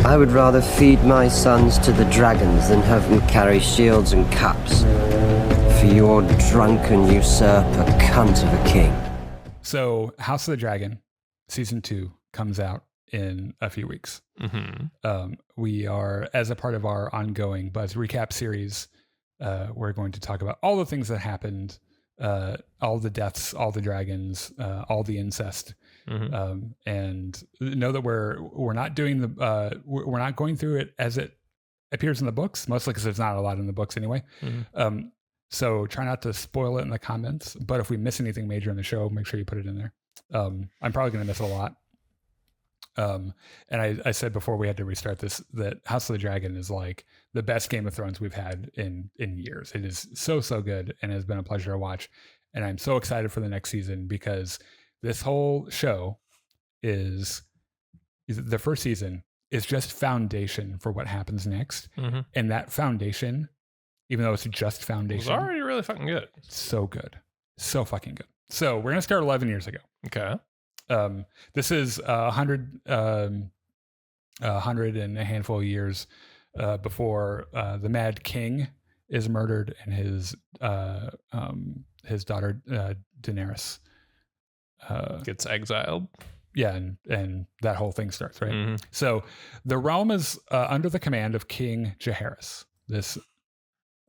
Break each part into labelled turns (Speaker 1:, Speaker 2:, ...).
Speaker 1: I would rather feed my sons to the dragons than have them carry shields and caps for your drunken usurper cunt of a king.
Speaker 2: So House of the Dragon season 2 comes out in a few weeks. We are, as a part of our ongoing Buzz recap series, we're going to talk about all the things that happened, all the deaths, all the dragons, all the incest, and know that we're not doing we're not going through it as it appears in the books, mostly because there's not a lot in the books anyway. So try not to spoil it in the comments, but if we miss anything major in the show, make sure you put it in there. I'm probably going to miss a lot. And I said before we had to restart this, that House of the Dragon is like the best Game of Thrones we've had in years. It is so good and has been a pleasure to watch. And I'm so excited for the next season because this whole show is the first season is just foundation for what happens next. And that foundation, even though it's just foundation,
Speaker 3: it was already really fucking good.
Speaker 2: So good. So fucking good. So we're going to start 11 years ago.
Speaker 3: Okay.
Speaker 2: This is 100 and a handful of years before the Mad King is murdered and his daughter Daenerys
Speaker 3: gets exiled.
Speaker 2: Yeah, and that whole thing starts, right? So the realm is under the command of King Jaehaerys, this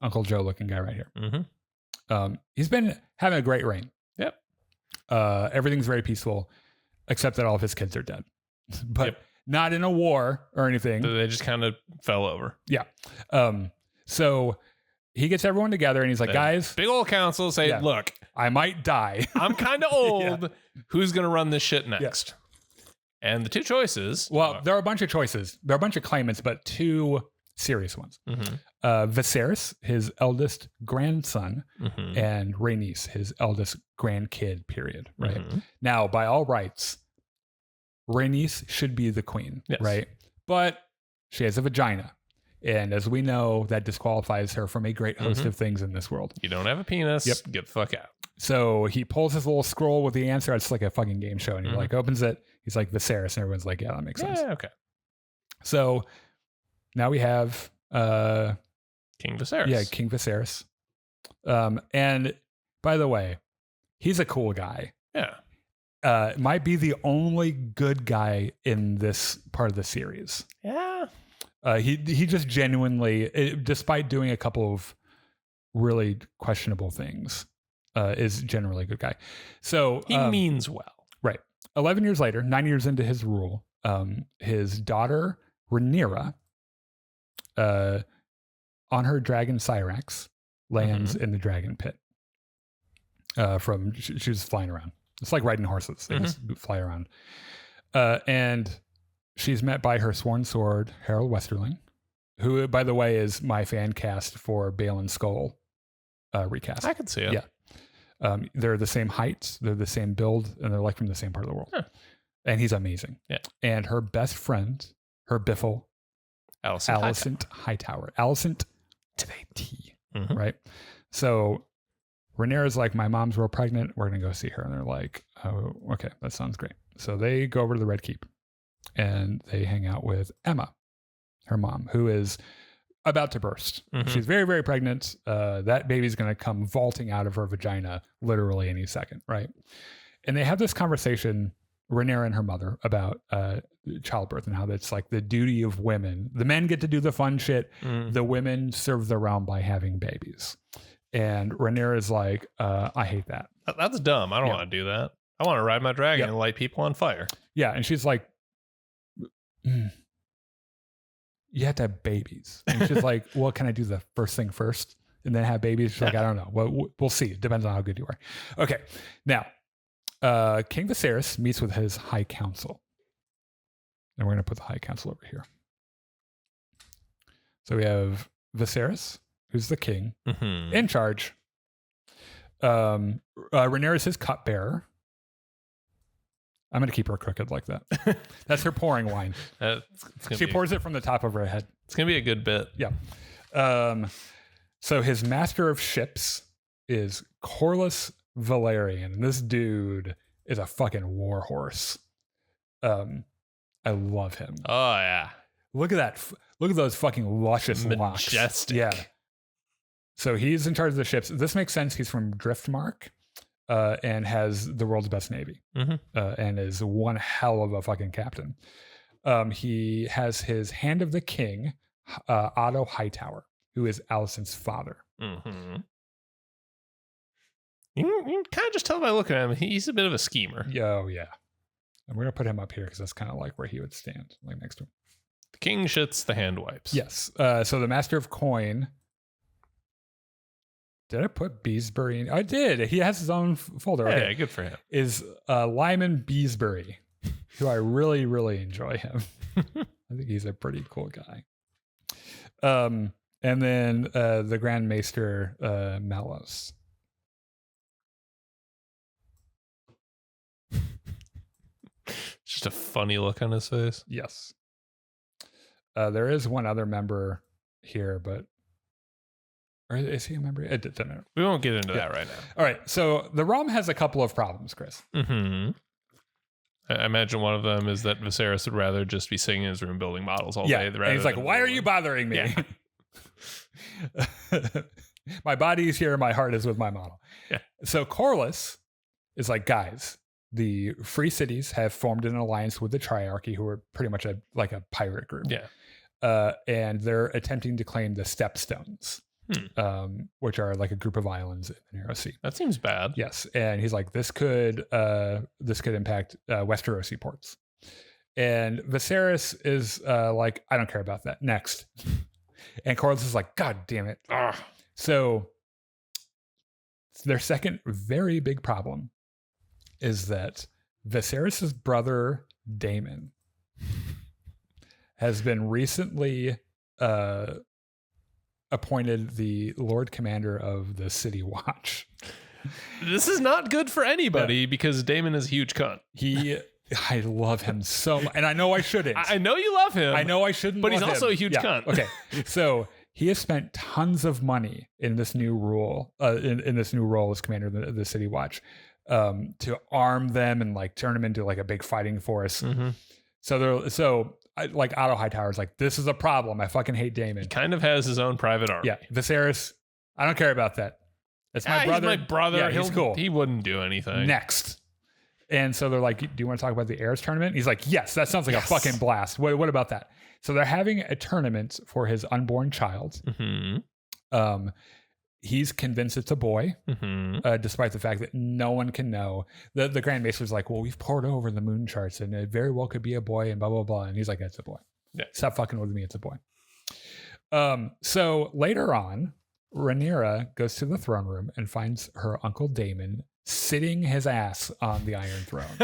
Speaker 2: Uncle Joe looking guy right here. He's been having a great reign.
Speaker 3: Yep.
Speaker 2: Everything's very peaceful, except that all of his kids are dead, but not in a war or anything.
Speaker 3: They just kind of fell over.
Speaker 2: Yeah. So he gets everyone together and he's like, guys,
Speaker 3: big old council say, look,
Speaker 2: I might die.
Speaker 3: I'm kind of old. Who's going to run this shit next? And the two choices.
Speaker 2: Well, there are a bunch of choices. There are a bunch of claimants, but two serious ones. Viserys, his eldest grandson, and Rhaenys, his eldest grandkid, period. Right. Now, by all rights, Rhaenys should be the queen, right? But she has a vagina. And as we know, that disqualifies her from a great host of things in this world.
Speaker 3: You don't have a penis. Get the fuck out.
Speaker 2: So he pulls his little scroll with the answer. It's like a fucking game show. And he like opens it. He's like, Viserys. And everyone's like, yeah, that makes sense.
Speaker 3: Yeah, okay.
Speaker 2: So now we have
Speaker 3: King Viserys.
Speaker 2: Yeah, King Viserys. And by the way, he's a cool guy.
Speaker 3: Yeah.
Speaker 2: Might be the only good guy in this part of the series.
Speaker 3: Yeah.
Speaker 2: He just genuinely, despite doing a couple of really questionable things, is generally a good guy. So
Speaker 3: he means well.
Speaker 2: Right. 11 years later, 9 years into his rule, his daughter Rhaenyra, on her dragon Syrax, lands in the dragon pit. She was flying around. It's like riding horses. They just fly around. And she's met by her sworn sword, Harold Westerling, who, by the way, is my fan cast for Balin Skull recast.
Speaker 3: I could see it.
Speaker 2: Yeah. They're the same heights, they're the same build, and they're like from the same part of the world. And he's amazing. Yeah. And her best friend, her biffle, Alicent Hightower. Alicent to the T, right? So Rhaenyra's like, my mom's real pregnant. We're going to go see her. And they're like, oh, okay, that sounds great. So they go over to the Red Keep and they hang out with Emma, her mom, who is about to burst. She's very, very pregnant. That baby's going to come vaulting out of her vagina literally any second, right? And they have this conversation, Rhaenyra and her mother, about childbirth and how that's like the duty of women. The men get to do the fun shit. The women serve the realm by having babies. And Rhaenyra is like, I hate that.
Speaker 3: That's dumb. I don't want to do that. I want to ride my dragon and light people on fire. Yeah.
Speaker 2: And she's like, you have to have babies. And she's like, well, can I do the first thing first and then have babies? She's like, I don't know. Well, we'll see. It depends on how good you are. Okay. Now, King Viserys meets with his High Council. And we're going to put the High Council over here. So we have Viserys, who's the king, in charge. Rhaenyra is his cupbearer. I'm going to keep her crooked like that. That's her pouring wine. She pours it from the top of her head.
Speaker 3: It's going to be a good bit.
Speaker 2: Yeah. So his master of ships is Corlys Velaryon. And this dude is a fucking war horse. I love him.
Speaker 3: Oh, yeah.
Speaker 2: Look at that. Look at those fucking luscious locks.
Speaker 3: Majestic.
Speaker 2: Yeah. So he's in charge of the ships. This makes sense. He's from Driftmark and has the world's best navy and is one hell of a fucking captain. He has his Hand of the King, Otto Hightower, who is Alicent's father.
Speaker 3: Mm-hmm. You can kind of just tell by looking at him, he's a bit of a schemer.
Speaker 2: Oh, yeah. And we're going to put him up here because that's kind of like where he would stand, like next to him.
Speaker 3: The king shits, the hand wipes.
Speaker 2: Yes. So the Master of Coin. Did I put Beesbury in? I did. He has his own folder.
Speaker 3: Yeah,
Speaker 2: Okay.
Speaker 3: good for him.
Speaker 2: Is Lyman Beesbury, who I really, really enjoy him. I think he's a pretty cool guy. And then the Grand Maester Malos.
Speaker 3: Just a funny look on his face.
Speaker 2: Yes. There is one other member here, but or is he a member? It doesn't matter.
Speaker 3: We won't get into that right now.
Speaker 2: All right. So the ROM has a couple of problems, Chris.
Speaker 3: Mm-hmm. I imagine one of them is that Viserys would rather just be sitting in his room building models all day.
Speaker 2: And he's like, why are you bothering me?
Speaker 3: Yeah.
Speaker 2: My body's here. My heart is with my model.
Speaker 3: Yeah.
Speaker 2: So Corlys is like, guys, the free cities have formed an alliance with the Triarchy, who are pretty much like a pirate group.
Speaker 3: Yeah.
Speaker 2: And they're attempting to claim the Stepstones, which are like a group of islands in the Narrow Sea.
Speaker 3: That seems bad.
Speaker 2: Yes. And he's like, this could impact Westerosi ports. And Viserys is like, I don't care about that. Next. And Corlys is like, God damn it. Ugh. So their second very big problem is that Viserys' brother Daemon has been recently appointed the Lord Commander of the City Watch.
Speaker 3: This is not good for anybody because Daemon is a huge cunt.
Speaker 2: I love him so much. And I know I shouldn't.
Speaker 3: I know you love him.
Speaker 2: I know I shouldn't,
Speaker 3: but he's
Speaker 2: love
Speaker 3: also
Speaker 2: him.
Speaker 3: a huge cunt.
Speaker 2: Okay. So he has spent tons of money in this new role, in this new role as commander of the City Watch, to arm them and like turn them into like a big fighting force.
Speaker 3: Mm-hmm.
Speaker 2: Like Otto Hightower's like, this is a problem. I fucking hate Daemon.
Speaker 3: He kind of has his own private army.
Speaker 2: Yeah. Viserys, I don't care about that. It's my brother.
Speaker 3: He's my brother.
Speaker 2: Yeah, he's cool.
Speaker 3: He wouldn't do anything.
Speaker 2: Next. And so they're like, do you want to talk about the heirs tournament? He's like, yes, that sounds like a fucking blast. What about that? So they're having a tournament for his unborn child.
Speaker 3: Mm-hmm.
Speaker 2: He's convinced it's a boy, despite the fact that no one can know. The Grand Maester's like, well, we've poured over the moon charts and it very well could be a boy and blah, blah, blah. And he's like, it's a boy.
Speaker 3: Yeah.
Speaker 2: Stop fucking with me. It's a boy. So later on, Rhaenyra goes to the throne room and finds her uncle Daemon sitting his ass on the Iron Throne.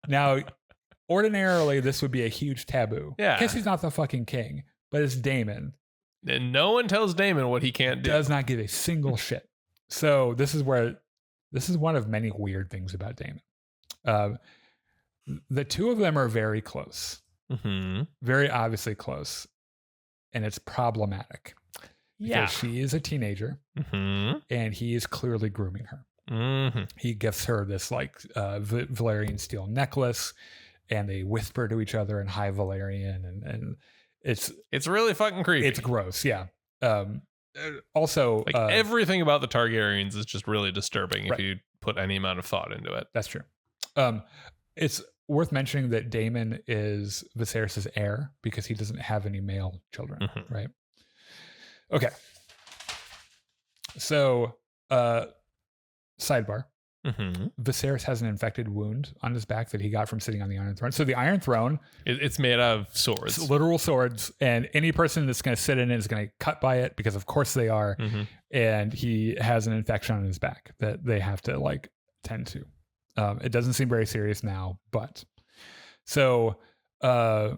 Speaker 2: Now, ordinarily, this would be a huge taboo.
Speaker 3: Yeah.
Speaker 2: Because he's not the fucking king, but it's Daemon.
Speaker 3: And no one tells Daemon what he can't do.
Speaker 2: Does not give a single shit. So this is one of many weird things about Daemon. The two of them are very close.
Speaker 3: Mm-hmm.
Speaker 2: Very obviously close. And it's problematic.
Speaker 3: Yeah.
Speaker 2: Because she is a teenager and he is clearly grooming her.
Speaker 3: Mm-hmm.
Speaker 2: He gives her this like Valyrian steel necklace and they whisper to each other in High Valyrian and it's
Speaker 3: really fucking creepy.
Speaker 2: It's gross. Yeah. Also,
Speaker 3: like everything about the Targaryens is just really disturbing
Speaker 2: right.
Speaker 3: if you put any amount of thought into it.
Speaker 2: That's true. It's worth mentioning that Daemon is Viserys' heir because he doesn't have any male children, right? Okay. So, sidebar. Viserys has an infected wound on his back that he got from sitting on the Iron Throne. So the Iron Throne,
Speaker 3: it's made out of swords,
Speaker 2: it's literal swords, and any person that's going to sit in it is going to cut by it because, of course, they are. And he has an infection on his back that they have to like tend to. It doesn't seem very serious now, but so Viserys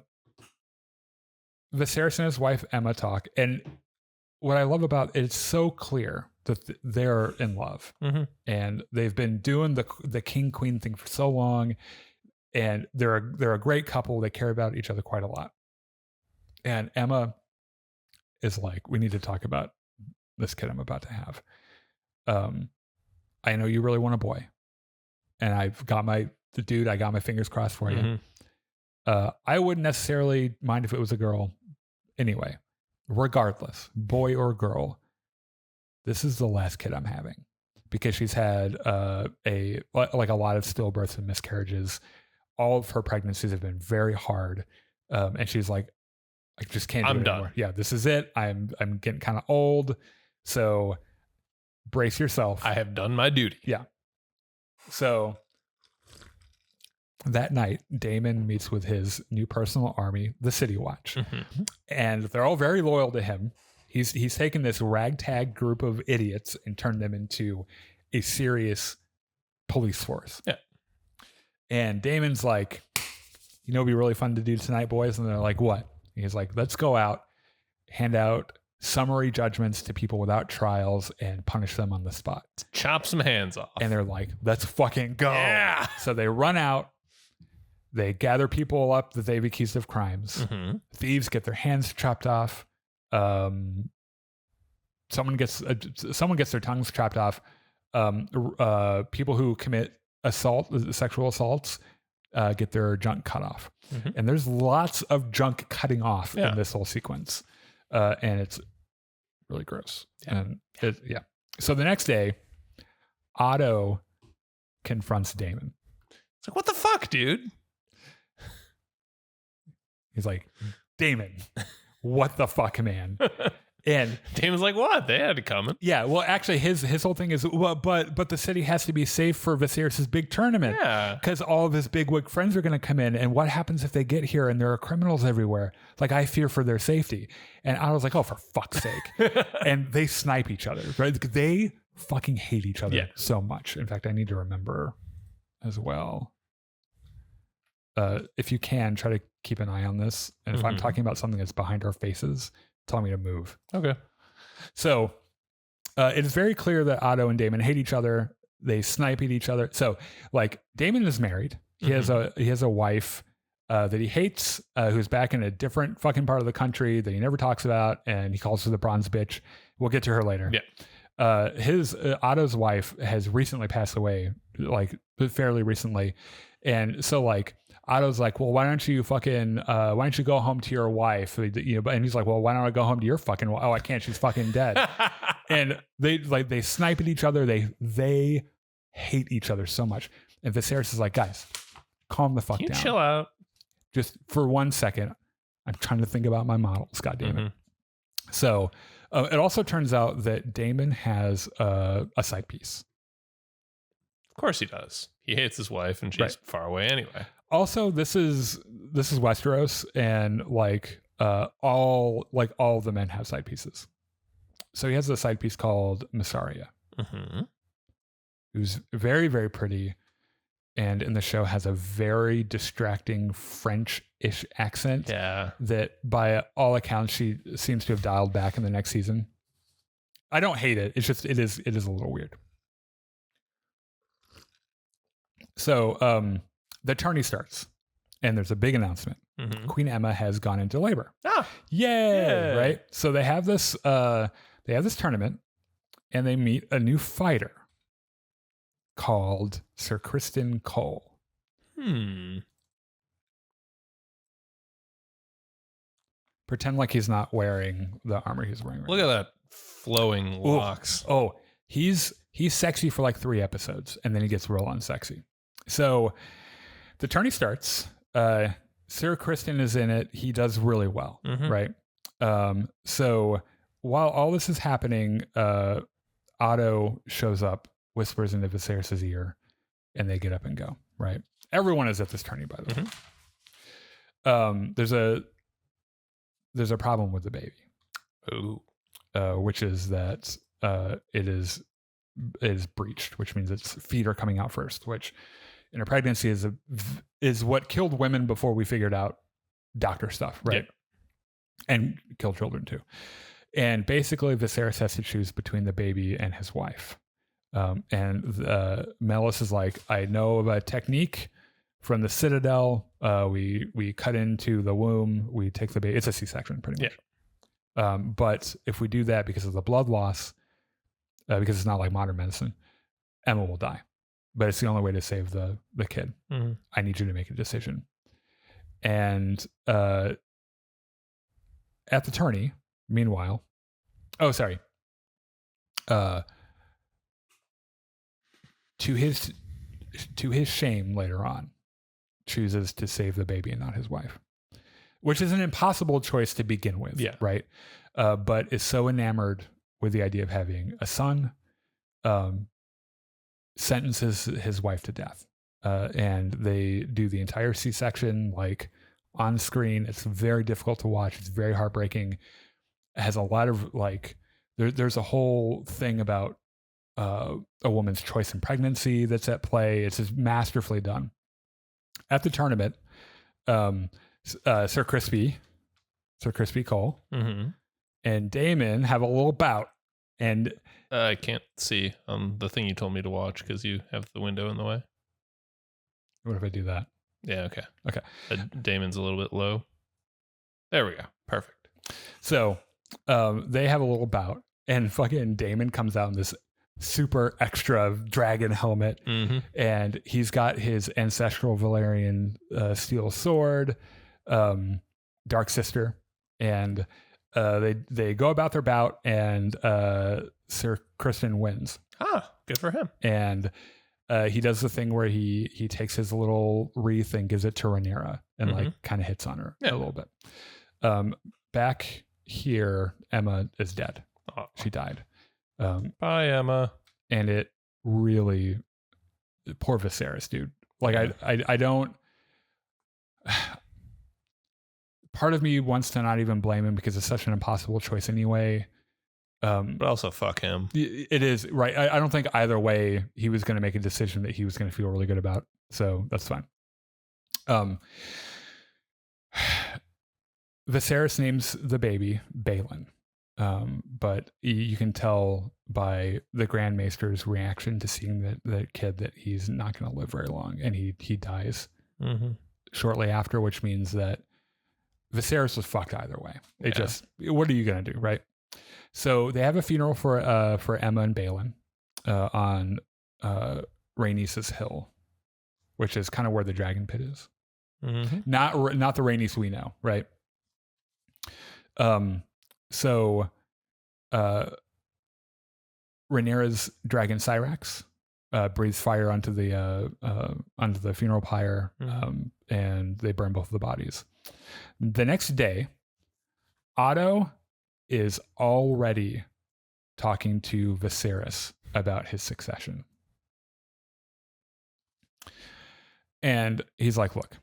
Speaker 2: and his wife Emma talk, and what I love about it's so clear that they're in love, and they've been doing the king queen thing for so long, and they're a great couple. They care about each other quite a lot, and Emma is like, we need to talk about this kid I'm about to have. I know you really want a boy, and I got my fingers crossed for you. I wouldn't necessarily mind if it was a girl. Anyway, regardless, boy or girl, this is the last kid I'm having because she's had a lot of stillbirths and miscarriages. All of her pregnancies have been very hard, and she's like, I just can't do it anymore. Yeah, this is it. I'm getting kind of old, so brace yourself.
Speaker 3: I have done my duty.
Speaker 2: Yeah. So that night, Damon meets with his new personal army, the City Watch, and they're all very loyal to him. He's taken this ragtag group of idiots and turned them into a serious police force.
Speaker 3: Yeah.
Speaker 2: And Damon's like, it'd be really fun to do tonight, boys. And they're like, what? And he's like, let's go out, hand out summary judgments to people without trials and punish them on the spot.
Speaker 3: Chop some hands off.
Speaker 2: And they're like, let's fucking go.
Speaker 3: Yeah.
Speaker 2: So they run out. They gather people up that they've accused of crimes. Thieves get their hands chopped off. Someone gets their tongues chopped off. People who commit sexual assaults, get their junk cut off. And there's lots of junk cutting off in this whole sequence. And it's really gross.
Speaker 3: Yeah.
Speaker 2: And so the next day, Otto confronts Damon.
Speaker 3: It's like, what the fuck, dude?
Speaker 2: He's like, Damon, what the fuck, man? And
Speaker 3: Damon's like, what? They had it coming.
Speaker 2: Yeah, well, actually, his whole thing is, well, but the city has to be safe for Viserys' big tournament.
Speaker 3: Yeah.
Speaker 2: Because all of his bigwig friends are going to come in, and what happens if they get here and there are criminals everywhere? Like, I fear for their safety. And I was like, oh, for fuck's sake. And they snipe each other, right? They fucking hate each other so much. In fact, I need to remember as well. If you can, try to keep an eye on this. And if I'm talking about something that's behind our faces, tell me to move.
Speaker 3: Okay.
Speaker 2: So it is very clear that Otto and Damon hate each other. They snipe at each other. So like Damon is married. He has a wife that he hates, who's back in a different fucking part of the country that he never talks about, and he calls her the bronze bitch. We'll get to her later.
Speaker 3: Yeah.
Speaker 2: Otto's wife has recently passed away, like fairly recently. And so like Otto's like, well, why don't you go home to your wife? And he's like, well, why don't I go home to your fucking wife? Oh, I can't. She's fucking dead. And they snipe at each other. They hate each other so much. And Viserys is like, guys, calm the fuck down.
Speaker 3: Chill out.
Speaker 2: Just for 1 second. I'm trying to think about my models. God damn it. So it also turns out that Damon has a side piece.
Speaker 3: Of course he does. He hates his wife, and she's far away anyway.
Speaker 2: Also, this is Westeros, and all of the men have side pieces. So he has a side piece called Massaria, who's very, very pretty, and in the show has a very distracting French-ish accent.
Speaker 3: Yeah,
Speaker 2: that by all accounts she seems to have dialed back in the next season. I don't hate it. It's just it is a little weird. So the tourney starts, and there's a big announcement. Queen Emma has gone into labor. Yay! Right. So they have this tournament, and they meet a new fighter called Sir Criston Cole. Pretend like he's not wearing the armor he's wearing right
Speaker 3: Look
Speaker 2: now.
Speaker 3: at that flowing locks.
Speaker 2: Oh, he's sexy for like 3 episodes, and then he gets real unsexy. So the tourney starts. Sir Criston is in it. He does really well, right? So while all this is happening, Otto shows up, whispers into Viserys' ear, and they get up and go, right? Everyone is at this tourney, by the way. There's a problem with the baby. Which is that it is breached, which means its feet are coming out first, which in a pregnancy is what killed women before we figured out doctor stuff, right? And kill children too. And basically Viserys has to choose between the baby and his wife. And Melis is like, I know of a technique from the Citadel. We cut into the womb, we take the baby. It's a C-section pretty much. But if we do that because of the blood loss, because it's not like modern medicine, Emma will die. But it's the only way to save the kid. I need you to make a decision. And at the tourney, meanwhile, to his shame later on, chooses to save the baby and not his wife, which is an impossible choice to begin with.
Speaker 3: Yeah.
Speaker 2: Right. But is so enamored with the idea of having a son, sentences his wife to death. And they do the entire C-section like on screen. It's very difficult to watch. It's very heartbreaking. It has a lot of like, there's a whole thing about a woman's choice in pregnancy that's at play. It's just masterfully done. At the tournament, Sir Crispy Cole and Damon have a little bout. And
Speaker 3: I can't see the thing you told me to watch because you have the window in the way.
Speaker 2: What if I do that?
Speaker 3: Yeah, okay.
Speaker 2: Okay.
Speaker 3: Damon's a little bit low. There we go. Perfect.
Speaker 2: So they have a little bout, and fucking Damon comes out in this super extra dragon helmet, and he's got his ancestral Valyrian steel sword, Dark Sister, and they go about their bout, and Sir Kristen wins.
Speaker 3: Ah, good for him.
Speaker 2: And he does the thing where he takes his little wreath and gives it to Rhaenyra and like kind of hits on her a little bit. Back here, Emma is dead. Oh. She died.
Speaker 3: Bye, Emma.
Speaker 2: And it really, poor Viserys, dude. Like I don't. Part of me wants to not even blame him because it's such an impossible choice anyway.
Speaker 3: But also fuck him.
Speaker 2: It is, right. I don't think either way he was going to make a decision that he was going to feel really good about. So that's fine. Viserys names the baby Balin. But you can tell by the Grand Maester's reaction to seeing that kid that he's not going to live very long, and he dies shortly after, which means that Viserys was fucked either way. What are you going to do, right? So they have a funeral for Emma and Balin on Rhaenys' Hill, which is kind of where the dragon pit is. Not the Rhaenys we know, right? So Rhaenyra's dragon Syrax breathes fire onto the funeral pyre, and they burn both of the bodies. The next day, Otto is already talking to Viserys about his succession. And he's like, look,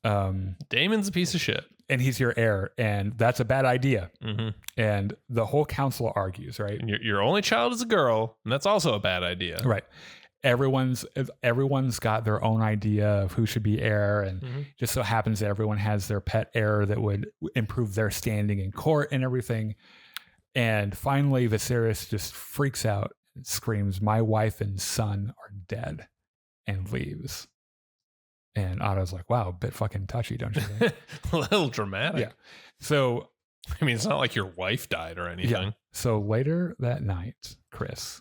Speaker 3: Damon's a piece of shit.
Speaker 2: And he's your heir, and that's a bad idea. And the whole council argues, right?
Speaker 3: And your only child is a girl, and that's also a bad idea.
Speaker 2: Right. Everyone's got their own idea of who should be heir, and just so happens that everyone has their pet heir that would improve their standing in court and everything. And finally, Viserys just freaks out and screams, "My wife and son are dead," and leaves. And Otto's like, wow, a bit fucking touchy, don't you think?
Speaker 3: A little dramatic.
Speaker 2: Yeah. So,
Speaker 3: I mean, it's not like your wife died or anything.
Speaker 2: Yeah. So later that night, Chris,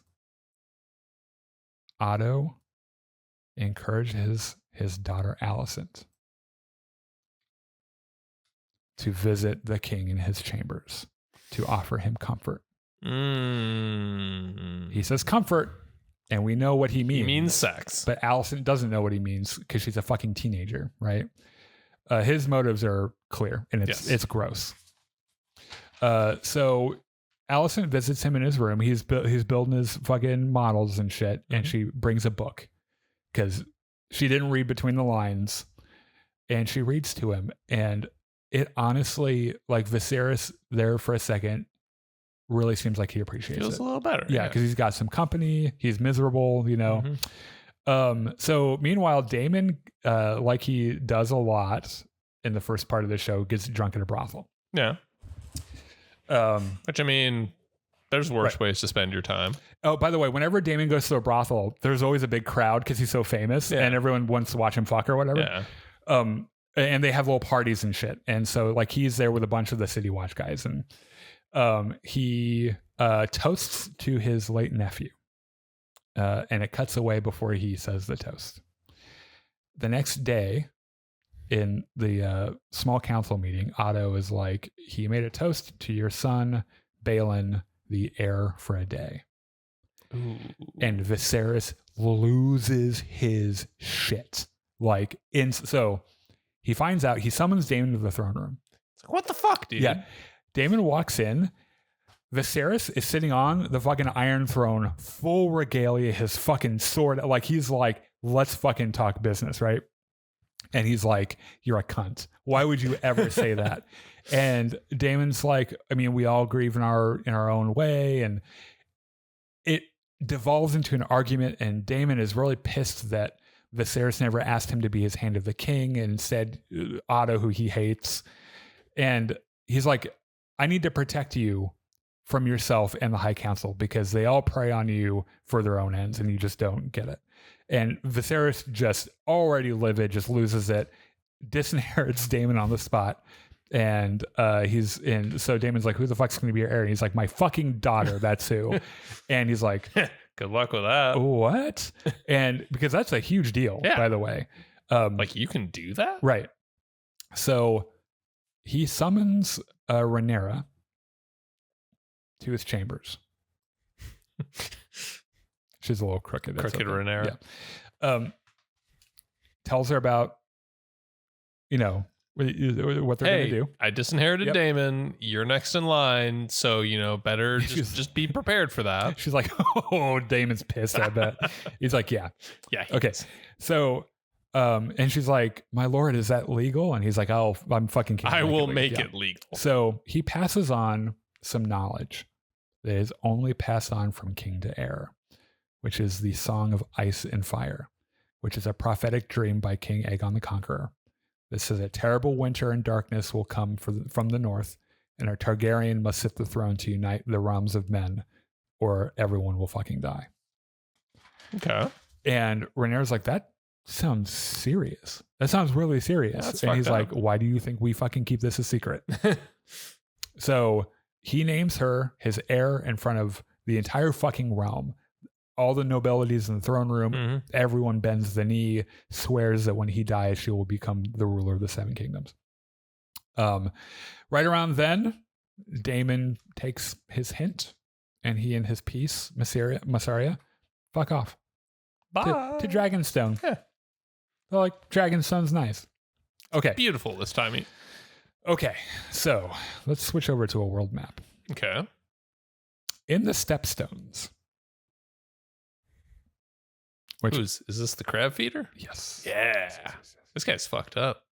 Speaker 2: Otto encouraged his daughter Alicent to visit the king in his chambers to offer him comfort. He says comfort, and we know what he means.
Speaker 3: He means sex.
Speaker 2: But Alicent doesn't know what he means because she's a fucking teenager, right? His motives are clear, and it's gross. So Alicent visits him in his room. He's building his fucking models and shit, and she brings a book because she didn't read between the lines, and she reads to him, and it honestly, like Viserys there for a second, really seems like he appreciates
Speaker 3: Feels
Speaker 2: it.
Speaker 3: a little better.
Speaker 2: Yeah, because he's got some company. He's miserable, you know. So meanwhile, Daemon, like he does a lot in the first part of the show, gets drunk at a brothel.
Speaker 3: Yeah. Which, I mean, there's worse ways to spend your time.
Speaker 2: Oh, by the way, whenever Daemon goes to a brothel, there's always a big crowd because he's so famous and everyone wants to watch him fuck or whatever.
Speaker 3: Yeah.
Speaker 2: And they have little parties and shit. And so like he's there with a bunch of the City Watch guys, and he toasts to his late nephew. And it cuts away before he says the toast. The next day, in the small council meeting, Otto is like, he made a toast to your son, Balin, the heir for a day.
Speaker 3: Ooh.
Speaker 2: And Viserys loses his shit. Like, so he finds out, he summons Daemon to the throne room.
Speaker 3: What the fuck, dude?
Speaker 2: Yeah. Daemon walks in. Viserys is sitting on the fucking Iron Throne, full regalia, his fucking sword. Like, he's like, let's fucking talk business, right? And he's like, you're a cunt. Why would you ever say that? And Daemon's like, I mean, we all grieve in our own way. And it devolves into an argument. And Daemon is really pissed that Viserys never asked him to be his hand of the king and said Otto, who he hates. And he's like, I need to protect you from yourself and the High Council because they all prey on you for their own ends and you just don't get it. And Viserys, just already livid, just loses it, disinherits Daemon on the spot. And so Daemon's like, who the fuck's going to be your heir? And he's like, my fucking daughter, that's who. And he's like,
Speaker 3: good luck with that.
Speaker 2: What? And because that's a huge deal, by the way.
Speaker 3: Like, you can do that?
Speaker 2: Right. So he summons Rhaenyra to his chambers. She's a little crooked.
Speaker 3: Crooked Rhaenyra.
Speaker 2: Yeah. Tells her about, what they're going to do.
Speaker 3: I disinherited Daemon. You're next in line. So, better just be prepared for that.
Speaker 2: She's like, oh, Daemon's pissed, I bet. He's like, yeah.
Speaker 3: Yeah.
Speaker 2: Okay. So, and she's like, my lord, is that legal? And he's like, I'm fucking kidding.
Speaker 3: I will make it legal.
Speaker 2: So he passes on some knowledge that is only passed on from king to heir, which is the Song of Ice and Fire, which is a prophetic dream by King Aegon the Conqueror. This says a terrible winter and darkness will come from the north, and our Targaryen must sit the throne to unite the realms of men, or everyone will fucking die.
Speaker 3: Okay.
Speaker 2: And Rhaenyra's like, that sounds serious. That sounds really serious. And he's like, why do you think we fucking keep this a secret? So he names her his heir in front of the entire fucking realm. All the nobilities in the throne room, everyone bends the knee, swears that when he dies, she will become the ruler of the Seven Kingdoms. Right around then, Daemon takes his hint, and he and his piece, Massaria, fuck off.
Speaker 3: Bye.
Speaker 2: To Dragonstone. Yeah. They're like, Dragonstone's nice. Okay.
Speaker 3: Beautiful this time.
Speaker 2: Okay, so let's switch over to a world map.
Speaker 3: Okay.
Speaker 2: In the Stepstones.
Speaker 3: Is this the crab feeder?
Speaker 2: Yes.
Speaker 3: Yeah.
Speaker 2: Yes.
Speaker 3: This guy's fucked up.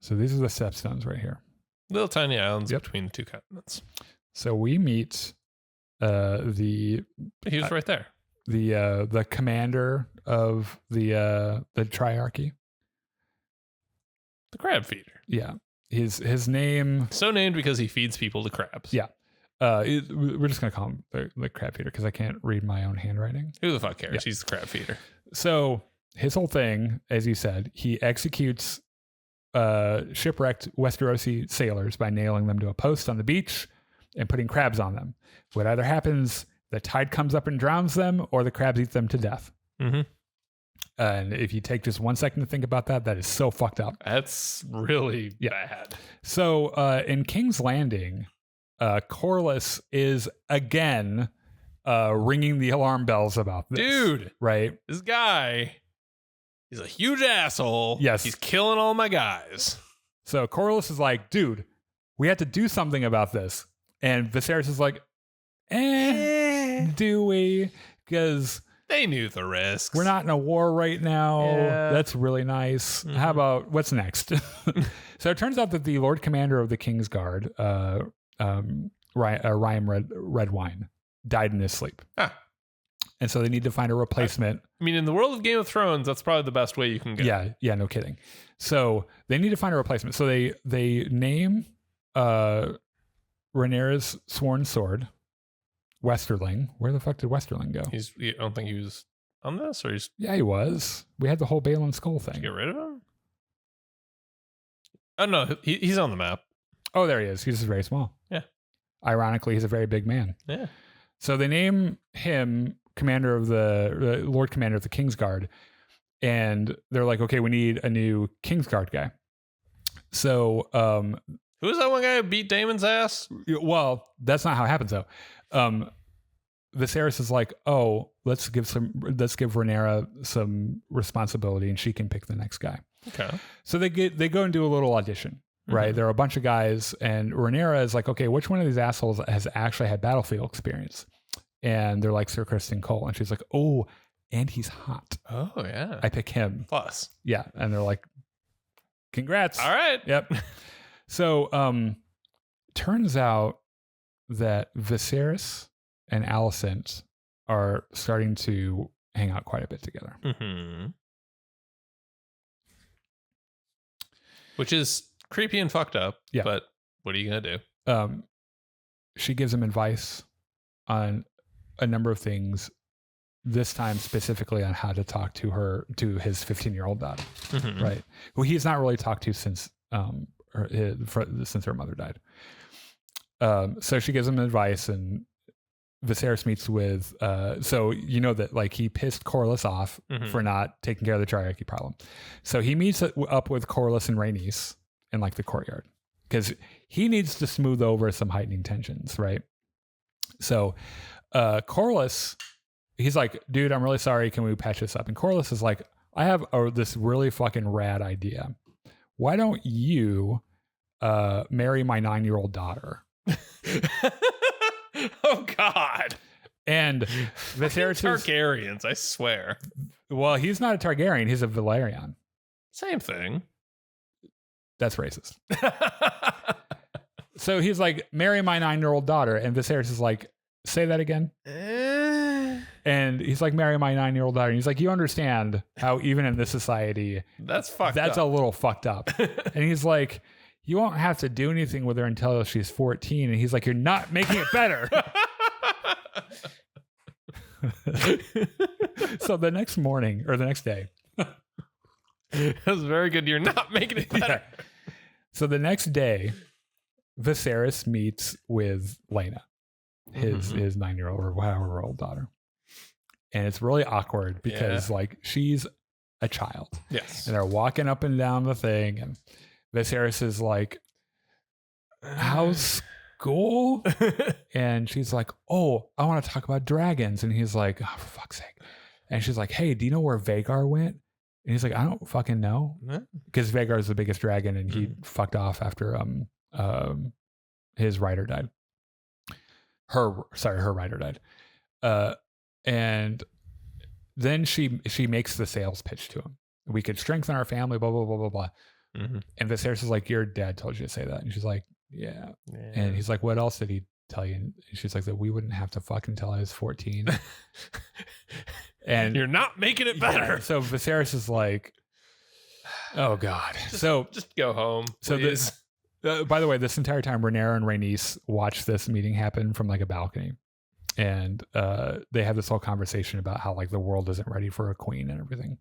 Speaker 2: So these are the Stepstones right here.
Speaker 3: Little tiny islands between the two continents.
Speaker 2: So we meet
Speaker 3: he was right there.
Speaker 2: The commander of the Triarchy.
Speaker 3: The crab feeder.
Speaker 2: Yeah. His name.
Speaker 3: So named because he feeds people to crabs.
Speaker 2: Yeah. We're just going to call him the crab feeder because I can't read my own handwriting.
Speaker 3: Who the fuck cares?
Speaker 2: Yeah.
Speaker 3: He's the crab feeder.
Speaker 2: So his whole thing, as you said, he executes shipwrecked Westerosi sailors by nailing them to a post on the beach and putting crabs on them. What either happens, the tide comes up and drowns them, or the crabs eat them to death.
Speaker 3: Mm-hmm.
Speaker 2: And if you take just 1 second to think about that, that is so fucked up.
Speaker 3: That's really bad.
Speaker 2: So in King's Landing, Corlys is again ringing the alarm bells about this.
Speaker 3: Dude.
Speaker 2: Right?
Speaker 3: This guy, he's a huge asshole.
Speaker 2: Yes.
Speaker 3: He's killing all my guys.
Speaker 2: So Corlys is like, dude, we have to do something about this. And Viserys is like, do we? Because
Speaker 3: they knew the risks.
Speaker 2: We're not in a war right now.
Speaker 3: Yeah.
Speaker 2: That's really nice. Mm-hmm. How about what's next? So it turns out that the Lord Commander of the King's Guard, Ryan Redwine, died in his sleep.
Speaker 3: Ah.
Speaker 2: And so they need to find a replacement.
Speaker 3: I mean, in the world of Game of Thrones, that's probably the best way you can go.
Speaker 2: Yeah, no kidding. So they need to find a replacement. So they name Rhaenyra's sworn sword Westerling. Where the fuck did Westerling go?
Speaker 3: I don't think he was on this, or he's...
Speaker 2: Yeah, he was. We had the whole Balin skull thing.
Speaker 3: Get rid of him? Oh, no, he's on the map.
Speaker 2: Oh, there he is. He's just very small.
Speaker 3: Yeah.
Speaker 2: Ironically, he's a very big man.
Speaker 3: Yeah.
Speaker 2: So they name him Lord Commander of the King's Guard, And they're like, okay, we need a new Kingsguard guy. So,
Speaker 3: who's that one guy who beat Damon's ass?
Speaker 2: well, that's not how it happens though. Viserys is like, oh, let's give Rhaenyra some responsibility and she can pick the next guy.
Speaker 3: Okay.
Speaker 2: So they go and do a little audition, right? There are a bunch of guys and Rhaenyra is like, okay, which one of these assholes has actually had battlefield experience? And they're like Sir Criston Cole. And she's like, oh, and he's hot.
Speaker 3: Oh, yeah.
Speaker 2: I pick him.
Speaker 3: Plus.
Speaker 2: Yeah. And they're like, congrats.
Speaker 3: All right.
Speaker 2: Yep. So turns out that Viserys and Alicent are starting to hang out quite a bit together.
Speaker 3: Mm-hmm. Which is creepy and fucked up. Yeah. But what are you going to
Speaker 2: do? She gives him advice on a number of things, this time specifically on how to talk to his 15-year-old daughter, right? Who he's not really talked to since her mother died. So she gives him advice, and Viserys meets with, so you know that like he pissed Corlys off for not taking care of the Triarchy problem. So he meets up with Corlys and Rhaenys in like the courtyard because he needs to smooth over some heightening tensions, right? So Corlys, he's like, dude, I'm really sorry. Can we patch this up? And Corlys is like, I have this really fucking rad idea. Why don't you marry my 9-year-old daughter?
Speaker 3: Oh God!
Speaker 2: And Viserys
Speaker 3: Targaryens, I swear.
Speaker 2: Well, he's not a Targaryen; he's a Valyrian.
Speaker 3: Same thing.
Speaker 2: That's racist. So he's like, marry my 9-year-old daughter, and Viserys is like, say that again. And he's like, marry my 9-year-old daughter. And he's like, you understand how even in this society,
Speaker 3: that's fucked
Speaker 2: up.
Speaker 3: A
Speaker 2: little fucked up. And he's like, you won't have to do anything with her until she's 14. And he's like, you're not making it better. So the next morning or the next day.
Speaker 3: That was very good. You're not making it better.
Speaker 2: Yeah. So the next day, Viserys meets with Laena, his 9-year-old or however-old daughter. And it's really awkward because like she's a child.
Speaker 3: Yes.
Speaker 2: And they're walking up and down the thing, and Viserys is like, how's school? And she's like, oh, I want to talk about dragons. And he's like, oh, for fuck's sake. And she's like, hey, do you know where Vhagar went? And he's like, I don't fucking know. Because Vhagar is the biggest dragon and he fucked off after his rider died. Her rider died. And then she makes the sales pitch to him. We could strengthen our family, blah, blah, blah, blah, blah. And Viserys is like, your dad told you to say that. And she's like, yeah. And he's like, what else did he tell you? And she's like, that we wouldn't have to fuck until I was 14. And
Speaker 3: you're not making it better.
Speaker 2: Yeah, so Viserys is like, oh God.
Speaker 3: Just go home. Please.
Speaker 2: So by the way, this entire time, Rhaenyra and Rhaenys watch this meeting happen from like a balcony. And they have this whole conversation about how like the world isn't ready for a queen and everything.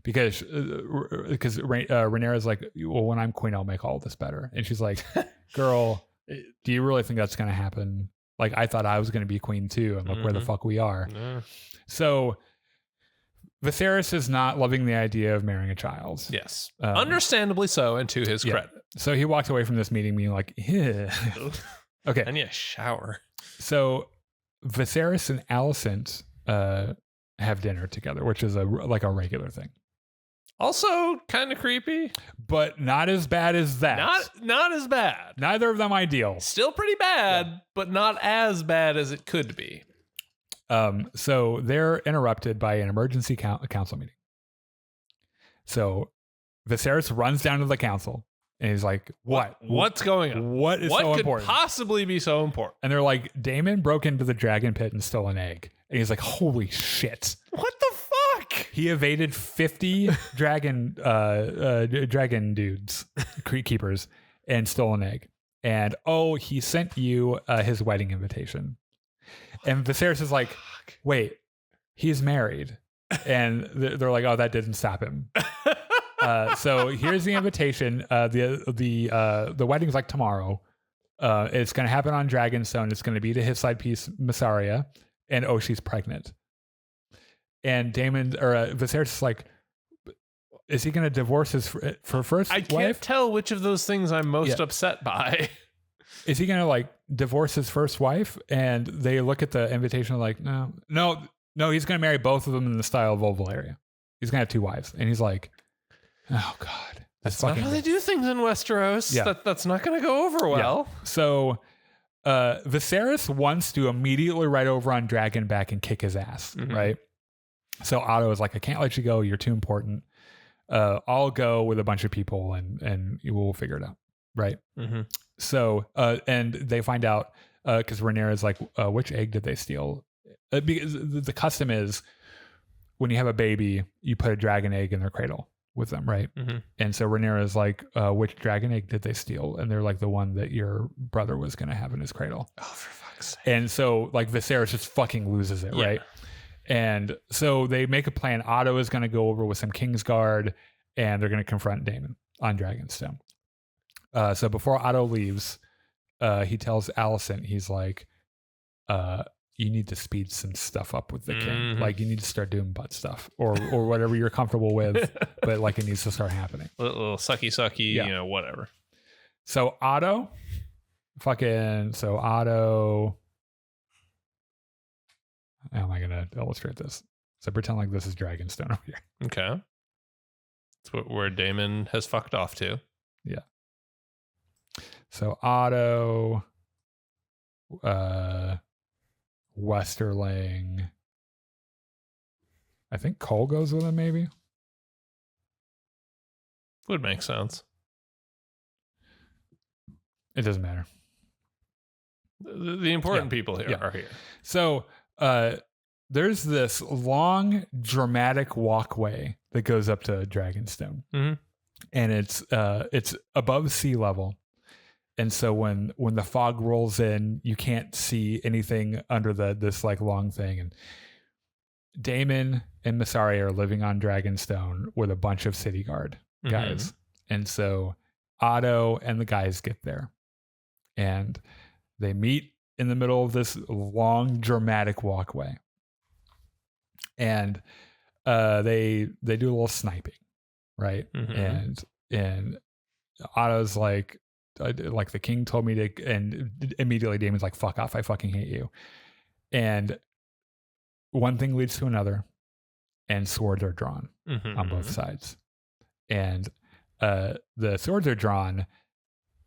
Speaker 2: Because Rhaenyra's like, well, when I'm queen, I'll make all this better. And she's like, girl, do you really think that's going to happen? Like, I thought I was going to be queen too. And look where the fuck we are. So Viserys is not loving the idea of marrying a child.
Speaker 3: Yes. Understandably so, and to his credit.
Speaker 2: So he walked away from this meeting being like, yeah. Okay.
Speaker 3: I need a shower.
Speaker 2: So Viserys and Alicent have dinner together, which is like a regular thing.
Speaker 3: Also kind of creepy,
Speaker 2: but not as bad as that.
Speaker 3: Not as bad.
Speaker 2: Neither of them ideal.
Speaker 3: Still pretty bad, but not as bad as it could be.
Speaker 2: So they're interrupted by an emergency council meeting. So Viserys runs down to the council and he's like,
Speaker 3: What's going on?
Speaker 2: What is so important?
Speaker 3: What could possibly be so important?
Speaker 2: And they're like, Daemon broke into the dragon pit and stole an egg. And he's like, holy shit.
Speaker 3: What the fuck?
Speaker 2: He evaded 50 dragon dudes, keepers, and stole an egg. And he sent you his wedding invitation. And Viserys is like, wait, he's married. And they're like, oh, that didn't stop him. So here's the invitation. The wedding's like tomorrow. It's going to happen on Dragonstone. It's going to be to his side piece, Massaria. And she's pregnant. And Viserys is like, is he going to divorce his for first
Speaker 3: I
Speaker 2: wife?
Speaker 3: can't tell which of those things I'm most upset by.
Speaker 2: Is he going to like divorce his first wife? And they look at the invitation like, no, he's going to marry both of them in the style of Old Valeria. He's going to have 2 wives. And he's like, oh God.
Speaker 3: That's not how they do things in Westeros.
Speaker 2: Yeah.
Speaker 3: That's not going to go over well.
Speaker 2: Yeah. So Viserys wants to immediately ride over on Dragonback and kick his ass, right? So Otto is like, I can't let you go. You're too important. I'll go with a bunch of people and we'll figure it out, right? So, and they find out, because Rhaenyra is like, which egg did they steal? Because the custom is when you have a baby, you put a dragon egg in their cradle with them, right? And so Rhaenyra is like, which dragon egg did they steal? And they're like, the one that your brother was going to have in his cradle.
Speaker 3: Oh, for fuck's sake.
Speaker 2: And so like Viserys just fucking loses it, right? And so they make a plan. Otto is going to go over with some Kingsguard and they're going to confront Daemon on Dragonstone. So before Otto leaves, he tells Alicent, he's like, you need to speed some stuff up with the king. Like you need to start doing butt stuff or whatever you're comfortable with, but like it needs to start happening.
Speaker 3: A little sucky, whatever.
Speaker 2: So Otto, how am I going to illustrate this? So pretend like this is Dragonstone over here.
Speaker 3: Okay. That's where Daemon has fucked off to.
Speaker 2: Yeah. So Otto, Westerling, I think Cole goes with him maybe.
Speaker 3: Would make sense.
Speaker 2: It doesn't matter.
Speaker 3: The important people here are here.
Speaker 2: So there's this long dramatic walkway that goes up to Dragonstone. And it's above sea level. And so when the fog rolls in, you can't see anything under this like long thing. And Daemon and Mysaria are living on Dragonstone with a bunch of city guard guys. And so Otto and the guys get there and they meet in the middle of this long dramatic walkway. And they do a little sniping, right? And Otto's like the king told me to, and immediately Daemon's like, fuck off, I fucking hate you. And one thing leads to another, and swords are drawn on both sides. And the swords are drawn.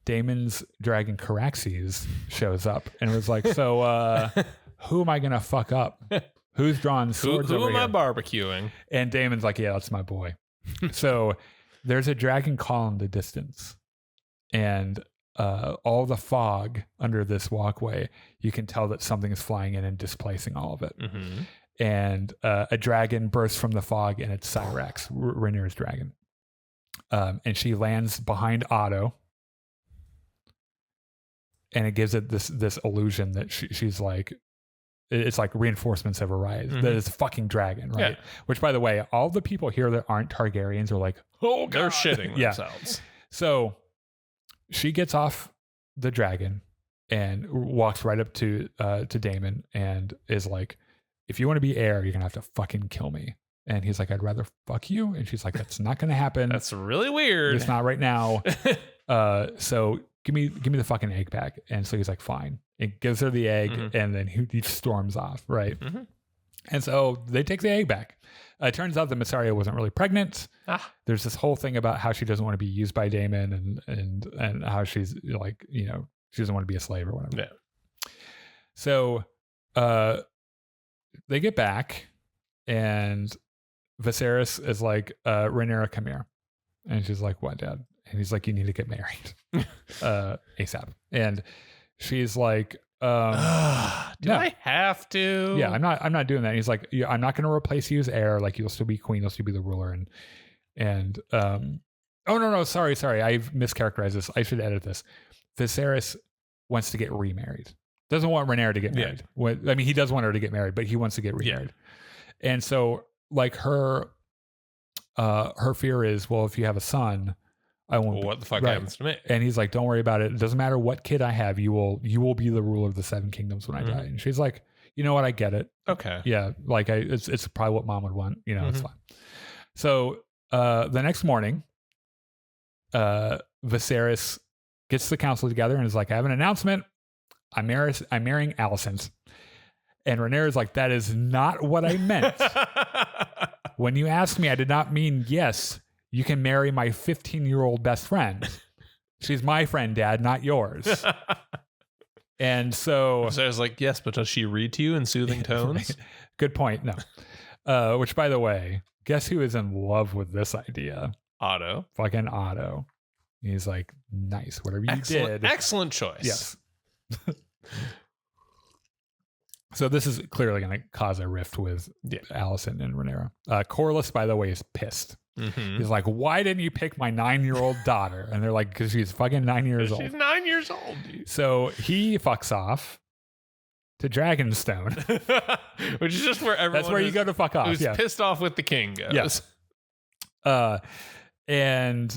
Speaker 2: Daemon's dragon Caraxes shows up and was like, so who am I gonna fuck up? Who's drawing swords
Speaker 3: who
Speaker 2: over
Speaker 3: am
Speaker 2: here?
Speaker 3: I barbecuing?
Speaker 2: And Daemon's like, yeah, that's my boy. So there's a dragon call in the distance. And all the fog under this walkway, you can tell that something is flying in and displacing all of it. And a dragon bursts from the fog, and it's Cyrax, Rhaenyra's dragon. And she lands behind Otto. And it gives it this illusion that she's like, it's like reinforcements have arrived. That it's a fucking dragon, right? Yeah. Which, by the way, all the people here that aren't Targaryens are like, oh, God.
Speaker 3: They're shitting themselves.
Speaker 2: So she gets off the dragon and walks right up to Daemon and is like, if you want to be heir, you're going to have to fucking kill me. And he's like, I'd rather fuck you. And she's like, that's not going to happen.
Speaker 3: That's really weird.
Speaker 2: It's not right now. So give me the fucking egg back. And so he's like, fine. It gives her the egg and then he storms off, right? And so they take the egg back. It turns out that Mysaria wasn't really pregnant. There's this whole thing about how she doesn't want to be used by Daemon and how she's like, she doesn't want to be a slave or whatever.
Speaker 3: Yeah.
Speaker 2: So they get back and Viserys is like, Rhaenyra, come here. And she's like, what, Dad? And he's like, you need to get married ASAP. And she's like,
Speaker 3: do I have to?
Speaker 2: Yeah, I'm not doing that. And he's like, yeah, I'm not going to replace you as heir. Like, you'll still be queen. You'll still be the ruler. And oh no, sorry. I've mischaracterized this. I should edit this. Viserys wants to get remarried. Doesn't want Rhaenyra to get married. I mean, he does want her to get married, but he wants to get remarried. Yeah. And so like her fear is, well, if you have a son, I won't.
Speaker 3: Well, what the fuck happens to me?
Speaker 2: And he's like, don't worry about it. It doesn't matter what kid I have. You will be the ruler of the 7 kingdoms when I die. And she's like, you know what? I get it.
Speaker 3: Okay.
Speaker 2: Yeah. Like it's probably what mom would want. It's fine. So The next morning, Viserys gets the council together and is like, I have an announcement. I'm marrying Alicent. And Rhaenyra's like, that is not what I meant. When you asked me, I did not mean, yes, you can marry my 15-year-old best friend. She's my friend, Dad, not yours. And so
Speaker 3: I was like, yes, but does she read to you in soothing tones?
Speaker 2: Good point. No. Which, by the way, guess who is in love with this idea?
Speaker 3: Otto.
Speaker 2: Fucking Otto. He's like, nice, whatever you did.
Speaker 3: Excellent choice.
Speaker 2: Yes. So this is clearly going to cause a rift with Alicent and Rhaenyra. Corlys, by the way, is pissed. Mm-hmm. He's like, why didn't you pick my 9-year-old daughter? And they're like, because she's fucking 9 years old.
Speaker 3: She's 9 years old, dude.
Speaker 2: So he fucks off to Dragonstone.
Speaker 3: Which is just where everyone
Speaker 2: That's where you go to fuck off.
Speaker 3: Who's pissed off with the king goes.
Speaker 2: Yes. And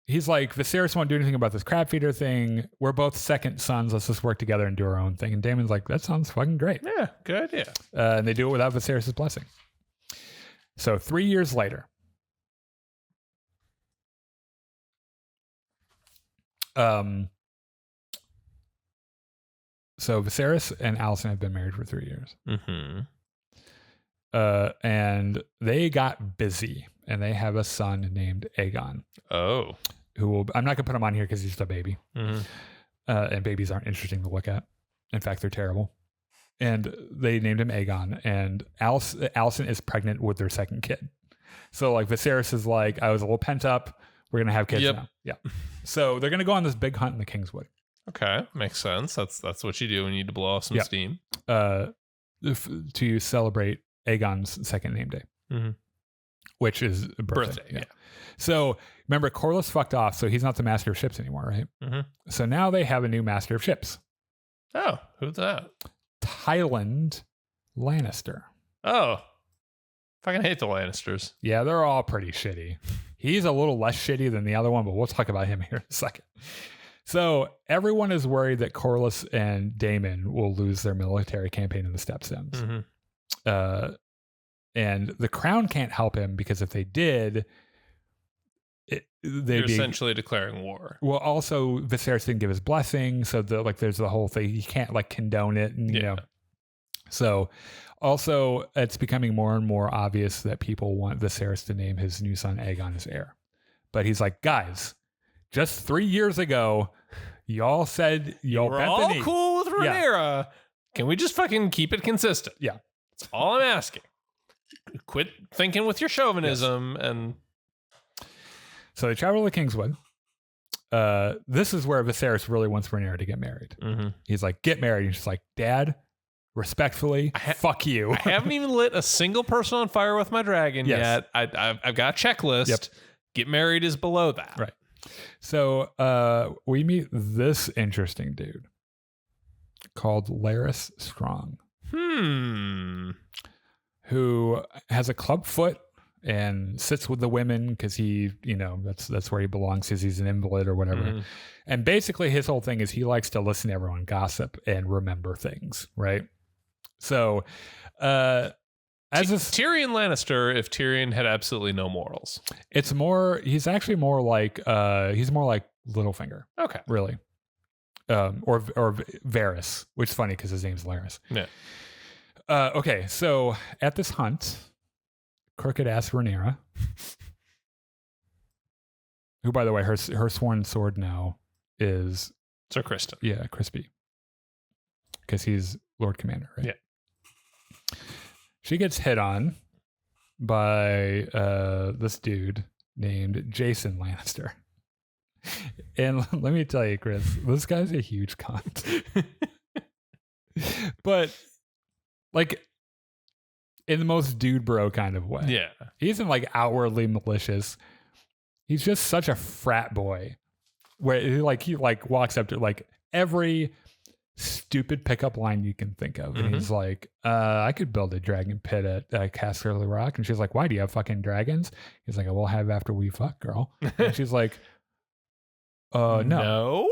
Speaker 2: he's like, Viserys won't do anything about this crab feeder thing. We're both second sons. Let's just work together and do our own thing. And Daemon's like, that sounds fucking great.
Speaker 3: Yeah, good idea.
Speaker 2: And they do it without Viserys' blessing. So 3 years later, so Viserys and Alicent have been married for 3 years.
Speaker 3: Mm-hmm.
Speaker 2: And they got busy, and they have a son named Aegon.
Speaker 3: Oh.
Speaker 2: I'm not going to put him on here because he's just a baby.
Speaker 3: Mm-hmm.
Speaker 2: And babies aren't interesting to look at. In fact, they're terrible. And they named him Aegon, and Alicent is pregnant with their second kid. So like Viserys is like, I was a little pent up. We're going to have kids now. Yeah. So they're going to go on this big hunt in the Kingswood.
Speaker 3: Okay. Makes sense. That's what you do when you need to blow off some steam.
Speaker 2: To celebrate Aegon's second name day, which is birthday. Yeah. So remember, Corlys fucked off, so he's not the master of ships anymore, right? Mm-hmm. So now they have a new master of ships.
Speaker 3: Oh, who's that?
Speaker 2: Tyland Lannister.
Speaker 3: Oh, fucking hate the Lannisters.
Speaker 2: Yeah, they're all pretty shitty. He's a little less shitty than the other one, but we'll talk about him here in a second. So everyone is worried that Corlys and Daemon will lose their military campaign in the Stepstones. Mm-hmm. And the crown can't help him because if they did, they'd be
Speaker 3: essentially declaring war.
Speaker 2: Well, also Viserys didn't give his blessing, so there's the whole thing. He can't like condone it, and you know. So also, it's becoming more and more obvious that people want Viserys to name his new son Aegon as heir. But he's like, guys, just 3 years ago, y'all said y'all
Speaker 3: we're all cool with Rhaenyra. Can we just fucking keep it consistent?
Speaker 2: Yeah,
Speaker 3: that's all I'm asking. Quit thinking with your chauvinism and.
Speaker 2: So they travel to Kingswood. This is where Viserys really wants Rhaenyra to get married. Mm-hmm. He's like, get married. He's just like, Dad, respectfully, fuck you.
Speaker 3: I haven't even lit a single person on fire with my dragon yet. I've got a checklist. Yep. Get married is below that.
Speaker 2: Right. So we meet this interesting dude called Larys Strong. Who has a club foot and sits with the women because he, that's where he belongs because he's an invalid or whatever. Mm. And basically his whole thing is he likes to listen to everyone gossip and remember things, right? So Tyrion
Speaker 3: Lannister, if Tyrion had absolutely no morals.
Speaker 2: He's actually more like Littlefinger. Okay. Really. Or Varys, which is funny because his name's Larys.
Speaker 3: Yeah.
Speaker 2: Okay, so at this hunt, crooked ass Rhaenyra, who, by the way, her sworn sword now is
Speaker 3: Sir Criston.
Speaker 2: Yeah, Crispy, because he's Lord Commander, right?
Speaker 3: Yeah.
Speaker 2: She gets hit on by this dude named Jason Lannister, and let me tell you, Chris, this guy's a huge cunt, but. Like, in the most dude bro kind of way.
Speaker 3: Yeah.
Speaker 2: He isn't like outwardly malicious. He's just such a frat boy. Where he walks up to like every stupid pickup line you can think of. And he's like, I could build a dragon pit at Casterly Rock. And she's like, why do you have fucking dragons? He's like, we'll have after we fuck, girl. And she's like, no.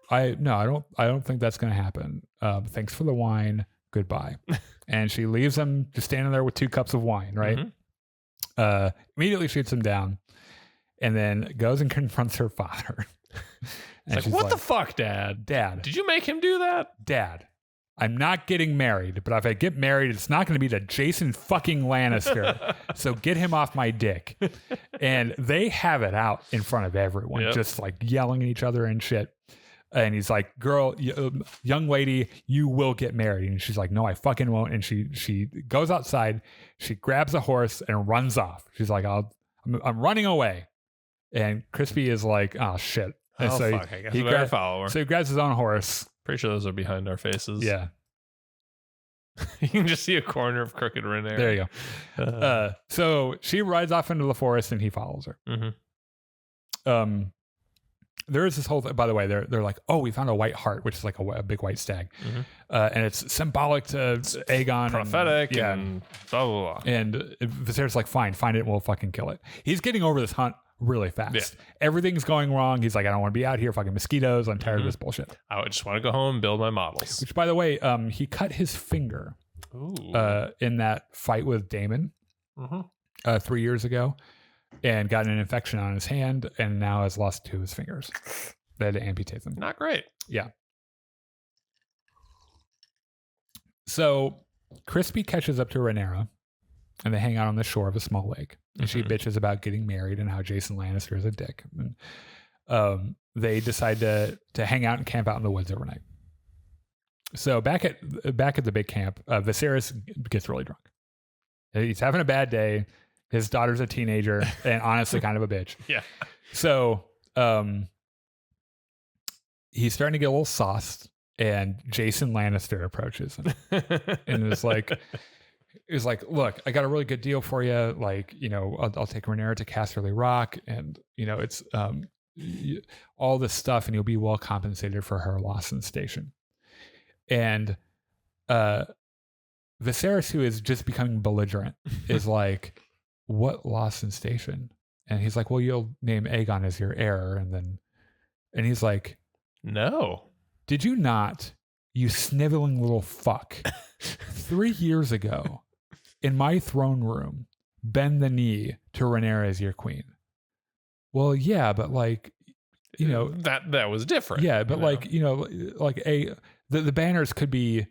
Speaker 2: I don't think that's gonna happen. Thanks for the wine. Goodbye. And she leaves him just standing there with 2 cups of wine, right? immediately shoots him down, and then goes and confronts her father. And
Speaker 3: it's like, what the fuck, Dad?
Speaker 2: Dad.
Speaker 3: Did you make him do that?
Speaker 2: Dad, I'm not getting married, but if I get married, it's not going to be to Jason fucking Lannister. So get him off my dick. And they have it out in front of everyone, just like yelling at each other and shit. And he's like, girl, young lady, you will get married. And she's like, no, I fucking won't. And she goes outside, she grabs a horse and runs off. She's like, I'm running away. And Crispy is like, oh shit. And
Speaker 3: so fuck, I guess he better follow her.
Speaker 2: So he grabs his own horse.
Speaker 3: Pretty sure those are behind our faces.
Speaker 2: Yeah.
Speaker 3: You can just see a corner of crooked Renera.
Speaker 2: There you go. So she rides off into the forest and he follows her.
Speaker 3: Mm-hmm.
Speaker 2: There is this whole thing, by the way, they're like, oh, we found a white hart, which is like a big white stag.
Speaker 3: Mm-hmm.
Speaker 2: And it's symbolic to Aegon.
Speaker 3: Prophetic and blah, blah, blah.
Speaker 2: And Viserys like, fine, find it and we'll fucking kill it. He's getting over this hunt really fast. Yeah. Everything's going wrong. He's like, I don't want to be out here, fucking mosquitoes. I'm tired of this bullshit.
Speaker 3: I just want to go home and build my models.
Speaker 2: Which, by the way, he cut his finger in that fight with Daemon 3 years ago and got an infection on his hand and now has lost 2 of his fingers. They had to amputate them.
Speaker 3: Not great.
Speaker 2: Yeah. So Crispy catches up to Rhaenyra and they hang out on the shore of a small lake. And she bitches about getting married and how Jason Lannister is a dick. And they decide to hang out and camp out in the woods overnight. So back at the big camp, Viserys gets really drunk. He's having a bad day. His daughter's a teenager and honestly kind of a bitch.
Speaker 3: Yeah.
Speaker 2: So he's starting to get a little sauced, and Jason Lannister approaches him and is like, look, I got a really good deal for you. Like, you know, I'll take Rhaenyra to Casterly Rock, and you know, it's all this stuff, and you'll be well compensated for her loss in station. And Viserys, who is just becoming belligerent, is like, what loss in station? And he's like, well, you'll name Aegon as your heir, and he's like, no, did you not, you sniveling little fuck? 3 years ago, in my throne room, bend the knee to Rhaenyra as your queen. Well, yeah, but like, you know,
Speaker 3: that was different.
Speaker 2: Yeah, but like, you know, like the banners could be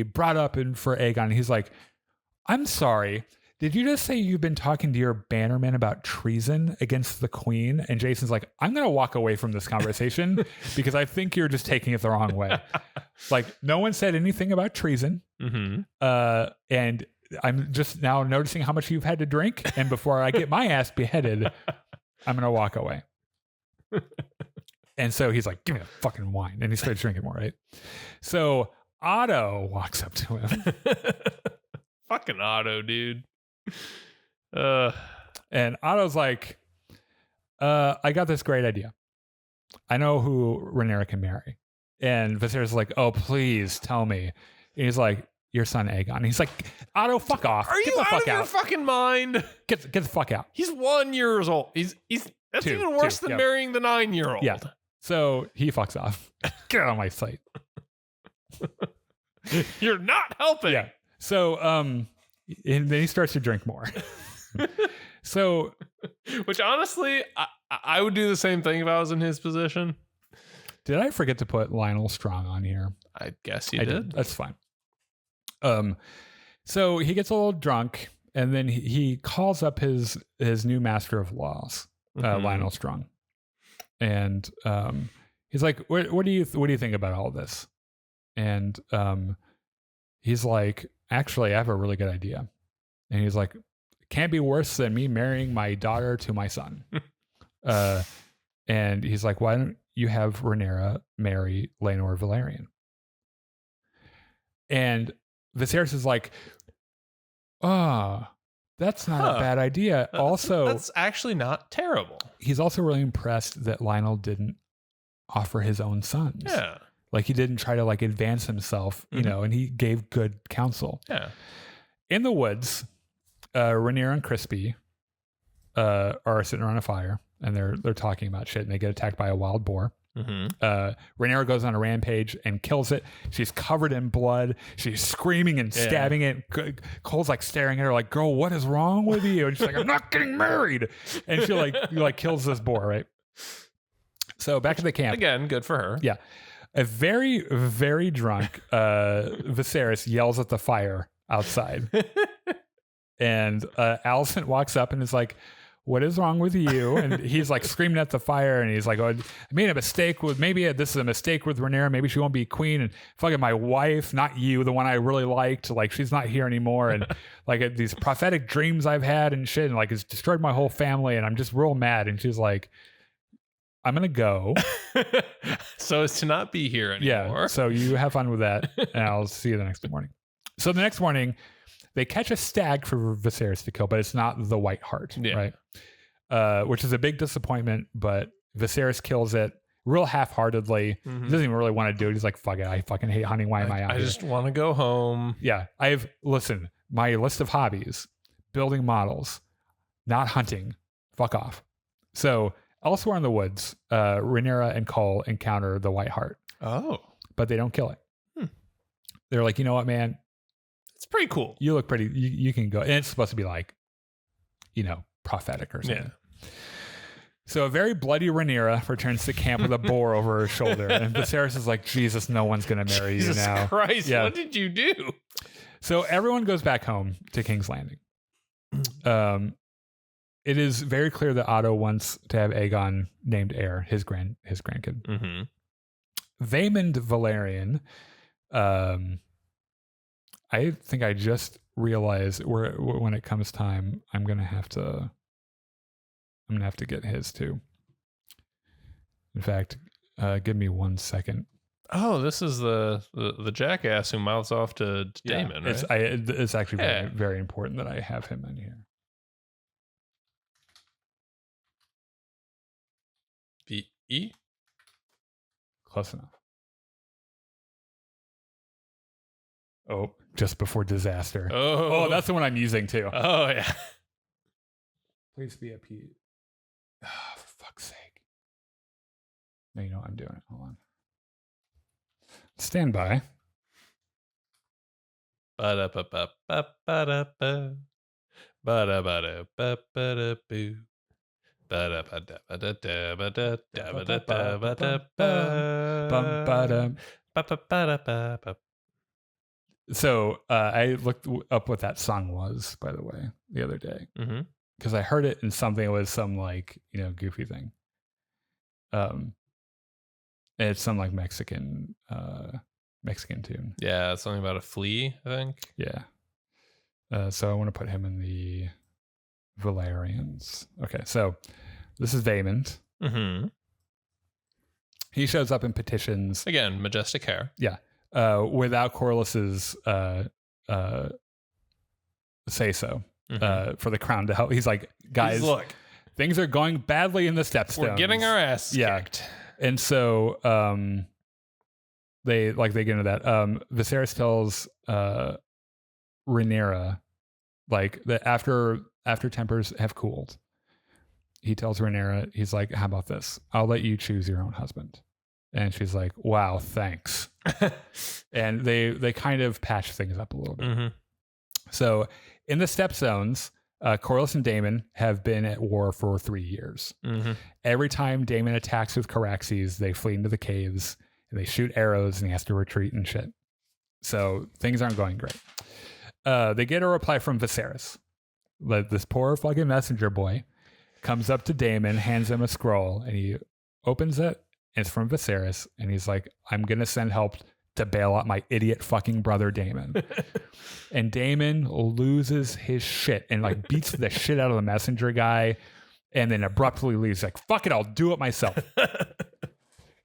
Speaker 2: brought up for Aegon. And he's like, I'm sorry. Did you just say you've been talking to your bannermen about treason against the queen? And Jason's like, I'm going to walk away from this conversation because I think you're just taking it the wrong way. Like, no one said anything about treason. Mm-hmm. And I'm just now noticing how much you've had to drink. And before I get my ass beheaded, I'm going to walk away. And so he's like, give me the fucking wine. And he starts drinking more, right? So Otto walks up to him.
Speaker 3: Fucking Otto, dude.
Speaker 2: And Otto's like, I got this great idea. I know who Rhaenyra can marry. And Viserys is like, oh, please tell me. And he's like, your son Aegon. And he's like, Otto, fuck off.
Speaker 3: Are you out of your fucking mind?
Speaker 2: Get the fuck out.
Speaker 3: He's 1 year old. He's that's even worse than marrying the 9-year-old.
Speaker 2: Yeah. So he fucks off. Get out of my sight.
Speaker 3: You're not helping.
Speaker 2: Yeah. So and then he starts to drink more. So,
Speaker 3: which honestly, I would do the same thing if I was in his position.
Speaker 2: Did I forget to put Lionel Strong on here?
Speaker 3: I guess you did.
Speaker 2: That's fine. So he gets a little drunk, and then he calls up his new master of laws, Lionel Strong, and he's like, "What do you think about all this?" And he's like, "Actually, I have a really good idea." And he's like, "Can't be worse than me marrying my daughter to my son." And he's like, "Why don't you have Rhaenyra marry Laenor Velaryon?" And Viserys is like, "Oh, that's not a bad idea."
Speaker 3: That's actually not terrible.
Speaker 2: He's also really impressed that Lionel didn't offer his own sons.
Speaker 3: Yeah.
Speaker 2: Like he didn't try to like advance himself, you know, and he gave good counsel.
Speaker 3: Yeah.
Speaker 2: In the woods, Rhaenyra and Crispy are sitting around a fire and they're talking about shit, and they get attacked by a wild boar. Rhaenyra goes on a rampage and kills it. She's covered in blood. She's screaming and stabbing it. Cole's like staring at her like, girl, what is wrong with you? And she's like, I'm not getting married. And she like kills this boar, right? So back to the camp.
Speaker 3: Again, good for her.
Speaker 2: Yeah. A very, very drunk Viserys yells at the fire outside. And Alicent walks up and is like, what is wrong with you? And he's like screaming at the fire, and he's like, oh, I made a mistake with, maybe this is a mistake with Rhaenyra. Maybe she won't be queen. And fucking my wife, not you, the one I really liked, like she's not here anymore. And like these prophetic dreams I've had and shit, and like it's destroyed my whole family. And I'm just real mad. And she's like, I'm going to go.
Speaker 3: So as to not be here anymore.
Speaker 2: Yeah. So you have fun with that. And I'll see you the next morning. So the next morning, they catch a stag for Viserys to kill, but it's not the White Hart, right? Which is a big disappointment, but Viserys kills it real half-heartedly. He doesn't even really want to do it. He's like, fuck it, I fucking hate hunting. Why am I out here?
Speaker 3: I just want to go home.
Speaker 2: Yeah. Listen, my list of hobbies, building models, not hunting, fuck off. So elsewhere in the woods, Rhaenyra and Cole encounter the White Hart.
Speaker 3: Oh.
Speaker 2: But they don't kill it. They're like, you know what, man?
Speaker 3: It's pretty cool.
Speaker 2: You look pretty. You can go. And it's supposed to be like, prophetic or something. Yeah. So a very bloody Rhaenyra returns to camp with a boar over her shoulder. And Viserys is like, Jesus, no one's going to marry you now.
Speaker 3: Jesus Christ, what did you do?
Speaker 2: So everyone goes back home to King's Landing. It is very clear that Otto wants to have Aegon named heir, his grandkid. Vaemond Valerian, I think I just realized when it comes time, I'm gonna have to get his too. In fact, give me 1 second.
Speaker 3: Oh, this is the jackass who mouths off to Daemon, right?
Speaker 2: It's actually very, very important that I have him in here.
Speaker 3: V-E?
Speaker 2: Close enough. Oh, just before disaster. Oh, that's the one I'm using too.
Speaker 3: Oh, yeah.
Speaker 2: Please be a P. Oh, for fuck's sake. No, you know what I'm doing it. Hold on. Stand by.
Speaker 3: Ba-da-ba-ba-ba-ba-da-ba. Ba-da-ba-da-ba-ba-da-boo. Ba-da-ba-da-ba-da-ba-da-ba-da-ba.
Speaker 2: So I looked up what that song was, by the way, the other day, because I heard it in something. It was some like goofy thing. And it's some like Mexican tune.
Speaker 3: Yeah, it's something about a flea, I think.
Speaker 2: Yeah. So I want to put him in the Valerians. Okay, so this is Vaemond. He shows up and petitions
Speaker 3: again, majestic hair.
Speaker 2: Yeah. Without Corlys's say so for the crown to help. He's like, guys, look, things are going badly in the Stepstones.
Speaker 3: We're getting our ass kicked.
Speaker 2: And so they get into that. Viserys tells Rhaenyra like that after tempers have cooled. He tells Rhaenyra, he's like, how about this? I'll let you choose your own husband. And she's like, wow, thanks. And they kind of patch things up a little bit. So in the Stepstones, Corlys and Daemon have been at war for 3 years. Every time Daemon attacks with Caraxes, they flee into the caves and they shoot arrows and he has to retreat and shit. So things aren't going great. They get a reply from Viserys. This poor fucking messenger boy comes up to Daemon, hands him a scroll, and he opens it. And it's from Viserys, and he's like, I'm going to send help to bail out my idiot fucking brother Daemon. And Daemon loses his shit and like beats the shit out of the messenger guy and then abruptly leaves. Like, fuck it, I'll do it myself.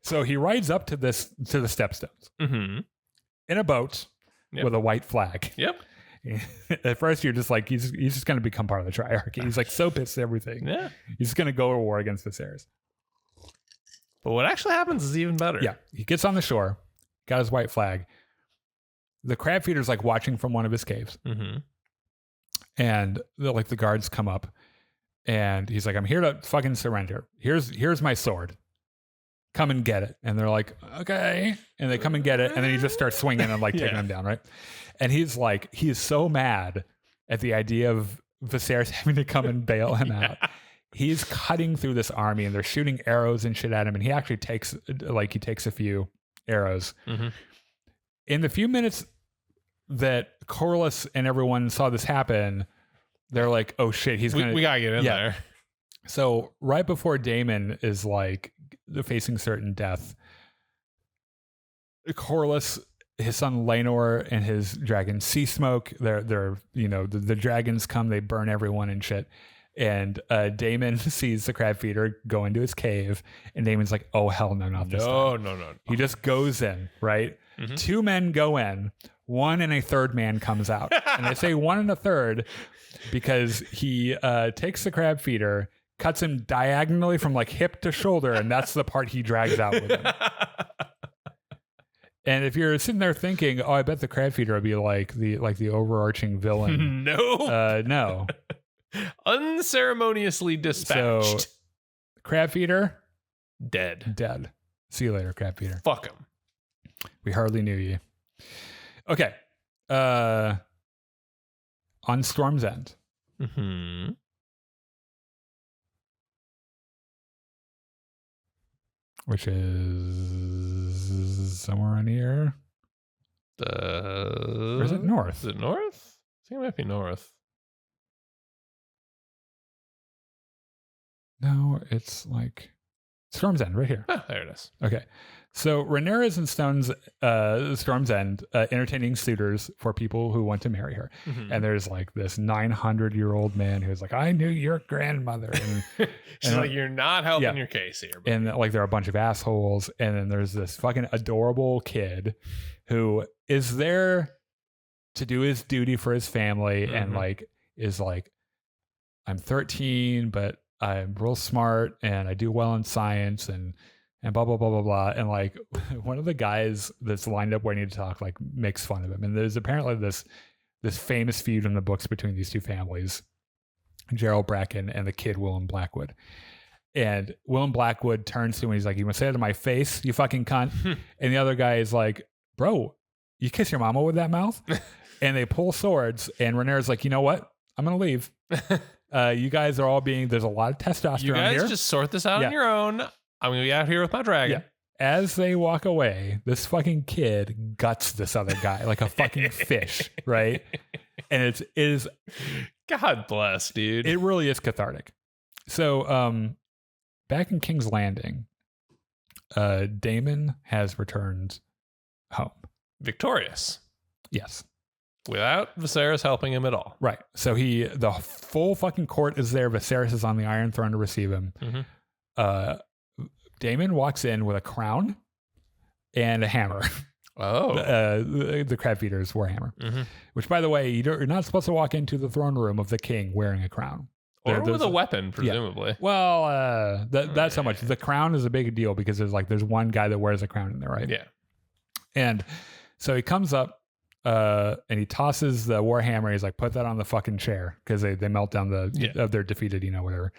Speaker 2: So he rides up to the Stepstones in a boat with a white flag.
Speaker 3: Yep.
Speaker 2: At first, you're just like, he's just going to become part of the Triarchy. He's like so pissed at everything. Yeah. He's just going to go to war against Viserys.
Speaker 3: But what actually happens is even better.
Speaker 2: Yeah. He gets on the shore, got his white flag. The crab feeder's like watching from one of his caves. And the guards come up and he's like, I'm here to fucking surrender. Here's my sword. come and get it. And they're like, okay. And they come and get it. And then he just starts swinging and like taking them down, right? And he is so mad at the idea of Viserys having to come and bail him out. He's cutting through this army and they're shooting arrows and shit at him. And he actually takes a few arrows.
Speaker 3: Mm-hmm.
Speaker 2: In the few minutes that Corlys and everyone saw this happen, they're like, oh shit, we
Speaker 3: gotta get in there.
Speaker 2: So right before Daemon is like facing certain death, Corlys, his son Laenor, and his dragon Sea Smoke, they're the dragons come, they burn everyone and shit. And Daemon sees the crab feeder go into his cave, and Daemon's like, oh hell no, not this time.
Speaker 3: No.
Speaker 2: He just goes in, right? Mm-hmm. 2 men go in, 1 and a third man comes out. And I say 1 and a third because he takes the crab feeder, cuts him diagonally from like hip to shoulder, and that's the part he drags out with him. And if you're sitting there thinking, oh, I bet the crab feeder would be like the overarching villain. No.
Speaker 3: Unceremoniously dispatched.
Speaker 2: So, crab feeder,
Speaker 3: dead.
Speaker 2: See you later, crab feeder.
Speaker 3: Fuck him.
Speaker 2: We hardly knew you. Okay. On Storm's End.
Speaker 3: Mm-hmm.
Speaker 2: Which is somewhere in here. Or is it north?
Speaker 3: Is it north? I think it might be north.
Speaker 2: No, it's like Storm's End right here.
Speaker 3: Oh, there it is.
Speaker 2: Okay. So Rhaenyra is in Storm's End, entertaining suitors for people who want to marry her. Mm-hmm. And there's like this 900-year-old man who's like, I knew your grandmother. And
Speaker 3: she's like, you're not helping your case here. Buddy.
Speaker 2: And like, there are a bunch of assholes. And then there's this fucking adorable kid who is there to do his duty for his family. Mm-hmm. And like, is like, I'm 13, but I'm real smart and I do well in science and blah, blah, blah, blah, blah. And like one of the guys that's lined up waiting to talk, like makes fun of him. And there's apparently this famous feud in the books between these two families, Gerald Bracken and the kid, Willem Blackwood. And Willem Blackwood turns to him and he's like, you want to say it to my face, you fucking cunt? And the other guy is like, bro, you kiss your mama with that mouth? And they pull swords and Rhaenyra's like, you know what? I'm going to leave. You guys are all there's a lot of testosterone here.
Speaker 3: You guys just sort this out on your own. I'm going to be out here with my dragon. Yeah.
Speaker 2: As they walk away, this fucking kid guts this other guy like a fucking fish, right? And it is
Speaker 3: God bless, dude.
Speaker 2: It really is cathartic. So, back in King's Landing, Daemon has returned home.
Speaker 3: Victorious.
Speaker 2: Yes.
Speaker 3: Without Viserys helping him at all.
Speaker 2: Right. So the full fucking court is there. Viserys is on the Iron Throne to receive him. Mm-hmm. Daemon walks in with a crown and a hammer.
Speaker 3: Oh.
Speaker 2: The crab feeder's warhammer. Mm-hmm. Which, by the way, you're not supposed to walk into the throne room of the king wearing a crown.
Speaker 3: Or with a weapon, presumably.
Speaker 2: Yeah. Well, that's how much. The crown is a big deal because there's one guy that wears a crown in there, right?
Speaker 3: Yeah.
Speaker 2: And so he comes up, and he tosses the warhammer. He's like, put that on the fucking chair because they melt down they're defeated, whatever.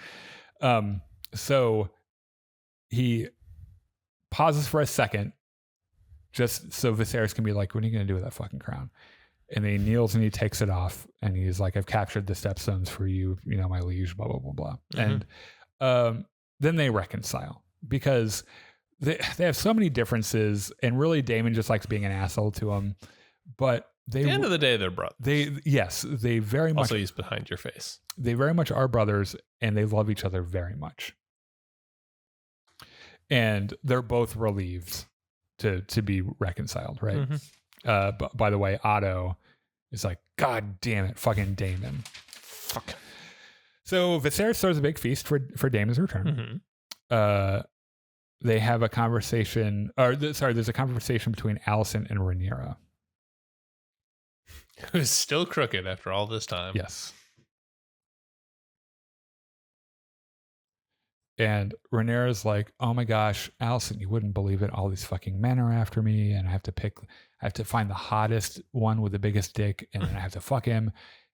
Speaker 2: So he pauses for a second just so Viserys can be like, what are you going to do with that fucking crown? And then he kneels and he takes it off and he's like, I've captured the stepstones for you, my liege, blah, blah, blah, blah. Mm-hmm. And then they reconcile because they have so many differences and really Daemon just likes being an asshole to him. But
Speaker 3: at the end of the day, they're brothers.
Speaker 2: They very much.
Speaker 3: Also, he's behind your face.
Speaker 2: They very much are brothers, and they love each other very much. And they're both relieved to be reconciled, right? Mm-hmm. By the way, Otto is like, God damn it, fucking Daemon.
Speaker 3: Fuck.
Speaker 2: So Viserys throws a big feast for Daemon's return. Mm-hmm. They have a conversation, there's a conversation between Alicent and Rhaenyra.
Speaker 3: Who's still crooked after all this time.
Speaker 2: Yes. And Rhaenyra's like, oh my gosh, Alicent, you wouldn't believe it. All these fucking men are after me, and I have to find the hottest one with the biggest dick, and then I have to fuck him.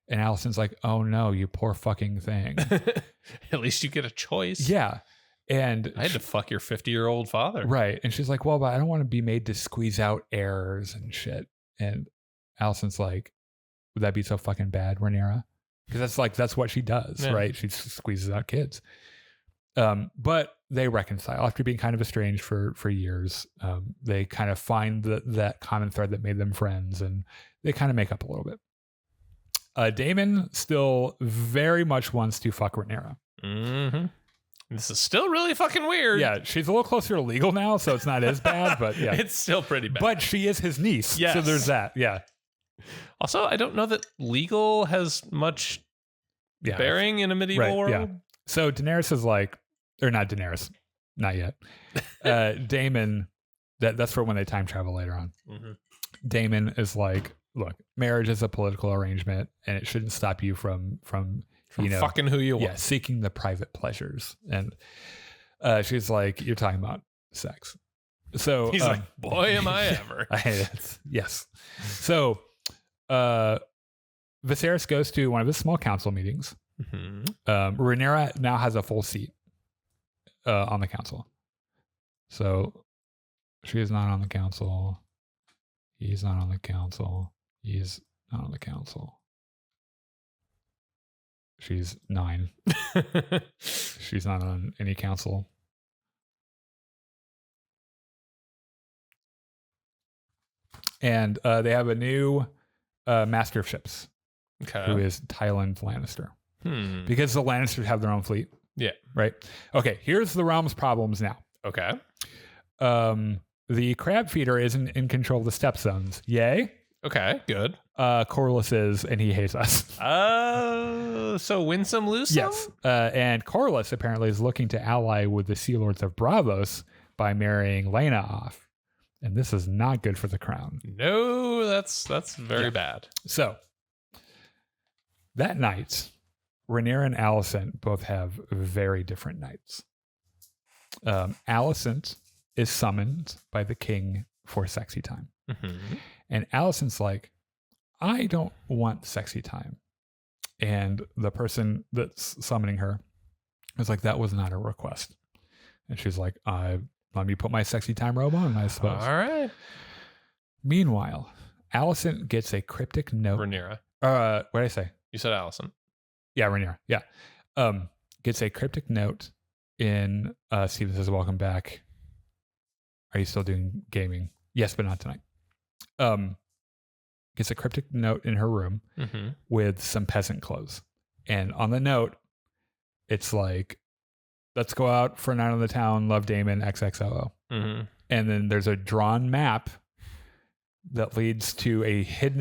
Speaker 2: And Alicent's like, oh no, you poor fucking thing.
Speaker 3: At least you get a choice.
Speaker 2: Yeah. And
Speaker 3: I had to fuck your 50-year-old father.
Speaker 2: Right. And she's like, well, but I don't want to be made to squeeze out heirs and shit. And Alicent's like, would that be so fucking bad, Rhaenyra? Because that's what she does, right? She squeezes out kids. But they reconcile after being kind of estranged for years. They kind of find that common thread that made them friends, and they kind of make up a little bit. Daemon still very much wants to fuck Rhaenyra.
Speaker 3: Mm-hmm. This is still really fucking weird.
Speaker 2: Yeah, she's a little closer to legal now, so it's not as bad, but yeah.
Speaker 3: It's still pretty bad.
Speaker 2: But she is his niece, so there's that, yeah.
Speaker 3: Also, I don't know that legal has much bearing in a medieval world. Yeah.
Speaker 2: So Daenerys is like, or not Daenerys, not yet. Daemon, that's for when they time travel later on. Mm-hmm. Daemon is like, look, marriage is a political arrangement, and it shouldn't stop you from
Speaker 3: fucking who you want.
Speaker 2: Yeah, seeking the private pleasures. And she's like, you're talking about sex. So
Speaker 3: he's like, boy, am I ever.
Speaker 2: Yes. So Viserys goes to one of his small council meetings. Mm-hmm. Rhaenyra now has a full seat on the council. So she is not on the council. He's not on the council. He's not on the council. She's 9. She's not on any council. And they have a new master of ships, who is Tywin Lannister. Because the Lannisters have their own fleet.
Speaker 3: Yeah.
Speaker 2: Right? Okay, here's the realm's problems now.
Speaker 3: Okay.
Speaker 2: The crab feeder isn't in control of the stepsons. Yay.
Speaker 3: Okay, good.
Speaker 2: Corlys is, and he hates us.
Speaker 3: So win some, lose some?
Speaker 2: Yes. And Corlys apparently is looking to ally with the Sea Lords of Braavos by marrying Lena off. And this is not good for the crown.
Speaker 3: No, that's very bad.
Speaker 2: So that night, Rhaenyra and Alicent both have very different nights. Alicent is summoned by the king for sexy time. Mm-hmm. And Alicent's like, I don't want sexy time. And the person that's summoning her is like, that was not a request. And she's like, let me put my sexy time robe on, I suppose.
Speaker 3: All right.
Speaker 2: Meanwhile, Alicent gets a cryptic note.
Speaker 3: Rhaenyra.
Speaker 2: What did I say?
Speaker 3: You said Alicent.
Speaker 2: Yeah, Rhaenyra. Yeah. Gets a cryptic note in, Steven says, welcome back. Are you still doing gaming? Yes, but not tonight. Gets a cryptic note in her room with some peasant clothes. And on the note, it's like, let's go out for a night on the town, love Daemon, XXOO. Mm-hmm. And then there's a drawn map that leads to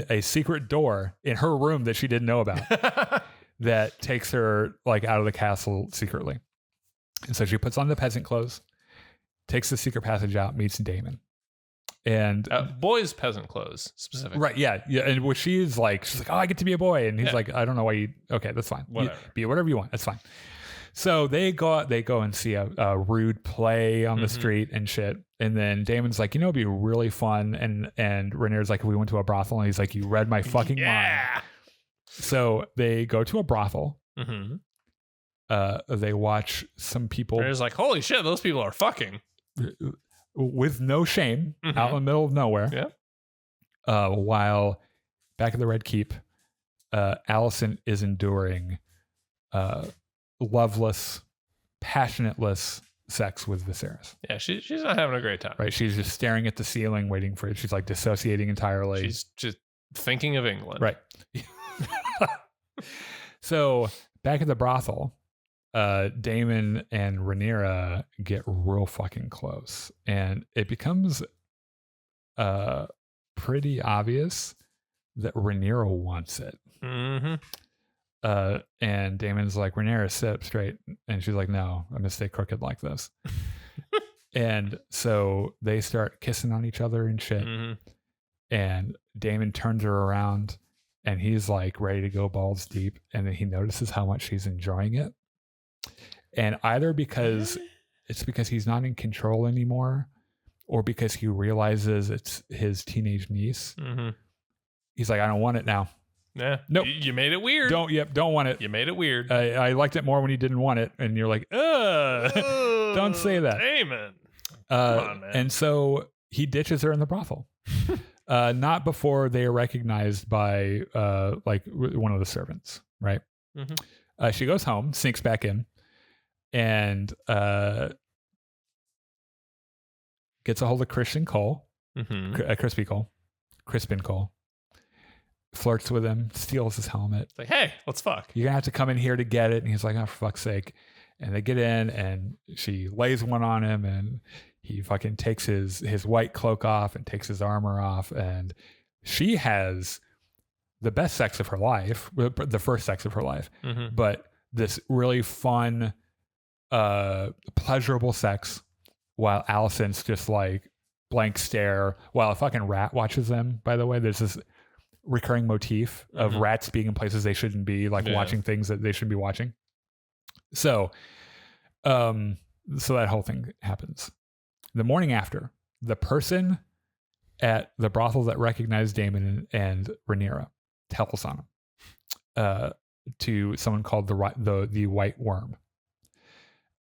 Speaker 2: a secret door in her room that she didn't know about that takes her like out of the castle secretly. And so she puts on the peasant clothes, takes the secret passage out, meets Daemon. And
Speaker 3: boys' peasant clothes specifically.
Speaker 2: Right. Yeah. And what she's like, oh, I get to be a boy. And he's like, I don't know why you, okay, that's fine.
Speaker 3: Whatever.
Speaker 2: Be whatever you want. That's fine. So they go and see a rude play on the street and shit. And then Daemon's like, it'd be really fun. And Rhaenyra's like, we went to a brothel. And he's like, you read my fucking mind. So they go to a brothel. Mm-hmm. They watch some people.
Speaker 3: Rhaenyra's like, holy shit, those people are fucking.
Speaker 2: With no shame, out in the middle of nowhere.
Speaker 3: Yeah.
Speaker 2: While back at the Red Keep, Alicent is enduring loveless, passionateless sex with Viserys.
Speaker 3: Yeah, she's not having a great time.
Speaker 2: Right, she's just staring at the ceiling, waiting for it. She's like dissociating entirely.
Speaker 3: She's just thinking of England.
Speaker 2: Right. So back at the brothel, Daemon and Rhaenyra get real fucking close, and it becomes pretty obvious that Rhaenyra wants it. Mm-hmm. And Daemon's like, Rhaenyra, sit up straight. And she's like, no, I'm going to stay crooked like this. And so they start kissing on each other and shit. Mm-hmm. And Daemon turns her around and he's like ready to go balls deep. And then he notices how much she's enjoying it. And either because he's not in control anymore, or because he realizes it's his teenage niece, he's like, I don't want it now.
Speaker 3: Yeah.
Speaker 2: Nope.
Speaker 3: You made it weird.
Speaker 2: Don't want it.
Speaker 3: You made it weird.
Speaker 2: I liked it more when you didn't want it. And you're like, ugh. Don't say that.
Speaker 3: Daemon. Come on, man.
Speaker 2: And so he ditches her in the brothel. Not before they are recognized by one of the servants, right? Mm-hmm. She goes home, sneaks back in, and gets a hold of Crispin Cole, flirts with him, steals his helmet.
Speaker 3: It's like, hey, let's fuck.
Speaker 2: You're gonna have to come in here to get it. And he's like, oh, for fuck's sake. And they get in, and she lays one on him, and he fucking takes his white cloak off and takes his armor off, and she has the best sex of her life, the first sex of her life, but this really fun, pleasurable sex, while Alicent's just like blank stare while a fucking rat watches them. By the way, there's this recurring motif of rats being in places they shouldn't be, like watching things that they shouldn't be watching. So that whole thing happens. The morning after, the person at the brothel that recognized Daemon and Rhaenyra tells on him to someone called the White Worm.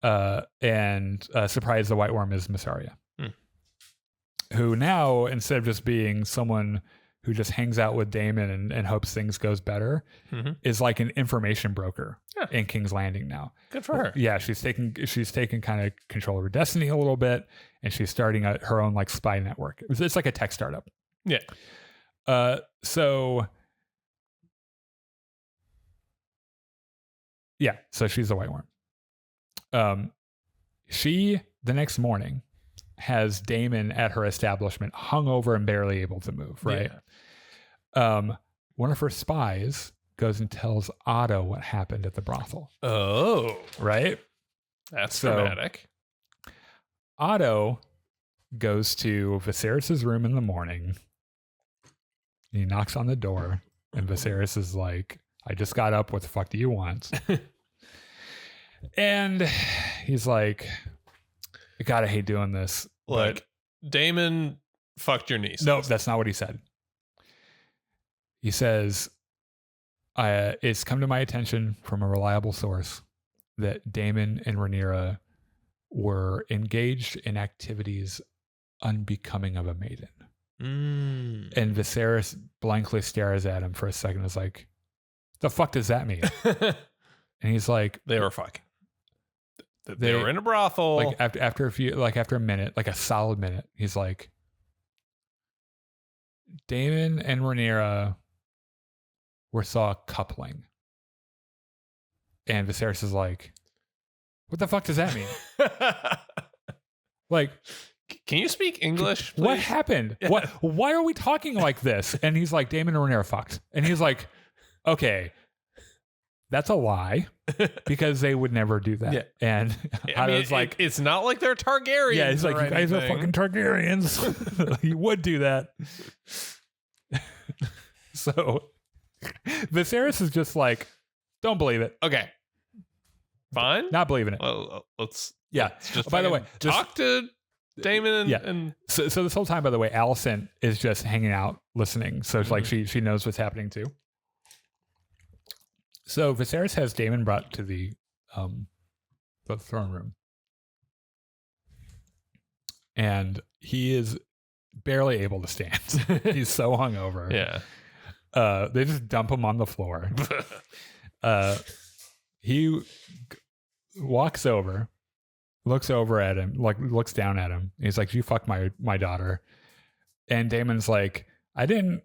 Speaker 2: And surprise, the White Worm is Mysaria, who now, instead of just being someone who just hangs out with Daemon and hopes things goes better, is like an information broker in King's Landing now.
Speaker 3: Good for her.
Speaker 2: Yeah, she's taken kind of control of her destiny a little bit, and she's starting her own like spy network. It's like a tech startup.
Speaker 3: Yeah.
Speaker 2: So she's the White Worm. She, the next morning, has Daemon at her establishment, hungover and barely able to move, right? Yeah. One of her spies goes and tells Otto what happened at the brothel.
Speaker 3: Oh.
Speaker 2: Right?
Speaker 3: That's dramatic.
Speaker 2: Otto goes to Viserys' room in the morning. He knocks on the door, and Viserys is like, I just got up. What the fuck do you want? And he's like, God, I hate doing this.
Speaker 3: Like, Daemon fucked your niece.
Speaker 2: No, that's not what he said. He says, it's come to my attention from a reliable source that Daemon and Rhaenyra were engaged in activities unbecoming of a maiden. And Viserys blankly stares at him for a second. Is like, the fuck does that mean? And he's like,
Speaker 3: they were fucking. They were in a brothel.
Speaker 2: Like after a minute, like a solid minute, he's like, Daemon and Rhaenyra saw coupling. And Viserys is like, what the fuck does that mean? Like,
Speaker 3: can you speak English, please?
Speaker 2: What happened? Yeah. Why are we talking like this? And he's like, Daemon and Rhaenyra fucked. And he's like, okay, that's a lie, because they would never do that. Yeah. And I was like,
Speaker 3: it's not like they're Targaryens.
Speaker 2: Yeah, he's like, you guys are fucking Targaryens. You would do that. So Viserys is just like, don't believe it.
Speaker 3: Okay, fine,
Speaker 2: not believing it.
Speaker 3: Well, let's
Speaker 2: just by the way,
Speaker 3: talk to Daemon and
Speaker 2: so this whole time, by the way, Alicent is just hanging out listening. So it's like she knows what's happening too. So Viserys has Daemon brought to the throne room, and he is barely able to stand. He's so hungover.
Speaker 3: Yeah.
Speaker 2: They just dump him on the floor. He walks over, looks over at him, like looks down at him. He's like, "You fucked my daughter," and Daemon's like, "I didn't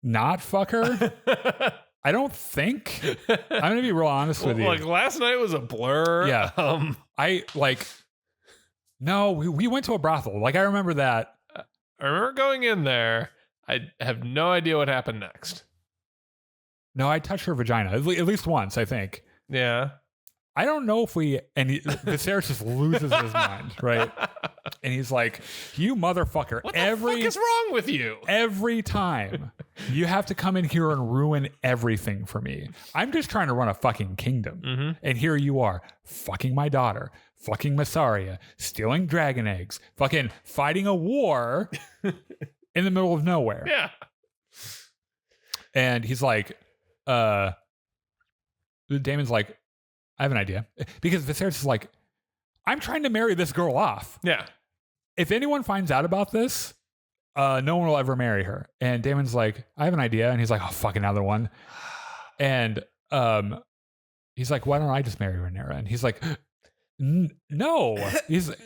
Speaker 2: not fuck her." I don't think. I'm gonna be real honest with you.
Speaker 3: Like, last night was a blur.
Speaker 2: Yeah. No, we went to a brothel. Like, I remember that.
Speaker 3: I remember going in there. I have no idea what happened next.
Speaker 2: No, I touched her vagina at least once, I think.
Speaker 3: Yeah.
Speaker 2: I don't know if Viserys just loses his mind, right? And he's like, you motherfucker.
Speaker 3: What the fuck is wrong with you?
Speaker 2: Every time you have to come in here and ruin everything for me. I'm just trying to run a fucking kingdom. Mm-hmm. And here you are, fucking my daughter, fucking Mysaria, stealing dragon eggs, fucking fighting a war in the middle of nowhere.
Speaker 3: Yeah.
Speaker 2: And he's like, Daemon's like, I have an idea. Because Viserys is like, I'm trying to marry this girl off.
Speaker 3: Yeah.
Speaker 2: If anyone finds out about this, no one will ever marry her. And Damon's like, I have an idea. And he's like, oh, fuck, another one. And he's like, why don't I just marry Rhaenyra? And he's like, no. He's like,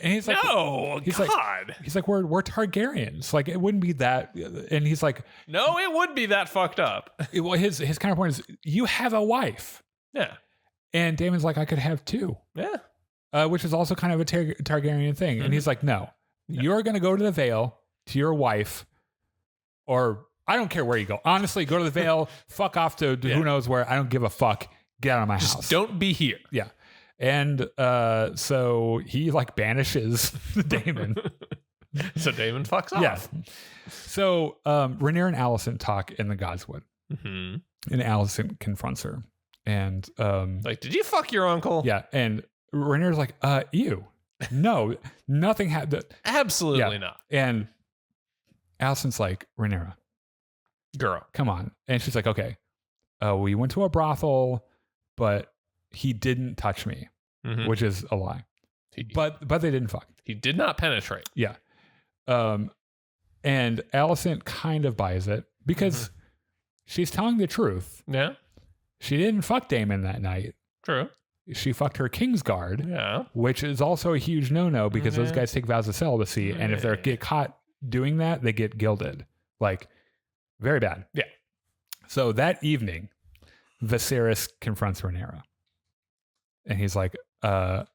Speaker 3: no,
Speaker 2: he's
Speaker 3: God.
Speaker 2: Like, he's like, we're Targaryens. Like, it wouldn't be that. And he's like,
Speaker 3: no, it would be that fucked up.
Speaker 2: Well, his counterpoint is, you have a wife.
Speaker 3: Yeah.
Speaker 2: And Damon's like, I could have two.
Speaker 3: Yeah.
Speaker 2: Which is also kind of a Targaryen thing. Mm-hmm. And he's like, no, you're going to go to the Vale to your wife, or I don't care where you go. Honestly, go to the Vale, fuck off to who knows where. I don't give a fuck. Get out of my house.
Speaker 3: Don't be here.
Speaker 2: Yeah. And so he like banishes Daemon.
Speaker 3: So Daemon fucks off.
Speaker 2: Yeah. So Rhaenyra and Alicent talk in the Godswood. Mm-hmm. And Alicent confronts her. And
Speaker 3: like, did you fuck your uncle?
Speaker 2: Yeah. And Rhaenyra's like, ew. No, nothing happened.
Speaker 3: Absolutely not.
Speaker 2: And Alicent's like, Rhaenyra,
Speaker 3: girl,
Speaker 2: come on. And she's like, okay, we went to a brothel, but he didn't touch me, which is a lie. But they didn't fuck.
Speaker 3: He did not penetrate.
Speaker 2: Yeah. And Alicent kind of buys it because she's telling the truth.
Speaker 3: Yeah.
Speaker 2: She didn't fuck Daemon that night.
Speaker 3: True.
Speaker 2: She fucked her Kingsguard, which is also a huge no-no because those guys take vows of celibacy, and if they get caught doing that, they get gilded. Like, very bad.
Speaker 3: Yeah.
Speaker 2: So that evening, Viserys confronts Rhaenyra, and he's like, "Okay,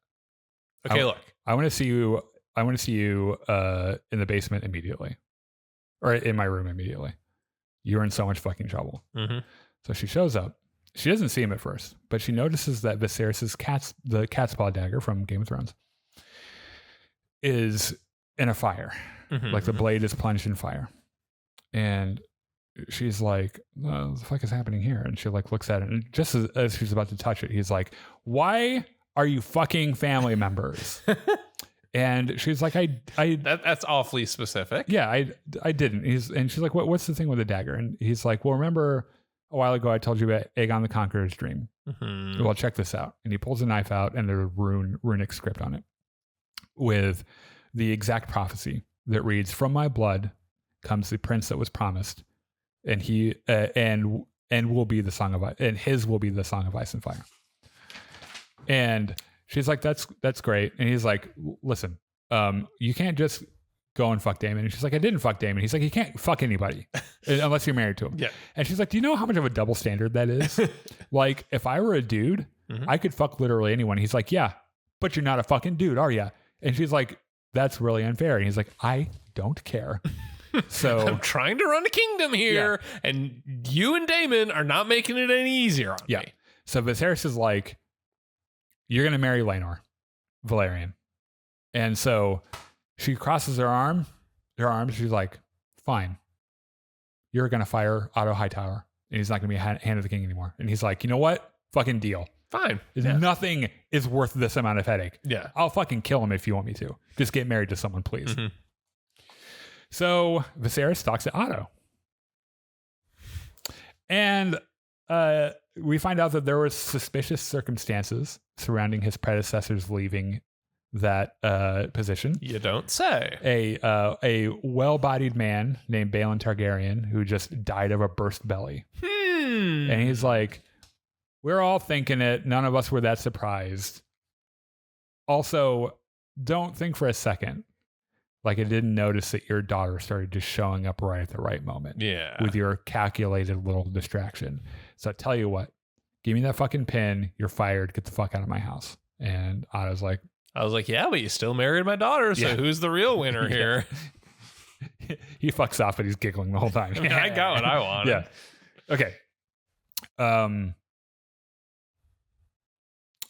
Speaker 3: look,
Speaker 2: I want to see you. I want to see you in the basement immediately, or in my room immediately. You're in so much fucking trouble." Mm-hmm. So she shows up. She doesn't see him at first, but she notices that Viserys' the cat's paw dagger from Game of Thrones is in a fire. Like the blade is plunged in fire. And she's like, what the fuck is happening here? And she like looks at it, and just as she's about to touch it, he's like, why are you fucking family members? And she's like,
Speaker 3: that's awfully specific.
Speaker 2: Yeah, I didn't. And she's like, what's the thing with the dagger? And he's like, well, remember a while ago I told you about Aegon the Conqueror's dream. Well, check this out. And he pulls a knife out, and there's a runic script on it with the exact prophecy that reads, from my blood comes the prince that was promised, and he and will be the song of and his will be the song of ice and fire. And she's like, that's great. And he's like, listen, you can't just go and fuck Daemon. And she's like, I didn't fuck Daemon. He's like, you can't fuck anybody unless you're married to him. Yeah. And she's like, do you know how much of a double standard that is? Like, if I were a dude, I could fuck literally anyone. He's like, yeah, but you're not a fucking dude, are you? And she's like, that's really unfair. And he's like, I don't care. So
Speaker 3: I'm trying to run a kingdom here, and you and Daemon are not making it any easier on me.
Speaker 2: So Viserys is like, you're going to marry Laenor Valerian. And so she crosses her arms. She's like, fine. You're going to fire Otto Hightower, and he's not going to be hand of the king anymore. And he's like, you know what? Fucking deal.
Speaker 3: Fine.
Speaker 2: Nothing is worth this amount of headache.
Speaker 3: Yeah.
Speaker 2: I'll fucking kill him if you want me to. Just get married to someone, please. So Viserys talks to Otto. And we find out that there were suspicious circumstances surrounding his predecessors leaving that position.
Speaker 3: You don't say.
Speaker 2: A well-bodied man named Balon Targaryen who just died of a burst belly. And he's like, we're all thinking it. None of us were that surprised. Also, don't think for a second like I didn't notice that your daughter started just showing up right at the right moment.
Speaker 3: Yeah.
Speaker 2: With your calculated little distraction. So I tell you what, give me that fucking pin. You're fired. Get the fuck out of my house. And I was like,
Speaker 3: yeah, but you still married my daughter. So who's the real winner here?
Speaker 2: He fucks off, but he's giggling the whole time.
Speaker 3: I mean, I got what I wanted.
Speaker 2: Yeah. Okay.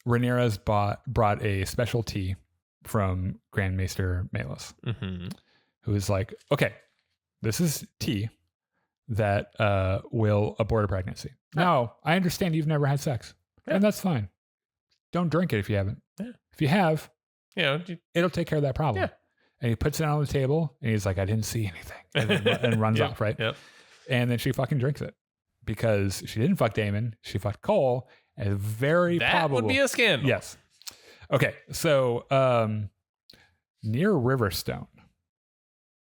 Speaker 2: Rhaenyra's brought a special tea from Grand Maester Malus, who is like, okay, this is tea that will abort a pregnancy. Now, I understand you've never had sex, and that's fine. Don't drink it if you haven't. Yeah. If you have, it'll take care of that problem. Yeah. And he puts it on the table, and he's like, I didn't see anything, and runs off, right? Yep. And then she fucking drinks it because she didn't fuck Daemon. She fucked Cole. And very probable.
Speaker 3: That would be a scandal.
Speaker 2: Yes. Okay, so near Riverstone.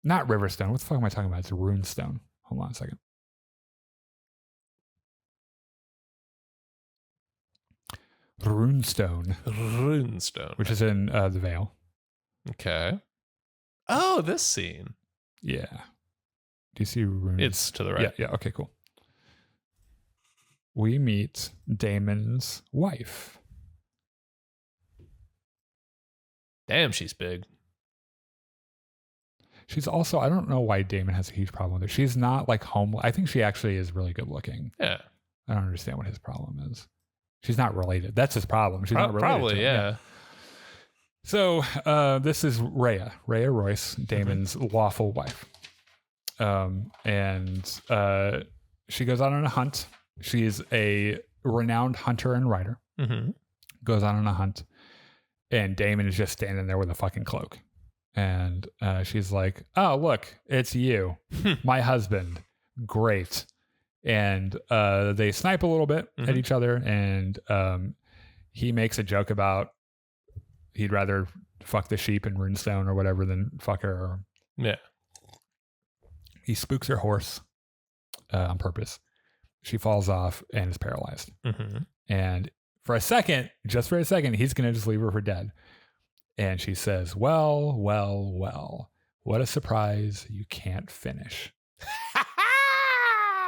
Speaker 2: Not Riverstone. What the fuck am I talking about? It's Runestone. Hold on a second.
Speaker 3: Runestone.
Speaker 2: Which is in the Vale.
Speaker 3: Okay. Oh, this scene.
Speaker 2: Yeah. Do you see Rune?
Speaker 3: It's to the right.
Speaker 2: Yeah. Okay, cool. We meet Daemon's wife.
Speaker 3: Damn, she's big.
Speaker 2: She's also, I don't know why Daemon has a huge problem with her. She's not like homely. I think she actually is really good looking.
Speaker 3: Yeah.
Speaker 2: I don't understand what his problem is. She's not related. That's his problem. She's not related.
Speaker 3: Probably, yeah.
Speaker 2: So this is Rhea Royce, Daemon's lawful wife. And she goes out on a hunt. She's a renowned hunter and rider.
Speaker 3: Mm-hmm.
Speaker 2: Goes out on a hunt. And Daemon is just standing there with a fucking cloak. And she's like, oh, look, it's you, my husband. Great. And they snipe a little bit at each other. And he makes a joke about he'd rather fuck the sheep in Runestone or whatever than fuck her.
Speaker 3: Yeah.
Speaker 2: He spooks her horse on purpose. She falls off and is paralyzed.
Speaker 3: Mm-hmm.
Speaker 2: And for a second, he's going to just leave her for dead. And she says, well, what a surprise. You can't finish.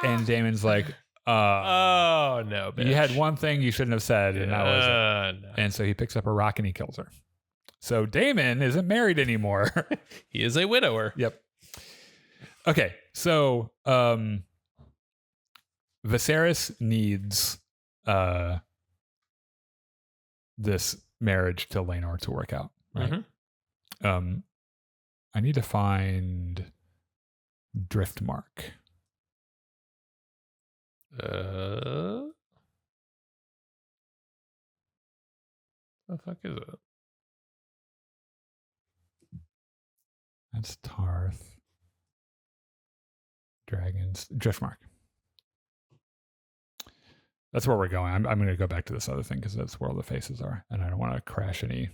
Speaker 2: And Daemon's like,
Speaker 3: oh, no, bitch.
Speaker 2: You had one thing you shouldn't have said, and that was it.
Speaker 3: No.
Speaker 2: And so he picks up a rock and he kills her. So Daemon isn't married anymore.
Speaker 3: He is a widower.
Speaker 2: Yep. Okay, so Viserys needs this marriage to Laenor to work out, right? Mm-hmm. I need to find Driftmark.
Speaker 3: The fuck is it?
Speaker 2: That's Tarth. Dragons. Driftmark. That's where we're going. I'm going to go back to this other thing because that's where all the faces are, and I don't want to crash any.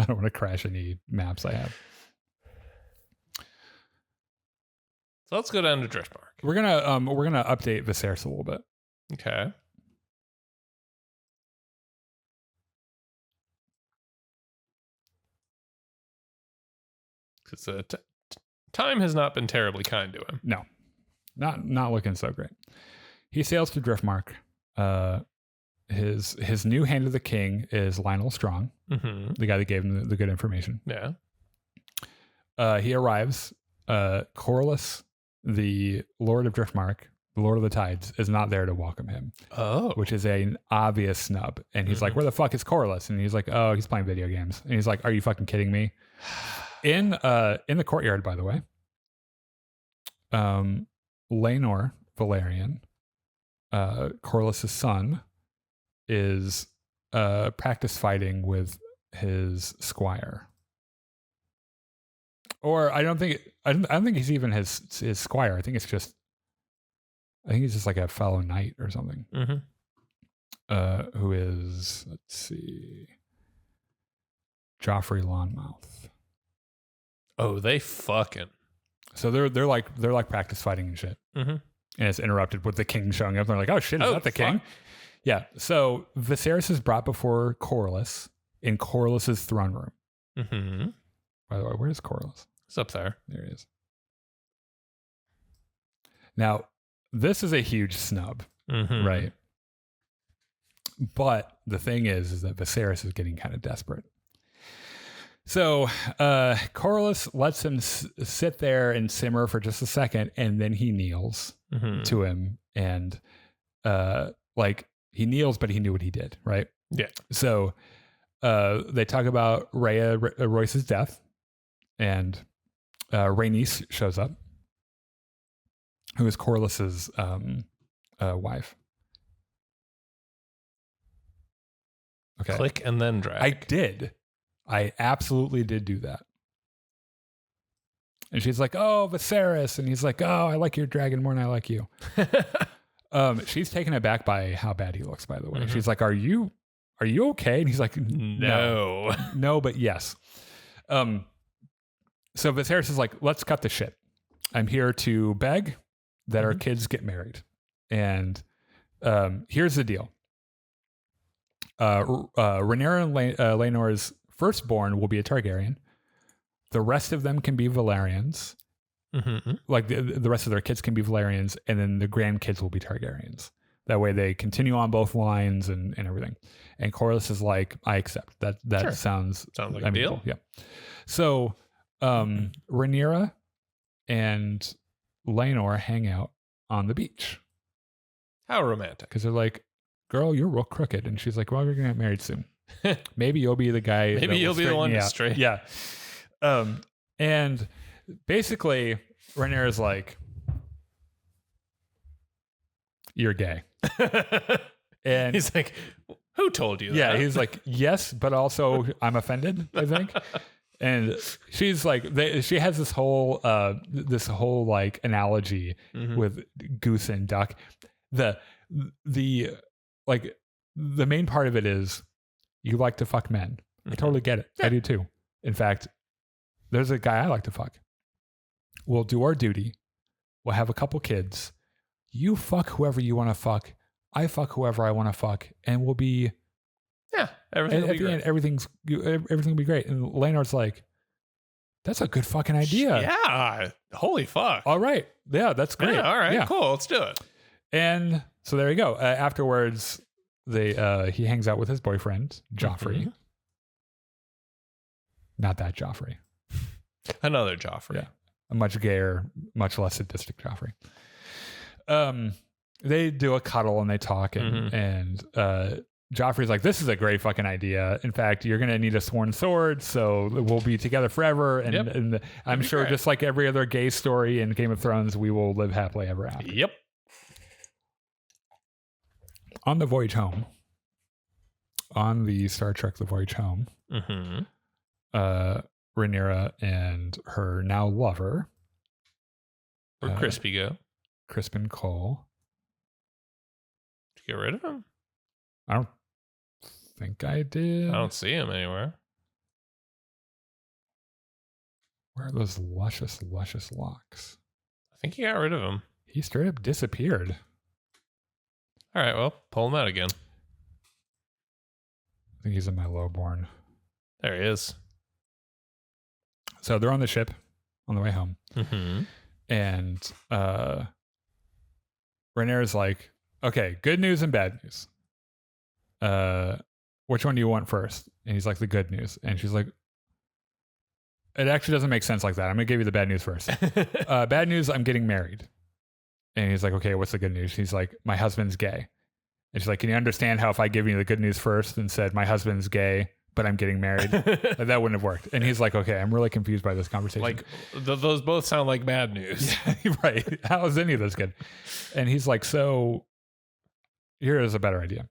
Speaker 2: I don't want to crash any maps I have.
Speaker 3: So let's go down to Driftmark.
Speaker 2: We're gonna update Viserys a little bit.
Speaker 3: Okay. Because time has not been terribly kind to him.
Speaker 2: No, not looking so great. He sails to Driftmark. His new hand of the king is Lionel Strong, the guy that gave him the good information.
Speaker 3: Yeah.
Speaker 2: He arrives. Corlys, the Lord of Driftmark, the Lord of the Tides, is not there to welcome him.
Speaker 3: Oh.
Speaker 2: Which is an obvious snub. And he's like, where the fuck is Corlys? And he's like, oh, he's playing video games. And he's like, are you fucking kidding me? In the courtyard, by the way, Laenor Valerian, Corlys' son, is practice fighting with his squire. Or I don't think he's even his squire. I think he's just like a fellow knight or something. Who is, let's see, Joffrey Lonmouth.
Speaker 3: Oh, they fucking.
Speaker 2: So they're like practice fighting and shit. And it's interrupted with the king showing up. They're like, oh shit, is that the king? Yeah. So Viserys is brought before Corlys in Corlys' throne room. By the way, where's Corlys?
Speaker 3: It's up there.
Speaker 2: There he is. Now, this is a huge snub, right? But the thing is that Viserys is getting kind of desperate. So Corlys lets him sit there and simmer for just a second, and then he kneels to him. And he kneels, but he knew what he did, right?
Speaker 3: Yeah.
Speaker 2: So they talk about Rhea Royce's death, and Rhaenys shows up, who is Corlys's wife. Okay.
Speaker 3: Click and then drag.
Speaker 2: I absolutely did do that. And she's like, oh, Viserys. And he's like, oh, I like your dragon more than I like you. She's taken aback by how bad he looks, by the way. She's like, are you are you okay? And he's like, no, but yes. So Viserys is like, let's cut the shit. I'm here to beg that our kids get married. And here's the deal. Rhaenyra and Laenor's firstborn will be a Targaryen. The rest of them can be Valerians. Like the rest of their kids can be Valerians, and then the grandkids will be Targaryens. That way they continue on both lines and everything. And Corlys is like, I accept. That sure. sounds
Speaker 3: like a deal.
Speaker 2: Yeah. So Rhaenyra and Laenor hang out on the beach.
Speaker 3: How romantic.
Speaker 2: Because they're like, girl, you're real crooked. And she's like, well, we're going to get married soon. Maybe you'll be the guy.
Speaker 3: Maybe you'll be the one to straighten.
Speaker 2: Yeah. And basically, Rhaenyra's like, you're gay. And
Speaker 3: he's like, who told you that?
Speaker 2: Yeah, he's like, yes, but also I'm offended, I think. And she's like, she has this whole like analogy with goose and duck. The main part of it is you like to fuck men. I totally get it. Yeah. I do too. In fact, there's a guy I like to fuck. We'll do our duty. We'll have a couple kids. You fuck whoever you want to fuck. I fuck whoever I want to fuck, and we'll be.
Speaker 3: Yeah, everything will be great.
Speaker 2: Everything will be great. And Laenor's like, that's a good fucking idea.
Speaker 3: Yeah. Holy fuck.
Speaker 2: All right. Yeah, that's great.
Speaker 3: Yeah, all right.
Speaker 2: Yeah.
Speaker 3: Cool. Let's do it.
Speaker 2: And so there you go. Afterwards, he hangs out with his boyfriend, Joffrey. Not that Joffrey.
Speaker 3: Another Joffrey.
Speaker 2: Yeah. A much gayer, much less sadistic Joffrey. They do a cuddle and they talk and Joffrey's like, this is a great fucking idea. In fact, you're going to need a sworn sword, so we'll be together forever. And I'm sure just like every other gay story in Game of Thrones, we will live happily ever after.
Speaker 3: Yep.
Speaker 2: On the voyage home, on the Star Trek The Voyage Home, Rhaenyra and her now lover,
Speaker 3: where'd Crispy go?
Speaker 2: Crispin Cole.
Speaker 3: Did you get rid of him?
Speaker 2: I don't think I did.
Speaker 3: I don't see him anywhere.
Speaker 2: Where are those luscious locks?
Speaker 3: I think you got rid of him.
Speaker 2: He straight up disappeared.
Speaker 3: All right, well, pull him out again.
Speaker 2: I think he's in my lowborn.
Speaker 3: There he is.
Speaker 2: So they're on the ship on the way home. And Rhaenyra's like, okay, good news and bad news. Which one do you want first? And he's like, the good news. And she's like, it actually doesn't make sense like that. I'm going to give you the bad news first. Bad news, I'm getting married. And he's like, okay, what's the good news? He's like, my husband's gay. And she's like, can you understand how if I give you the good news first and said, my husband's gay, but I'm getting married, that wouldn't have worked. And he's like, okay, I'm really confused by this conversation.
Speaker 3: Like, those both sound like bad news.
Speaker 2: Yeah, right. How is any of this good? And he's like, so here is a better idea.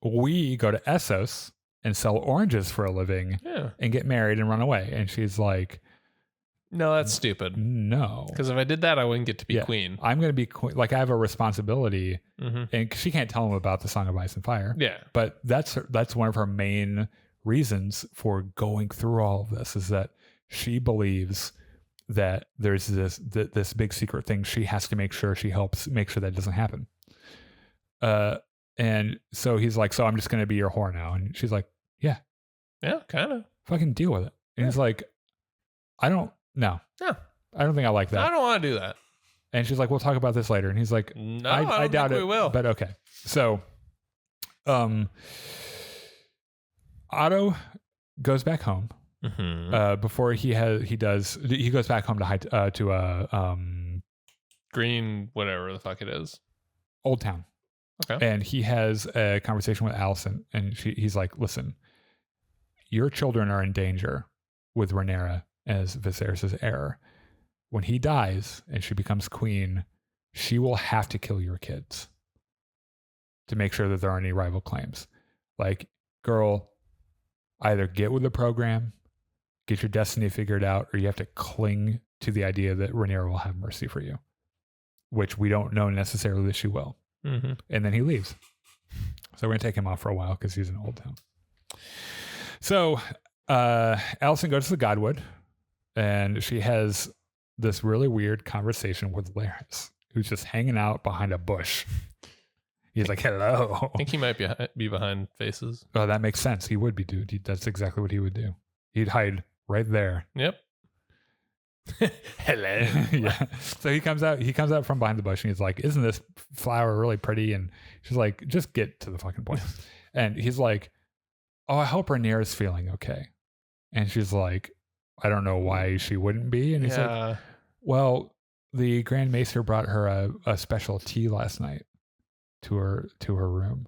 Speaker 2: We go to Essos and sell oranges for a living and get married and run away. And she's like,
Speaker 3: no, that's stupid.
Speaker 2: No.
Speaker 3: Because if I did that, I wouldn't get to be queen.
Speaker 2: I'm going to be queen. Like, I have a responsibility. And she can't tell him about the Song of Ice and Fire.
Speaker 3: Yeah.
Speaker 2: But that's one of her main reasons for going through all of this, is that she believes that there's this big secret thing she has to make sure she helps make sure that doesn't happen. And so he's like, so I'm just going to be your whore now. And she's like, yeah,
Speaker 3: kind of.
Speaker 2: Fucking deal with it. And he's like, I don't think I like that.
Speaker 3: I don't want to do that.
Speaker 2: And she's like, we'll talk about this later. And he's like,
Speaker 3: no,
Speaker 2: I doubt it.
Speaker 3: We will.
Speaker 2: But okay. So, Otto goes back home. Before he goes back home to
Speaker 3: Green, whatever the fuck it is.
Speaker 2: Old Town.
Speaker 3: Okay.
Speaker 2: And he has a conversation with Alicent, and he's like, listen, your children are in danger with Rhaenyra as Viserys' heir. When he dies and she becomes queen, she will have to kill your kids to make sure that there aren't any rival claims. Like, girl, either get with the program, get your destiny figured out, or you have to cling to the idea that Rhaenyra will have mercy for you, which we don't know necessarily that she will. And then he leaves. So we're going to take him off for a while because he's in Old Town. So Alicent goes to the Godwood, and she has this really weird conversation with Larys, who's just hanging out behind a bush. He's like, hello.
Speaker 3: I think he might be behind faces.
Speaker 2: Oh, that makes sense. He would be, dude. That's exactly what he would do. He'd hide right there.
Speaker 3: Yep. Hello.
Speaker 2: Yeah. So he comes out from behind the bush, and he's like, isn't this flower really pretty? And she's like, just get to the fucking point. And he's like, oh, I hope Rhaenyra's feeling okay. And she's like, I don't know why she wouldn't be. And he's like, well, the Grand Maester brought her a special tea last night to her room,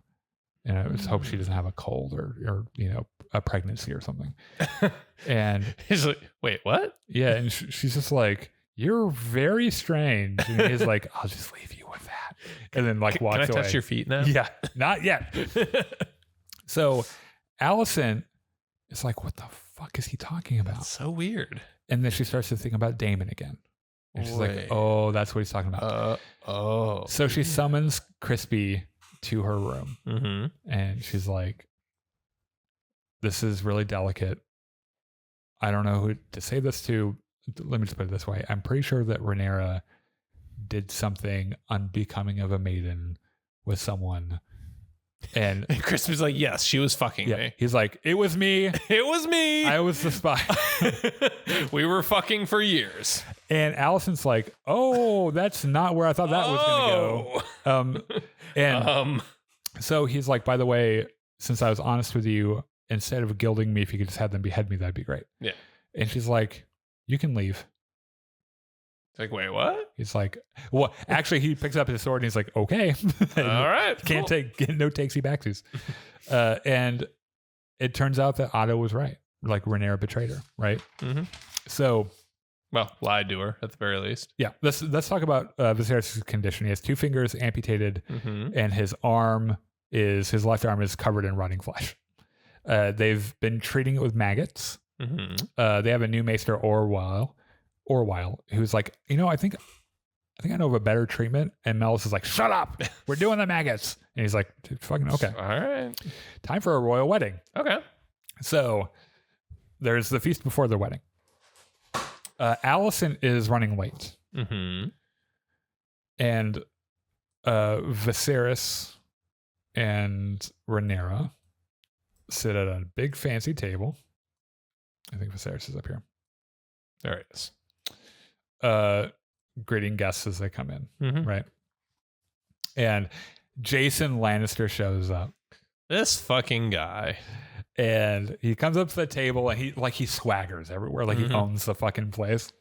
Speaker 2: and I just hope she doesn't have a cold or a pregnancy or something. And
Speaker 3: he's like, wait, what?
Speaker 2: Yeah, and she's just like, you're very strange. And he's like, I'll just leave you with that, and then walks away.
Speaker 3: Can I touch your feet now?
Speaker 2: Yeah, not yet. So Alicent is like, what the fuck is he talking about?
Speaker 3: That's so weird.
Speaker 2: And then she starts to think about Daemon again. And she's like, oh, that's what he's talking about. So she summons Crispy to her room.
Speaker 3: Mm-hmm.
Speaker 2: And she's like, this is really delicate. I don't know who to say this to. Let me just put it this way. I'm pretty sure that Rhaenyra did something unbecoming of a maiden with someone. And
Speaker 3: Crispy's like, yes, she was fucking me.
Speaker 2: He's like, it was me.
Speaker 3: It was me.
Speaker 2: I was the spy.
Speaker 3: We were fucking for years.
Speaker 2: And Alicent's like, oh, that's not where I thought that was going to go. And so he's like, by the way, since I was honest with you, instead of gilding me, if you could just have them behead me, that'd be great.
Speaker 3: Yeah.
Speaker 2: And she's like, you can leave.
Speaker 3: It's like, wait, what?
Speaker 2: He's like, well, actually, he picks up his sword and he's like, okay.
Speaker 3: All right.
Speaker 2: Can't take no takesy backsies. And it turns out that Otto was right. Like Rhaenyra betrayed her, right?
Speaker 3: Mm-hmm.
Speaker 2: So,
Speaker 3: well, lied to her at the very least.
Speaker 2: Yeah. Let's talk about Viserys' condition. He has 2 fingers amputated, and his left arm is covered in rotting flesh. They've been treating it with maggots.
Speaker 3: Mm-hmm.
Speaker 2: They have a new maester, Orwyle, who's like, I think I know of a better treatment. And Melis is like, shut up, we're doing the maggots. And he's like, fucking okay.
Speaker 3: All right.
Speaker 2: Time for a royal wedding.
Speaker 3: Okay.
Speaker 2: So there's the feast before the wedding. Alicent is running late.
Speaker 3: Mm-hmm.
Speaker 2: And Viserys and Rhaenyra sit at a big fancy table. I think Viserys is up here.
Speaker 3: There it is.
Speaker 2: Greeting guests as they come in, right? And Jason Lannister shows up.
Speaker 3: This fucking guy.
Speaker 2: And he comes up to the table and he swaggers everywhere, like he owns the fucking place.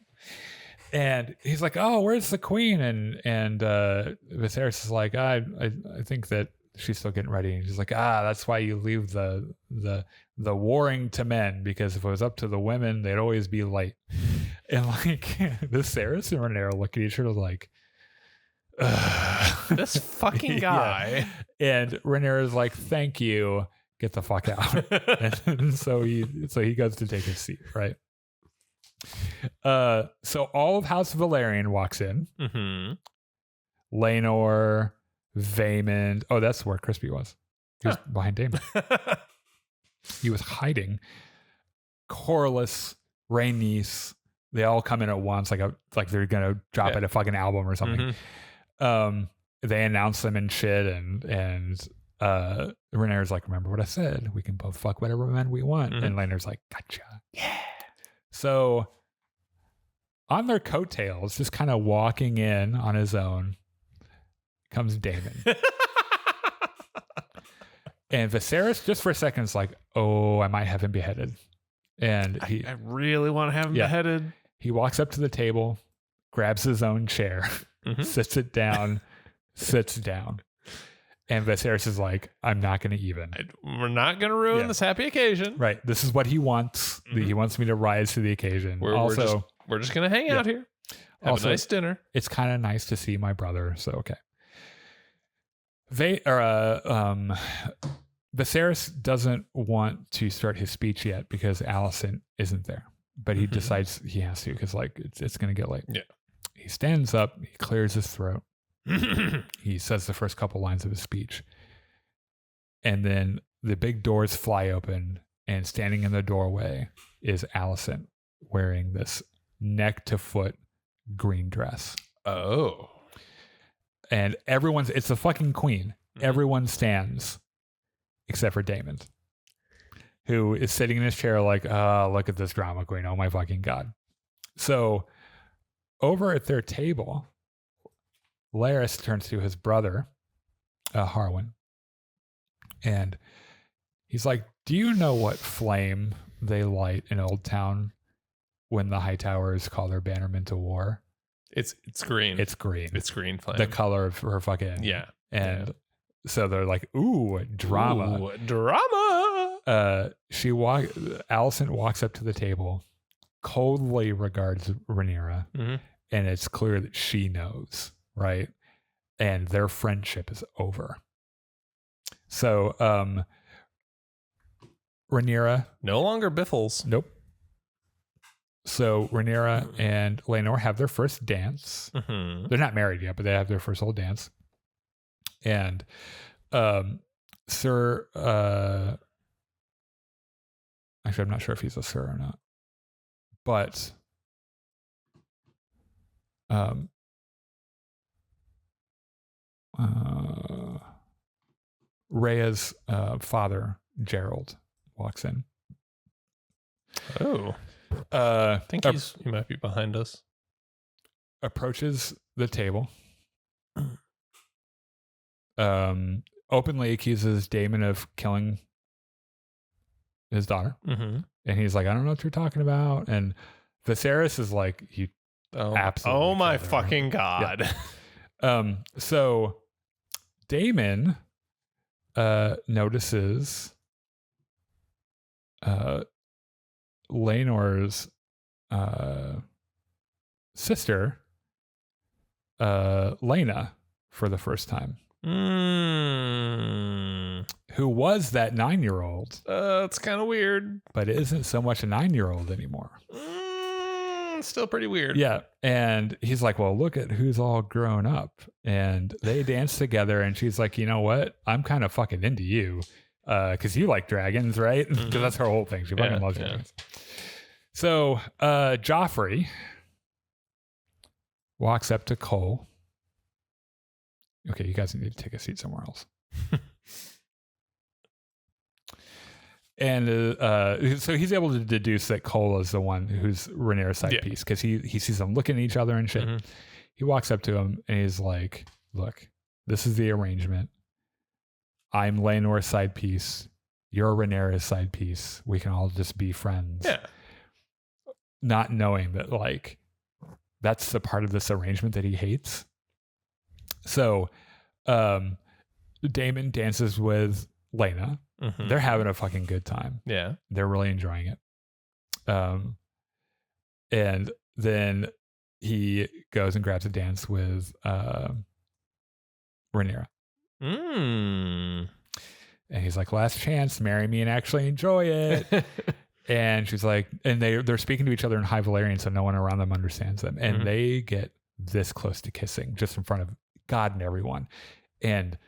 Speaker 2: And he's like, "Oh, where's the queen?" And Viserys is like, I think that she's still getting ready." And she's like, "That's why you leave the warring to men, because if it was up to the women, they'd always be late." And Viserys and Rhaenyra look at each other like,
Speaker 3: this fucking guy.
Speaker 2: Yeah. And Rhaenyra's like, "Thank you. Get the fuck out." And so he goes to take his seat, right? So all of House Valerian walks in. Laenor, Vaemond. Oh, that's where Crispy was. He was behind Daemon. He was hiding. Corlys, Rhaenys, they all come in at once, like they're gonna drop at a fucking album or something. They announce them and shit, and Rhaenyra's like, "Remember what I said? We can both fuck whatever men we want." And Laenor's like, "Gotcha." Yeah. So on their coattails, just kind of walking in on his own, comes Daemon. And Viserys, just for a second, is like, "Oh, I might have him beheaded." And
Speaker 3: I really want to have him beheaded.
Speaker 2: He walks up to the table, grabs his own chair, sits down. And Viserys is like, "I'm not going to even.
Speaker 3: We're not going to ruin this happy occasion."
Speaker 2: Right. This is what he wants. He wants me to rise to the occasion.
Speaker 3: We're just going to hang out here. Have a nice dinner.
Speaker 2: It's kind of nice to see my brother. So, okay. Viserys doesn't want to start his speech yet because Alicent isn't there, but he decides he has to because it's going to get late.
Speaker 3: Yeah.
Speaker 2: He stands up, he clears his throat. He says the first couple lines of his speech. And then the big doors fly open, and standing in the doorway is Alicent wearing this neck to foot green dress.
Speaker 3: Oh.
Speaker 2: And it's the fucking queen. Mm-hmm. Everyone stands except for Daemon, who is sitting in his chair like, look at this drama queen. Oh my fucking God. So over at their table, Larys turns to his brother, Harwin, and he's like, do you know what flame they light in Old Town when the Hightowers call their bannermen to war?
Speaker 3: It's green.
Speaker 2: It's green.
Speaker 3: It's green flame.
Speaker 2: The color of her fucking...
Speaker 3: Yeah.
Speaker 2: And so they're like, ooh, drama.
Speaker 3: Ooh, drama.
Speaker 2: Alicent walks up to the table, coldly regards Rhaenyra, mm-hmm. and it's clear that she knows, right? And their friendship is over. So, Rhaenyra...
Speaker 3: No longer Biffles.
Speaker 2: Nope. So Rhaenyra and Laenor have their first dance. Mm-hmm. They're not married yet, but they have their first old dance. And Sir... actually, I'm not sure if he's a Sir or not. But... Rhea's father, Gerald, walks in.
Speaker 3: Oh. I think he might be behind us.
Speaker 2: Approaches the table. Openly accuses Daemon of killing his daughter. Mm-hmm. And he's like, I don't know what you're talking about. And Viserys is like, you absolutely.
Speaker 3: Oh my fucking God.
Speaker 2: Yeah. So Daemon notices Laenor's sister, Laena, for the first time. Who was that 9-year-old?
Speaker 3: It's kind of weird.
Speaker 2: But it isn't so much a 9-year-old anymore.
Speaker 3: Still pretty weird.
Speaker 2: Yeah. And he's like, well, look at who's all grown up. And they dance together. And she's like, you know what? I'm kind of fucking into you. Because you like dragons, right? Because that's her whole thing. She fucking loves dragons. So Joffrey walks up to Cole. Okay, you guys need to take a seat somewhere else. And so he's able to deduce that Cole is the one who's Rhaenyra's side piece because he sees them looking at each other and shit. Mm-hmm. He walks up to him and he's like, look, this is the arrangement. I'm Laenor's side piece. You're Rhaenyra's side piece. We can all just be friends.
Speaker 3: Yeah.
Speaker 2: Not knowing that, like, that's the part of this arrangement that he hates. So Daemon dances with Laena. Mm-hmm. They're having a fucking good time.
Speaker 3: Yeah.
Speaker 2: They're really enjoying it. And then he goes and grabs a dance with Rhaenyra. And he's like, last chance, marry me and actually enjoy it. And she's like, and they're speaking to each other in High Valyrian, so no one around them understands them. And they get this close to kissing just in front of God and everyone. And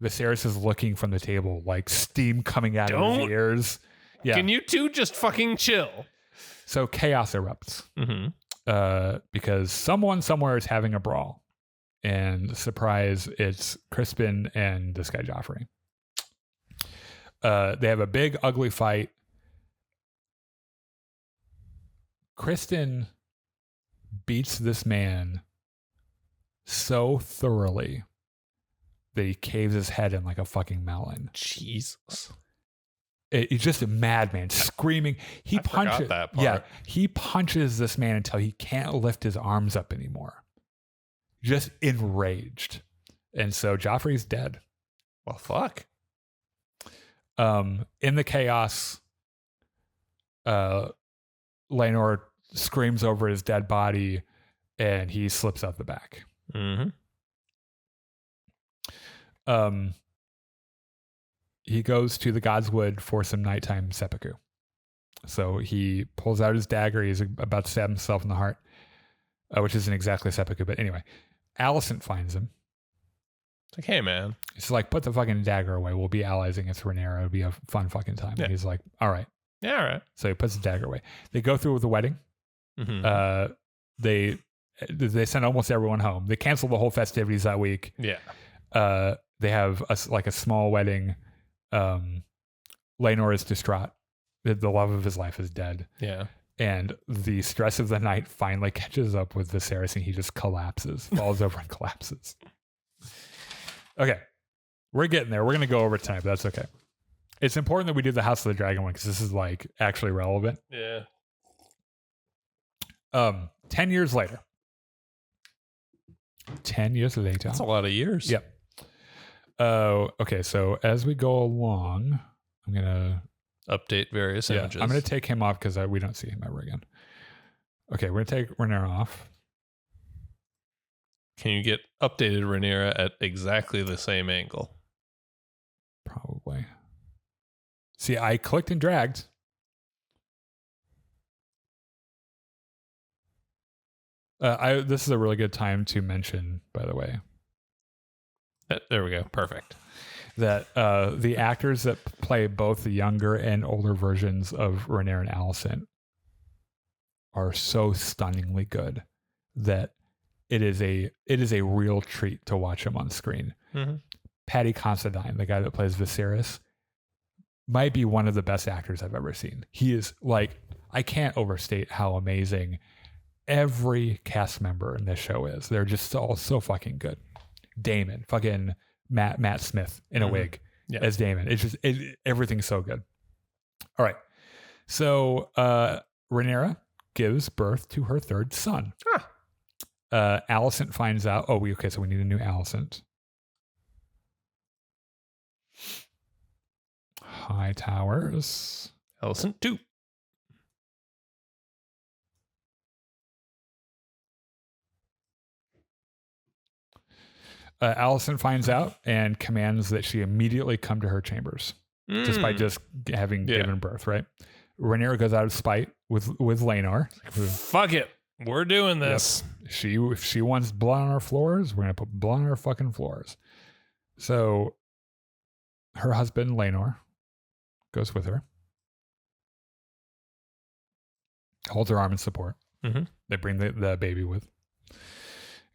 Speaker 2: Viserys is looking from the table, like steam coming out of his ears. Yeah.
Speaker 3: Can you two just fucking chill?
Speaker 2: So chaos erupts because someone somewhere is having a brawl. And surprise, it's Crispin and this guy Joffrey. They have a big, ugly fight. Kristen beats this man so thoroughly that he caves his head in like a fucking melon.
Speaker 3: Jesus.
Speaker 2: He's just a madman screaming. He punches that part. Yeah, he punches this man until he can't lift his arms up anymore. Just enraged. And so Joffrey's dead.
Speaker 3: Well, fuck.
Speaker 2: In the chaos, Laenor screams over his dead body and he slips out the back. Mm-hmm. He goes to the Godswood for some nighttime seppuku. So he pulls out his dagger. He's about to stab himself in the heart, which isn't exactly seppuku, but anyway. Alicent finds him
Speaker 3: It's like, hey, man.
Speaker 2: It's like, put the fucking dagger away. We'll be allies against Rhaenyra. It'll be a fun fucking time.
Speaker 3: Yeah.
Speaker 2: And he's like, all right.
Speaker 3: Yeah, all right.
Speaker 2: So he puts the dagger away. They go through with the wedding.
Speaker 3: Mm-hmm.
Speaker 2: They send almost everyone home. They cancel the whole festivities that week.
Speaker 3: Yeah.
Speaker 2: They have a small wedding. Laenor is distraught. The love of his life is dead.
Speaker 3: Yeah.
Speaker 2: And the stress of the night finally catches up with Viserys, and he just collapses, falls over and collapses. Okay. We're getting there. We're going to go over it tonight, but that's okay. It's important that we do the House of the Dragon one because this is like actually relevant.
Speaker 3: Yeah.
Speaker 2: 10 years later. 10 years later.
Speaker 3: That's a lot of years.
Speaker 2: Yep. Okay. So as we go along, I'm going to
Speaker 3: update various images.
Speaker 2: I'm going to take him off because we don't see him ever again. Okay. We're going to take Rhaenyra off.
Speaker 3: Can you get updated Rhaenyra at exactly the same angle?
Speaker 2: Probably. See, I clicked and dragged. This is a really good time to mention, by the way.
Speaker 3: There we go. Perfect.
Speaker 2: That the actors that play both the younger and older versions of Rhaenyra and Alicent are so stunningly good that it is a real treat to watch them on screen.
Speaker 3: Mm-hmm.
Speaker 2: Paddy Considine, the guy that plays Viserys, might be one of the best actors I've ever seen. He is like, I can't overstate how amazing every cast member in this show is. They're just all so fucking good. Daemon, fucking Matt Smith in a wig as Daemon. It's just everything's so good. All right. So Rhaenyra gives birth to her third son. Alicent finds out. So we need a new Alicent. High Towers.
Speaker 3: Alicent 2.
Speaker 2: Alicent finds out and commands that she immediately come to her chambers just by having given birth, right? Rhaenyra goes out of spite with Laenor.
Speaker 3: Fuck it. We're doing this.
Speaker 2: Yep. If she wants blood on our floors, we're going to put blood on our fucking floors. So her husband, Laenor, goes with her. Holds her arm in support.
Speaker 3: Mm-hmm.
Speaker 2: They bring the baby with.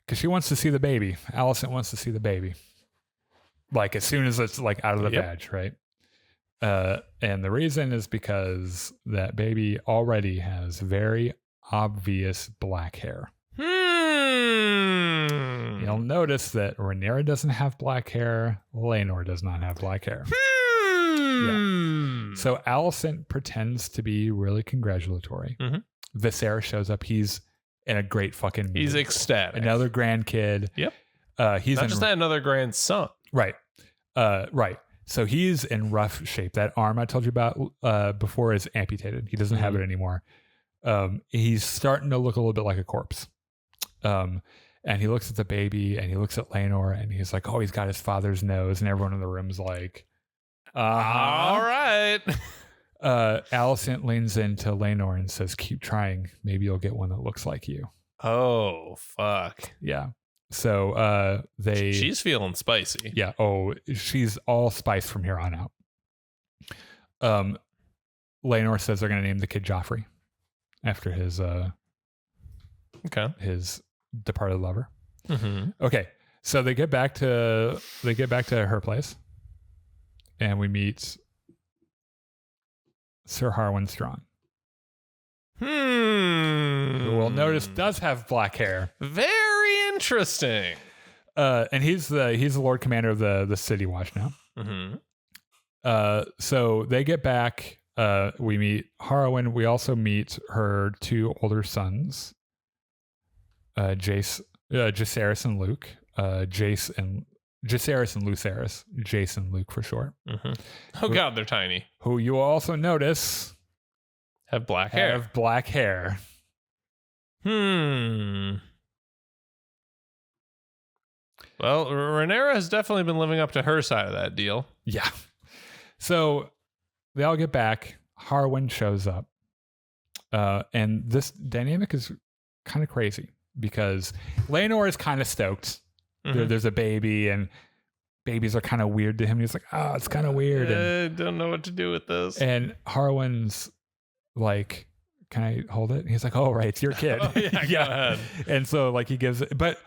Speaker 2: Because she wants to see the baby. Alicent wants to see the baby. Like as soon as it's like out of the vag, right? And the reason is because that baby already has very obvious black hair. You'll notice that Rhaenyra doesn't have black hair. Laenor does not have black hair. Yeah. So Alicent pretends to be really congratulatory.
Speaker 3: Mm-hmm.
Speaker 2: Viserys shows up. He's in a great fucking mood.
Speaker 3: He's ecstatic.
Speaker 2: Another grandkid.
Speaker 3: Yep.
Speaker 2: He's
Speaker 3: not just another grandson.
Speaker 2: Right. Right. So he's in rough shape. That arm I told you about before is amputated. He doesn't have it anymore. He's starting to look a little bit like a corpse. And he looks at the baby and he looks at Laenor and he's like, oh, he's got his father's nose. And everyone in the room's like,
Speaker 3: all right.
Speaker 2: Alicent leans into Laenor and says, keep trying. Maybe you'll get one that looks like you.
Speaker 3: Oh, fuck.
Speaker 2: Yeah. So
Speaker 3: she's feeling spicy.
Speaker 2: Yeah. Oh, she's all spice from here on out. Laenor says they're going to name the kid Joffrey after his his departed lover.
Speaker 3: Mm-hmm.
Speaker 2: Okay. So they get back to her place and we meet Sir Harwin Strong. Who we'll notice does have black hair.
Speaker 3: Very interesting.
Speaker 2: And he's the Lord Commander of the City Watch now.
Speaker 3: Mm-hmm.
Speaker 2: So they get back. We meet Harwin. We also meet her two older sons, Jacaerys and Luke. Jacaerys and Lucerys. Jace and Luke for short.
Speaker 3: Mm-hmm. Oh God, they're tiny.
Speaker 2: Who you will also notice
Speaker 3: have black hair. Well, Rhaenyra has definitely been living up to her side of that deal.
Speaker 2: Yeah. So they all get back. Harwin shows up. And this dynamic is kind of crazy because Laenor is kind of stoked. Mm-hmm. There's a baby and babies are kind of weird to him. He's like, oh, it's kind of weird.
Speaker 3: I don't know what to do with this.
Speaker 2: And Harwin's like, can I hold it? And he's like, oh, right, it's your kid.
Speaker 3: Oh, yeah, go ahead.
Speaker 2: And so like he gives it, but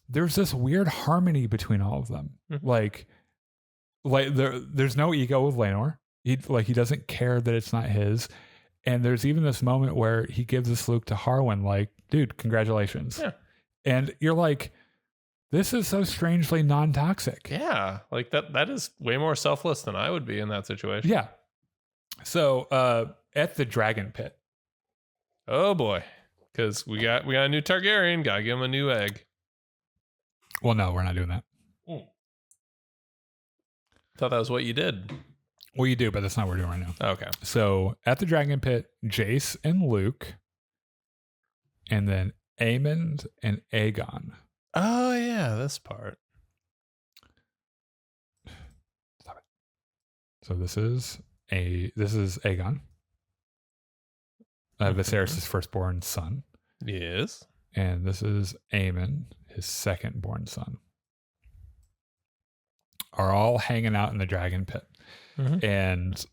Speaker 2: there's this weird harmony between all of them.
Speaker 3: Mm-hmm.
Speaker 2: Like there's no ego with Laenor. He doesn't care that it's not his. And there's even this moment where he gives this Luke to Harwin, like, dude, congratulations.
Speaker 3: Yeah. And
Speaker 2: you're like, this is so strangely non-toxic.
Speaker 3: Yeah. Like that is way more selfless than I would be in that situation.
Speaker 2: Yeah. So at the dragon pit.
Speaker 3: Oh boy. Because we got a new Targaryen, gotta give him a new egg.
Speaker 2: Well, no, we're not doing that.
Speaker 3: Thought that was what you did.
Speaker 2: Well, you do, but that's not what we're doing right now.
Speaker 3: Okay.
Speaker 2: So at the dragon pit, Jace and Luke, and then Aemond and Aegon.
Speaker 3: Oh yeah, this part.
Speaker 2: Stop it. So this is Aegon, Viserys' firstborn son.
Speaker 3: Yes.
Speaker 2: And this is Aemon, his secondborn son. Are all hanging out in the dragon pit.
Speaker 3: Mm-hmm.
Speaker 2: And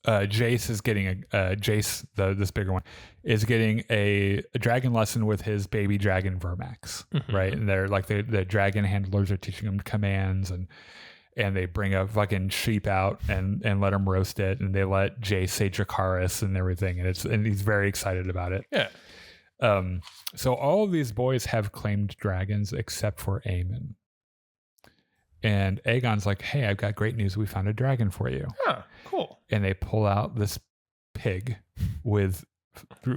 Speaker 2: Jace is getting Jace, this bigger one, is getting a dragon lesson with his baby dragon Vermax, right? And they're like the dragon handlers are teaching him commands, and they bring a fucking sheep out and let him roast it, and they let Jace say Dracarys and everything, and he's very excited about it.
Speaker 3: Yeah.
Speaker 2: So all of these boys have claimed dragons except for Aemon. And Aegon's like, hey, I've got great news. We found a dragon for you.
Speaker 3: Oh, cool.
Speaker 2: And they pull out this pig with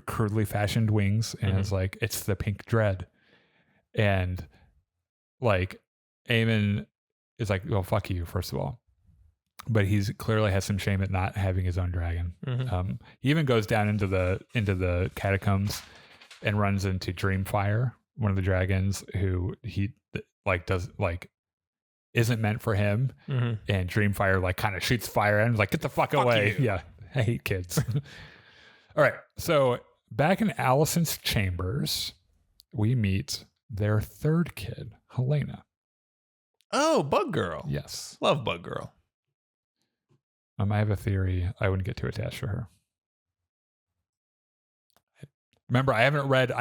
Speaker 2: crudely fashioned wings. And it's like, it's the pink dread. And like, Aemon is like, well, fuck you, first of all. But he's clearly has some shame at not having his own dragon. He even goes down into the catacombs and runs into Dreamfire, one of the dragons who he like does like isn't meant for him. And Dreamfire like kind of shoots fire at him, like, get the fuck away. You. Yeah, I hate kids. All right, so back in Alicent's chambers, we meet their third kid, Helena.
Speaker 3: Oh, Bug Girl.
Speaker 2: Yes,
Speaker 3: love Bug Girl.
Speaker 2: I have a theory. I wouldn't get too attached to her. Remember, I haven't read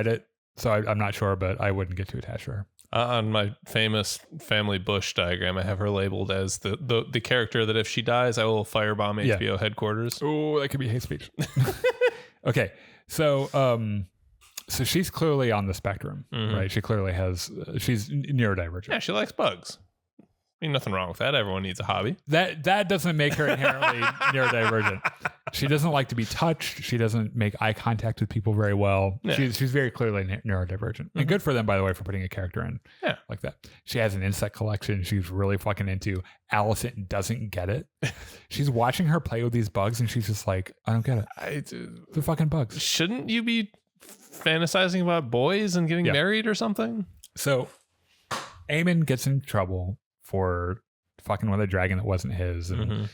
Speaker 2: it, so I'm not sure, but I wouldn't get too attached to her.
Speaker 3: On my famous family Bush diagram, I have her labeled as the character that if she dies, I will firebomb HBO headquarters.
Speaker 2: Oh, that could be hate speech. Okay, so she's clearly on the spectrum, right? She clearly she's neurodivergent.
Speaker 3: Yeah, she likes bugs. I mean, nothing wrong with that. Everyone needs a hobby.
Speaker 2: That doesn't make her inherently neurodivergent. She doesn't like to be touched. She doesn't make eye contact with people very well. Yeah. She's very clearly neurodivergent. And good for them, by the way, for putting a character in like that. She has an insect collection she's really fucking into. Alicent doesn't get it. She's watching her play with these bugs, and she's just like, I don't get it. They're fucking bugs.
Speaker 3: Shouldn't you be fantasizing about boys and getting married or something?
Speaker 2: So Aemon gets in trouble for fucking with a dragon that wasn't his, and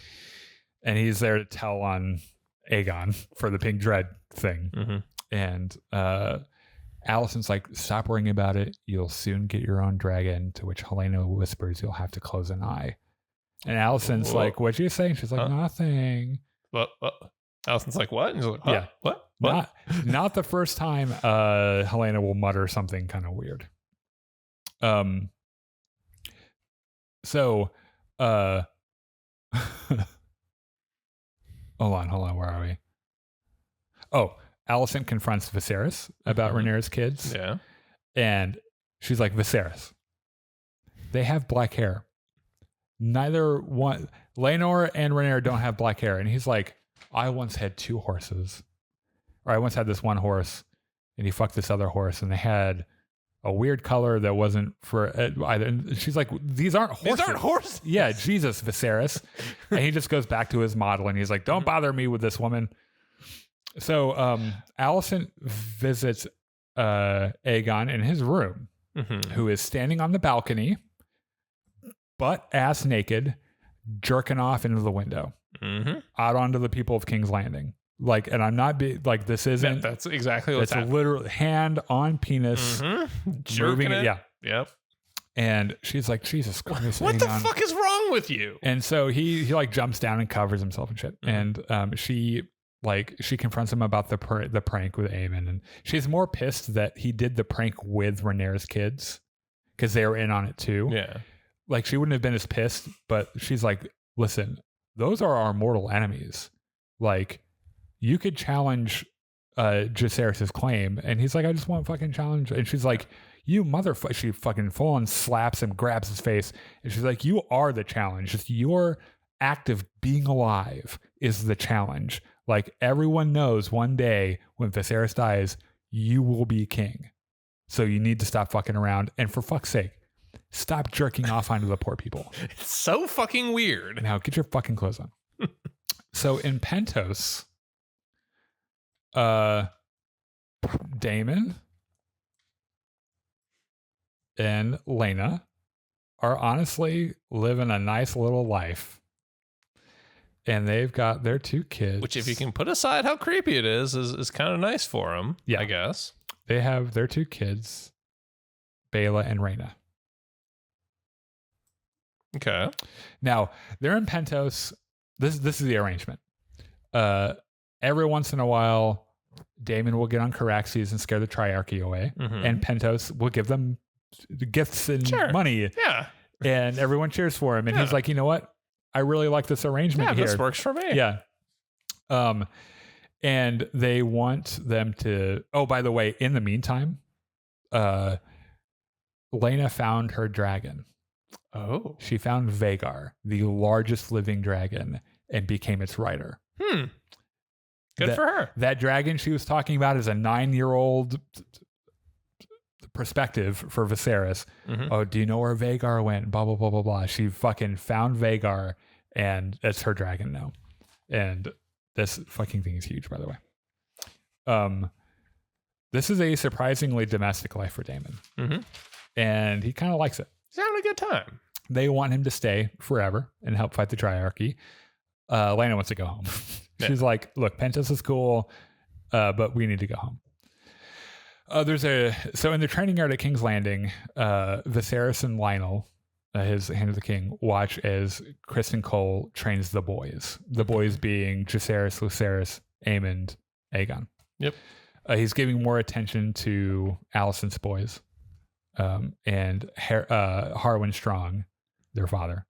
Speaker 2: he's there to tell on Aegon for the pink dread thing. And Alicent's like, stop worrying about it. You'll soon get your own dragon. To which Helena whispers, you'll have to close an eye. And Alicent's like, what'd you say? And she's like, nothing.
Speaker 3: What? Alicent's like, what? And he's like, huh? Yeah. What?
Speaker 2: Not the first time Helena will mutter something kind of weird. So, hold on. Where are we? Oh, Alicent confronts Viserys about Rhaenyra's kids.
Speaker 3: Yeah.
Speaker 2: And she's like, Viserys, they have black hair. Neither one, Laenor and Rhaenyra don't have black hair. And he's like, I once had 2 horses. Or I once had this one horse, and he fucked this other horse, and they had a weird color that wasn't for either. And she's like, these aren't horses.
Speaker 3: These aren't horses.
Speaker 2: Yeah, Jesus, Viserys. And he just goes back to his model, and he's like, don't bother me with this woman. So Alicent visits Aegon in his room, who is standing on the balcony, butt ass naked, jerking off into the window, out onto the people of King's Landing. Like, and I'm not this isn't.
Speaker 3: That's exactly what's happening.
Speaker 2: It's literally hand on penis,
Speaker 3: jerking it.
Speaker 2: Yeah,
Speaker 3: Yep.
Speaker 2: And she's like, Jesus Christ.
Speaker 3: What the fuck is wrong with you?
Speaker 2: And so he like jumps down and covers himself and shit. Mm-hmm. And she confronts him about the prank with Aemon. And she's more pissed that he did the prank with Rhaenyra's kids because they were in on it too.
Speaker 3: Yeah.
Speaker 2: Like she wouldn't have been as pissed, but she's like, listen, those are our mortal enemies. Like you could challenge Jacaerys' claim. And he's like, I just want to fucking challenge. And she's like, you motherfucker. She fucking full on slaps him, grabs his face. And she's like, you are the challenge. Just your act of being alive is the challenge. Like everyone knows one day when Viserys dies, you will be king. So you need to stop fucking around. And for fuck's sake, stop jerking off onto the poor people.
Speaker 3: It's so fucking weird.
Speaker 2: Now get your fucking clothes on. So in Pentos, Daemon and Laena are honestly living a nice little life. And they've got their 2 kids.
Speaker 3: Which, if you can put aside how creepy it is kind of nice for them, yeah. I guess.
Speaker 2: They have their 2 kids, Baela and Rhaena.
Speaker 3: Okay.
Speaker 2: Now, they're in Pentos. This is the arrangement. Every once in a while, Daemon will get on Caraxes and scare the Triarchy away. Mm-hmm. And Pentos will give them gifts and money.
Speaker 3: Yeah.
Speaker 2: And everyone cheers for him. And he's like, you know what? I really like this arrangement here.
Speaker 3: This works for me.
Speaker 2: Yeah. And they want them to... Oh, by the way, in the meantime, Laena found her dragon.
Speaker 3: Oh.
Speaker 2: She found Vhagar, the largest living dragon, and became its rider.
Speaker 3: Good for her.
Speaker 2: That dragon she was talking about is a 9-year-old perspective for Viserys. Mm-hmm. Oh, do you know where Vhagar went? Blah, blah, blah, blah, blah. She fucking found Vhagar, and it's her dragon now. And this fucking thing is huge, by the way. This is a surprisingly domestic life for Daemon. Mm-hmm. And he kind of likes it.
Speaker 3: He's having a good time.
Speaker 2: They want him to stay forever and help fight the Triarchy. Laena wants to go home. She's like, look, Pentos is cool, but we need to go home. So in the training yard at King's Landing, Viserys and Lionel, his Hand of the King, watch as Criston Cole trains the boys. The boys being Jacaerys, Lucerys, Aemond, Aegon.
Speaker 3: Yep.
Speaker 2: He's giving more attention to Alicent's boys, and Harwin Strong, their father,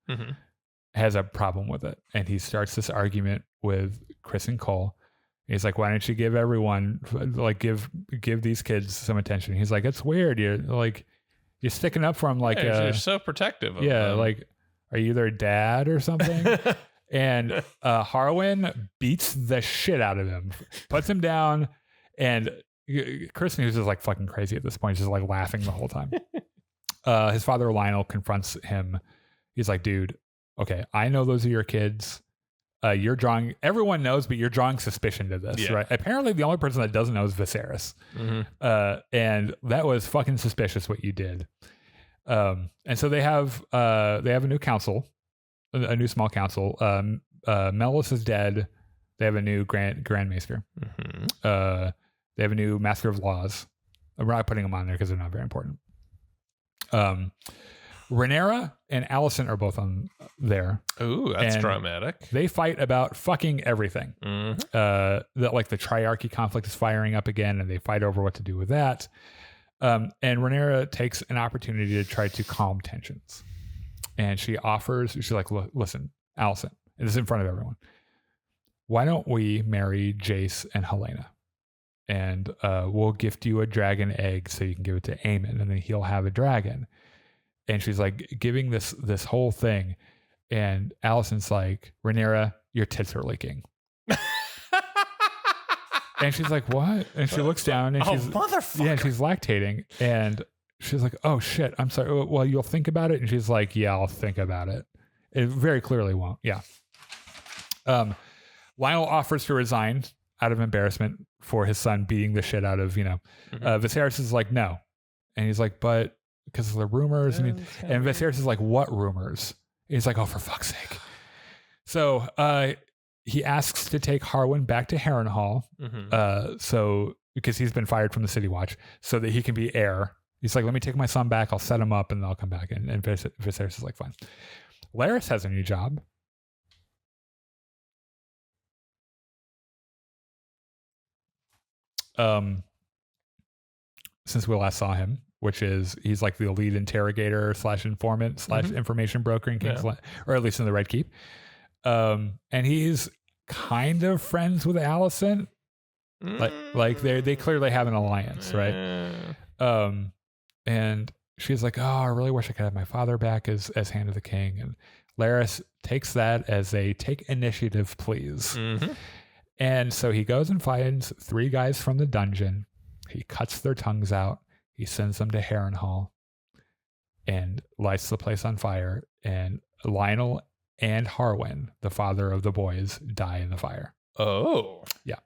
Speaker 2: has a problem with it, and he starts this argument with Criston Cole. He's like, why don't you give everyone, like, give these kids some attention? He's like, it's weird. You're sticking up for them like
Speaker 3: you're so protective of them.
Speaker 2: Like, are you their dad or something? And Harwin beats the shit out of him, puts him down, and Criston, who's just like fucking crazy at this point, is just like laughing the whole time. His father Lionel confronts him. He's like, dude, okay, I know those are your kids. You're drawing, everyone knows, but you're drawing suspicion to this, right? Apparently the only person that doesn't know is Viserys. Mm-hmm. And that was fucking suspicious what you did. And so they have a new council, a new small council. Mellis is dead. They have a new Grand Maester. Mm-hmm. They have a new Master of Laws. We're not putting them on there because they're not very important. Rhaenyra and Alicent are both on there.
Speaker 3: Ooh, that's dramatic.
Speaker 2: They fight about fucking everything. Mm-hmm. That like the Triarchy conflict is firing up again, and they fight over what to do with that. And Rhaenyra takes an opportunity to try to calm tensions, and she's like, listen, Alicent, and this is in front of everyone. Why don't we marry Jace and Helena? And we'll gift you a dragon egg so you can give it to Aemon, and then he'll have a dragon. And she's like giving this whole thing. And Alicent's like, Rhaenyra, your tits are leaking. And she's like, what? And she looks down and she's,
Speaker 3: motherfucker.
Speaker 2: Yeah, and she's lactating. And she's like, oh shit, I'm sorry. Well, you'll think about it. And she's like, yeah, I'll think about it. It very clearly won't. Yeah. Lionel offers to resign out of embarrassment for his son beating the shit out of, Viserys is like, no. And he's like, but because of the rumors. And Viserys is like, what rumors? And he's like, oh, for fuck's sake. So he asks to take Harwin back to Harrenhal. Mm-hmm. So because he's been fired from the City Watch, so that he can be heir. He's like, let me take my son back. I'll set him up and then I'll come back. And Viserys is like, fine. Larys has a new job. Since we last saw him, which is he's like the lead interrogator / informant / information broker in King's Land, or at least in the Red Keep. And he's kind of friends with Alicent. Like they clearly have an alliance, right? And she's like, oh, I really wish I could have my father back as Hand of the King. And Larys takes that as a take initiative, please. And so he goes and finds 3 guys from the dungeon. He cuts their tongues out. He sends them to Harrenhal and lights the place on fire. And Lionel and Harwin, the father of the boys, die in the fire.
Speaker 3: Oh.
Speaker 2: Yeah.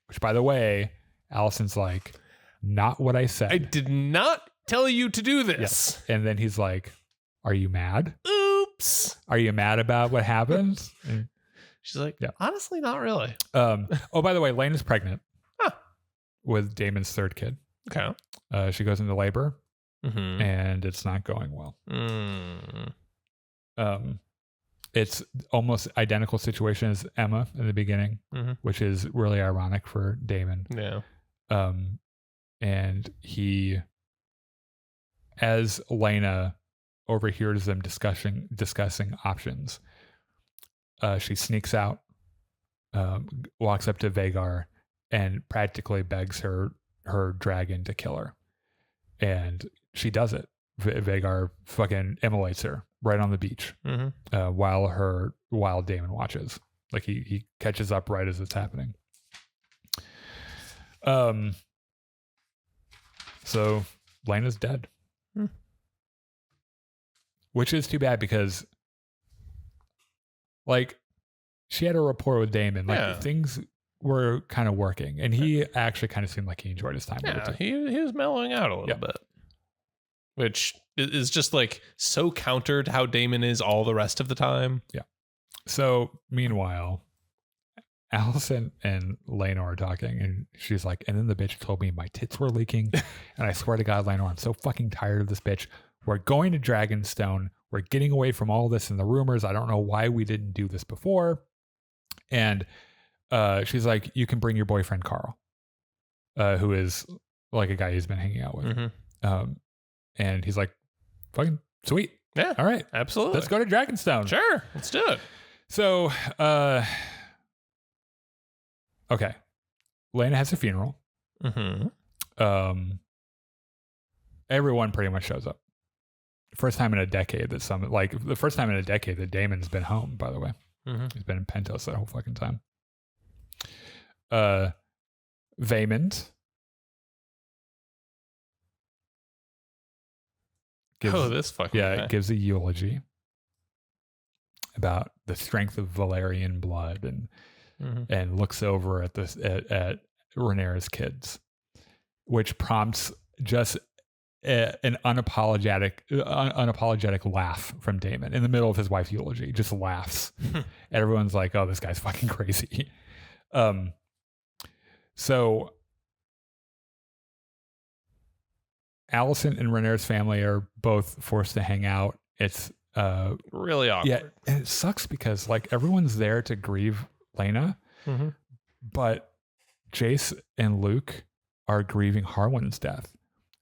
Speaker 2: Which, by the way, Alicent's like, not what I said.
Speaker 3: I did not tell you to do this.
Speaker 2: Yes. And then he's like, are you mad?
Speaker 3: Oops.
Speaker 2: Are you mad about what happened? And
Speaker 3: she's like, honestly, not really.
Speaker 2: Oh, by the way, Lane is pregnant with Daemon's 3rd kid.
Speaker 3: Okay.
Speaker 2: She goes into labor and it's not going well. It's almost identical situation as Emma in the beginning, which is really ironic for Daemon.
Speaker 3: Yeah.
Speaker 2: And he, as Lena overhears them discussing options, she sneaks out, walks up to Vhagar, and practically begs her dragon to kill her. And she does it. Vhagar fucking immolates her right on the beach while Daemon watches. Like he catches up right as it's happening. So Lena's dead. Which is too bad because like she had a rapport with Daemon. Like things were kind of working, and he actually kind of seemed like he enjoyed his time with it.
Speaker 3: He was mellowing out a little bit, which is just like so counter to how Daemon is all the rest of the time. Yeah.
Speaker 2: So meanwhile, Alicent and Laenor are talking, and she's like, and then the bitch told me my tits were leaking, and I swear to God, Laenor, I'm so fucking tired of this bitch. We're going to Dragonstone. We're getting away from all this and the rumors. I don't know why we didn't do this before. And she's like, you can bring your boyfriend Carl, who is like a guy he's been hanging out with. And he's like, fucking sweet.
Speaker 3: Yeah.
Speaker 2: All right.
Speaker 3: Absolutely.
Speaker 2: Let's go to Dragonstone.
Speaker 3: Sure. Let's do it.
Speaker 2: So, okay. Lena has a funeral. Everyone pretty much shows up. First time in a decade that Daemon's been home, by the way. He's been in Pentos that whole fucking time. Vaymond gives a eulogy about the strength of Valyrian blood and looks over at Rhaenyra's kids, which prompts just an unapologetic laugh from Daemon in the middle of his wife's eulogy. Just laughs. Everyone's like, "Oh, this guy's fucking crazy." So Alicent and Rhaenyra's family are both forced to hang out. It's
Speaker 3: really awkward.
Speaker 2: Yeah, and it sucks because like everyone's there to grieve Laena, but Jace and Luke are grieving Harwin's death.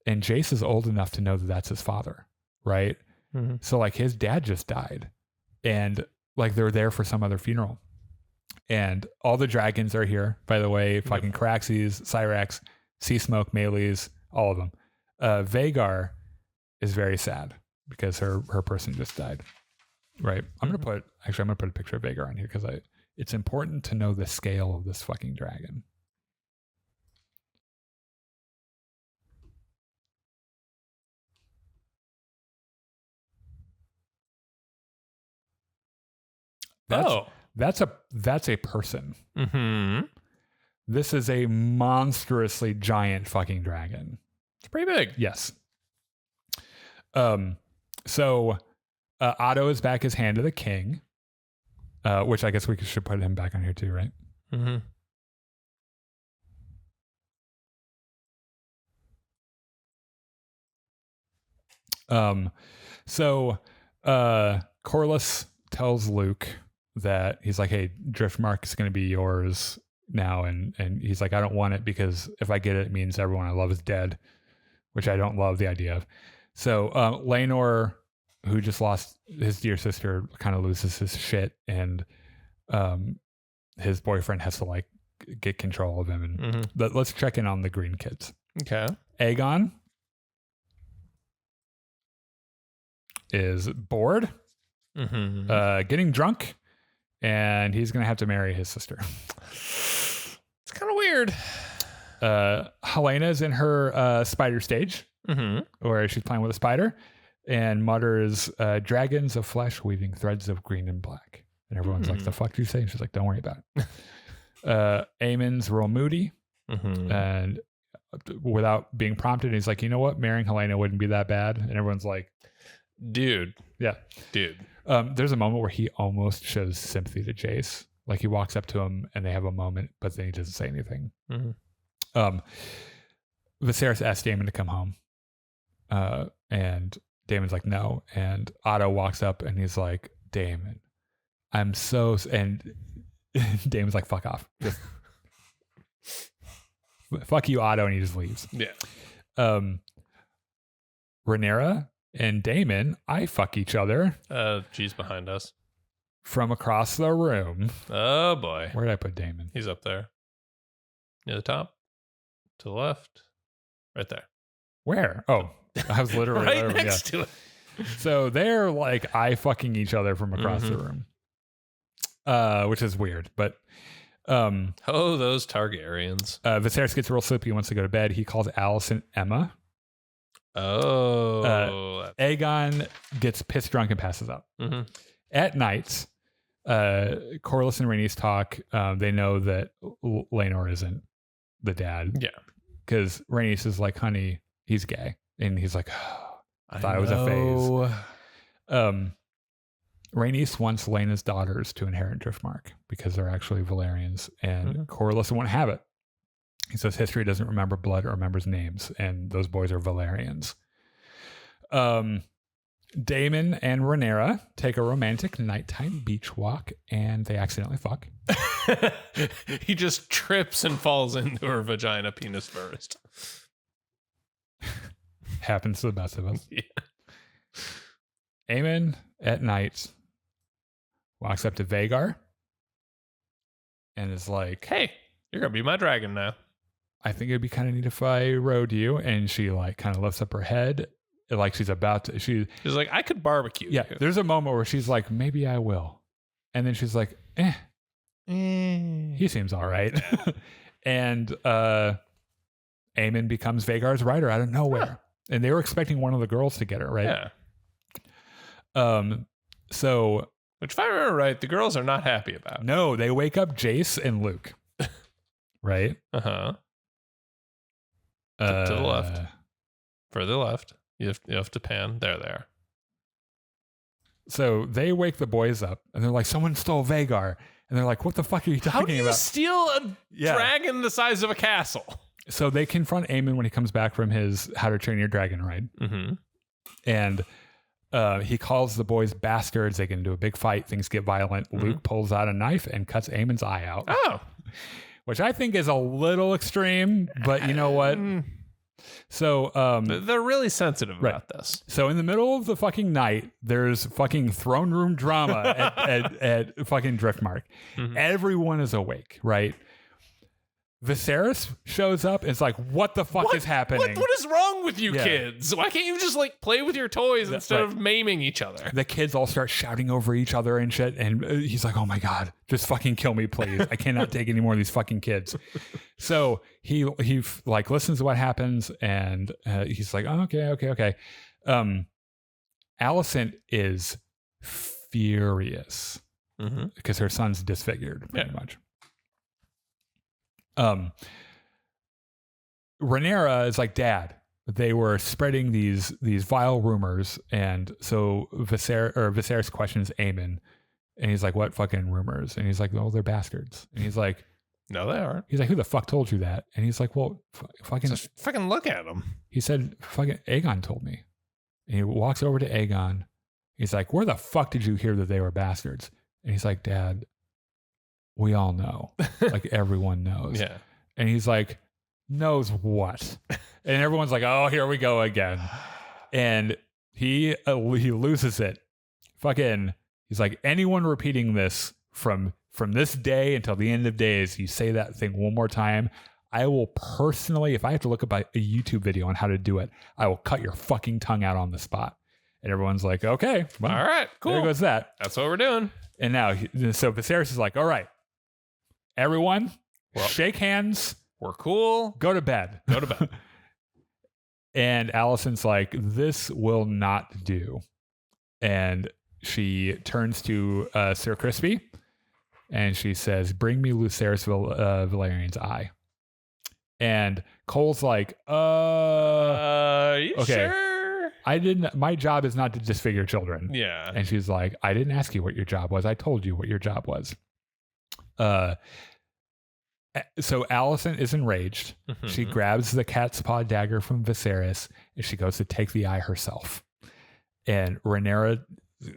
Speaker 2: And Jace is old enough to know that that's his father, right? So like his dad just died, and like they're there for some other funeral, and all the dragons are here. By the way, fucking Caraxes, Syrax, Sea Smoke, Melees, all of them. Vhagar is very sad because her person just died, right? I'm gonna put a picture of Vhagar on here because it's important to know the scale of this fucking dragon. That's a person. This is a monstrously giant fucking dragon.
Speaker 3: It's pretty big.
Speaker 2: Yes. So Otto is back as Hand of the King, which I guess we should put him back on here too, right? So Corlys tells Luke that he's like, hey, Driftmark is going to be yours now. And he's like, I don't want it because if I get it, it means everyone I love is dead, which I don't love the idea of. So Laenor, who just lost his dear sister, kind of loses his shit, and his boyfriend has to like get control of him. And let's check in on the green kids.
Speaker 3: Okay.
Speaker 2: Aegon is bored, getting drunk, and he's going to have to marry his sister.
Speaker 3: It's kind of weird.
Speaker 2: Helena's in her spider stage, where she's playing with a spider, and mutters, dragons of flesh weaving threads of green and black. And everyone's like, the fuck do you say? And she's like, don't worry about it. Aemon's real moody, and without being prompted, he's like, you know what? Marrying Helena wouldn't be that bad. And everyone's like,
Speaker 3: dude.
Speaker 2: There's a moment where he almost shows sympathy to Jace. Like he walks up to him and they have a moment, but then he doesn't say anything. Viserys asks Daemon to come home. And Daemon's like, no. And Otto walks up and he's like, Daemon, I'm so... And Daemon's like, fuck off. Just fuck you, Otto. And he just leaves.
Speaker 3: Yeah.
Speaker 2: Rhaenyra and Daemon, I fuck each other.
Speaker 3: She's behind us.
Speaker 2: From across the room.
Speaker 3: Oh, boy.
Speaker 2: Where did I put Daemon?
Speaker 3: He's up there. Near the top. To the left. Right there.
Speaker 2: Where? Oh, I was literally
Speaker 3: right next to it.
Speaker 2: So they're like eye fucking each other from across the room, which is weird. But
Speaker 3: those Targaryens.
Speaker 2: Viserys gets real sleepy. He wants to go to bed. He calls Alicent Emma. Aegon gets pissed drunk and passes out. At night, Corlys and Rhaenys talk. They know that Laenor isn't the dad.
Speaker 3: Yeah.
Speaker 2: Because Rhaenys is like, honey, he's gay. And he's like, oh, I thought it was a phase. Rhaenys wants Laena's daughters to inherit Driftmark because they're actually Valyrians. And Corlys won't have it. He says history doesn't remember blood or remembers names. And those boys are Valyrians. Daemon and Rhaenyra take a romantic nighttime beach walk, and they accidentally fuck.
Speaker 3: He just trips and falls into her vagina penis first.
Speaker 2: Happens to the best of us.
Speaker 3: Yeah.
Speaker 2: Aemon at night walks up to Vhagar and is like,
Speaker 3: hey, you're gonna be my dragon now.
Speaker 2: I think it'd be kind of neat if I rode you. And she like kind of lifts up her head like she's about to. She's
Speaker 3: like, I could barbecue.
Speaker 2: Yeah, there's a moment where she's like, maybe I will. And then she's like, he seems all right. And Aemon becomes Vhagar's rider out of nowhere. Huh. And they were expecting one of the girls to get her, right?
Speaker 3: Yeah.
Speaker 2: So,
Speaker 3: which if I remember right, the girls are not happy about.
Speaker 2: No, they wake up Jace and Luke. Right?
Speaker 3: To the left. Further left. You have to pan. There they are.
Speaker 2: So they wake the boys up and they're like, someone stole Vhagar. And they're like, what the fuck are you talking about?
Speaker 3: How do you steal a dragon the size of a castle?
Speaker 2: So they confront Aemon when he comes back from his How to Train Your Dragon ride. And he calls the boys bastards. They get into a big fight. Things get violent. Luke pulls out a knife and cuts Aemon's eye out.
Speaker 3: Oh.
Speaker 2: Which I think is a little extreme, but you know what? So
Speaker 3: they're really sensitive about this.
Speaker 2: So in the middle of the fucking night, there's fucking throne room drama at fucking Driftmark. Everyone is awake, right? Viserys shows up and it's like, what the fuck is happening?
Speaker 3: What is wrong with you kids? Why can't you just like play with your toys instead of maiming each other?
Speaker 2: The kids all start shouting over each other and shit. And he's like, oh my God, just fucking kill me, please. I cannot take any more of these fucking kids. So he like listens to what happens and he's like, oh, okay. Alicent is furious because her son's disfigured pretty much. Rhaenyra is like, Dad, they were spreading these vile rumors, and so Viserys questions Aemon, and he's like, what fucking rumors? And he's like, oh, they're bastards. And he's like,
Speaker 3: no, they aren't.
Speaker 2: He's like, who the fuck told you that? And he's like, well, fucking
Speaker 3: just fucking look at them.
Speaker 2: He said, fucking Aegon told me. And he walks over to Aegon. He's like, where the fuck did you hear that they were bastards? And he's like, Dad, we all know. Like, everyone knows.
Speaker 3: Yeah.
Speaker 2: And he's like, knows what? And everyone's like, oh, here we go again. And he loses it. Fucking, he's like, anyone repeating this from this day until the end of days, you say that thing one more time, I will personally, if I have to look up a YouTube video on how to do it, I will cut your fucking tongue out on the spot. And everyone's like, okay, well,
Speaker 3: All right, cool.
Speaker 2: There goes that.
Speaker 3: That's what we're doing.
Speaker 2: And now, so Viserys is like, all right, everyone, shake hands.
Speaker 3: We're cool.
Speaker 2: Go to bed.
Speaker 3: Go to bed.
Speaker 2: And Alicent's like, this will not do. And she turns to Sir Crispy and she says, bring me Lucerys Valerian's eye. And Cole's like,
Speaker 3: you
Speaker 2: okay.
Speaker 3: Sure?
Speaker 2: My job is not to disfigure children.
Speaker 3: Yeah.
Speaker 2: And she's like, I didn't ask you what your job was. I told you what your job was. So Alicent is enraged.
Speaker 3: Mm-hmm.
Speaker 2: She grabs the cat's paw dagger from Viserys and she goes to take the eye herself. And Rhaenyra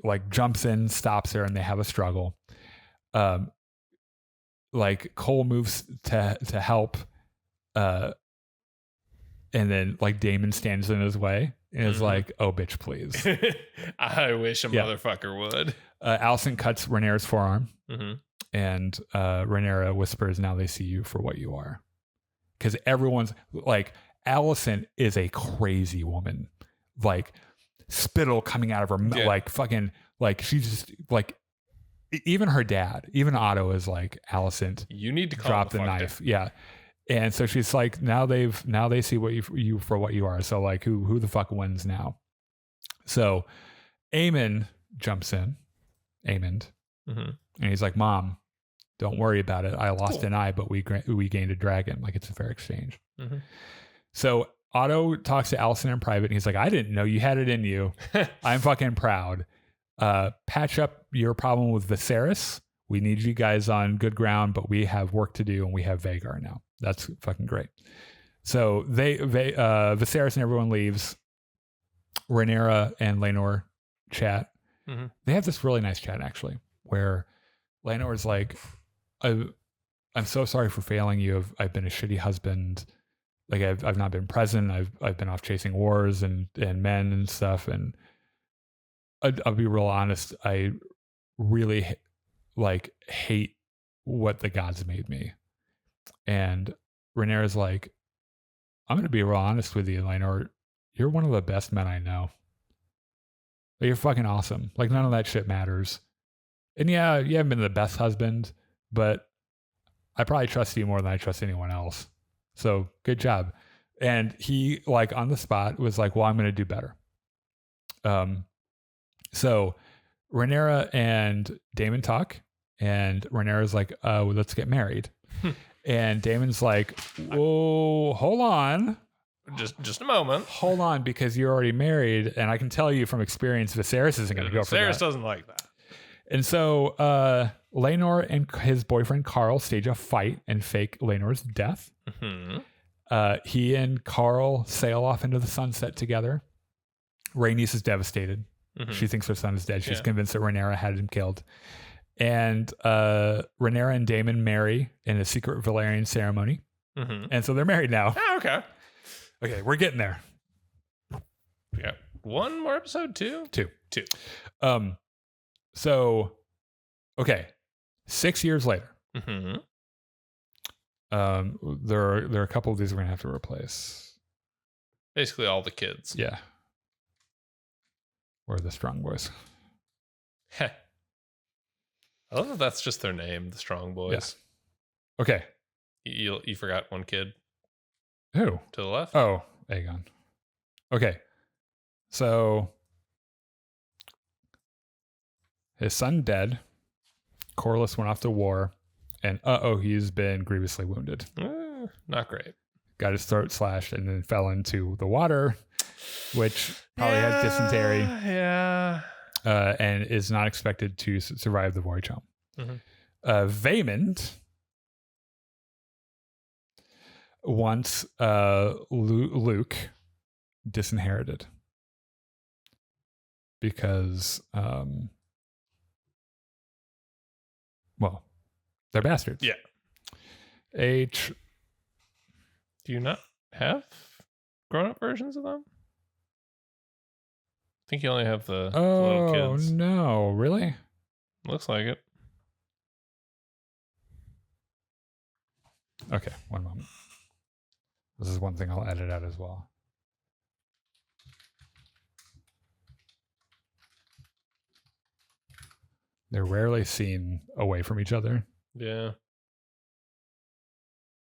Speaker 2: like jumps in, stops her, and they have a struggle. Like Cole moves to help, and then like Daemon stands in his way and is like, "Oh, bitch, please."
Speaker 3: I wish a motherfucker would.
Speaker 2: Alicent cuts Rhaenyra's forearm, and Rhaenyra whispers, "Now they see you for what you are," because everyone's like, Alicent is a crazy woman, like spittle coming out of her mouth, like fucking, like she's just like. Even her dad, even Otto is like, Alicent,
Speaker 3: you need to
Speaker 2: drop the knife. Yeah. And so she's like, now they see what you for what you are. So like, who the fuck wins now? So Aemond jumps in, and he's like, Mom, don't worry about it. I lost an eye, but we gained a dragon. Like, it's a fair exchange. So Otto talks to Alicent in private and he's like, I didn't know you had it in you. I'm fucking proud. Patch up your problem with Viserys. We need you guys on good ground, but we have work to do and we have Vhagar now. That's fucking great. So Viserys and everyone leaves. Rhaenyra and Laenor chat. They have this really nice chat actually, where Laenor's like, I'm so sorry for failing you. I've been a shitty husband. Like I've not been present. I've been off chasing wars and men and stuff. And I'll be real honest. I really hate what the gods made me. And Rhaenyra's like, I'm going to be real honest with you, Laenor. You're one of the best men I know. Like, you're fucking awesome. Like, none of that shit matters. And yeah, you haven't been the best husband, but I probably trust you more than I trust anyone else. So good job. And he, like, on the spot was like, well, I'm going to do better. So Rhaenyra and Daemon talk, and Rhaenyra's like, well, let's get married. And Daemon's like, whoa, hold on.
Speaker 3: Just a moment.
Speaker 2: Hold on, because you're already married, and I can tell you from experience, Viserys isn't going to go for that.
Speaker 3: Viserys doesn't like that.
Speaker 2: And so Laenor and his boyfriend Carl stage a fight and fake Laenor's death. He and Carl sail off into the sunset together. Rhaenys is devastated. She thinks her son is dead. She's convinced that Rhaenyra had him killed. And Rhaenyra and Daemon marry in a secret Valerian ceremony. And so they're married now.
Speaker 3: Oh, okay,
Speaker 2: we're getting there.
Speaker 3: Yeah, one more episode, two.
Speaker 2: So, okay, 6 years later. There are a couple of these we're gonna have to replace.
Speaker 3: Basically, all the kids.
Speaker 2: Yeah. Where are the Strong Boys?
Speaker 3: I love that that's just their name, the Strong Boys.
Speaker 2: Yeah. Okay.
Speaker 3: You forgot one kid.
Speaker 2: Who?
Speaker 3: To the left?
Speaker 2: Oh, Aegon. Okay. So his son dead. Corlys went off to war. And he's been grievously wounded.
Speaker 3: Not great.
Speaker 2: Got his throat slashed and then fell into the water, which probably had dysentery.
Speaker 3: Yeah.
Speaker 2: And is not expected to survive the voyage home. Vaemond wants Luke disinherited. because, well, they're bastards.
Speaker 3: Yeah.
Speaker 2: Do
Speaker 3: you not have grown-up versions of them? I think you only have the little kids.
Speaker 2: Oh, no. Really?
Speaker 3: Looks like it.
Speaker 2: Okay, one moment. This is one thing I'll edit out as well. They're rarely seen away from each other.
Speaker 3: Yeah.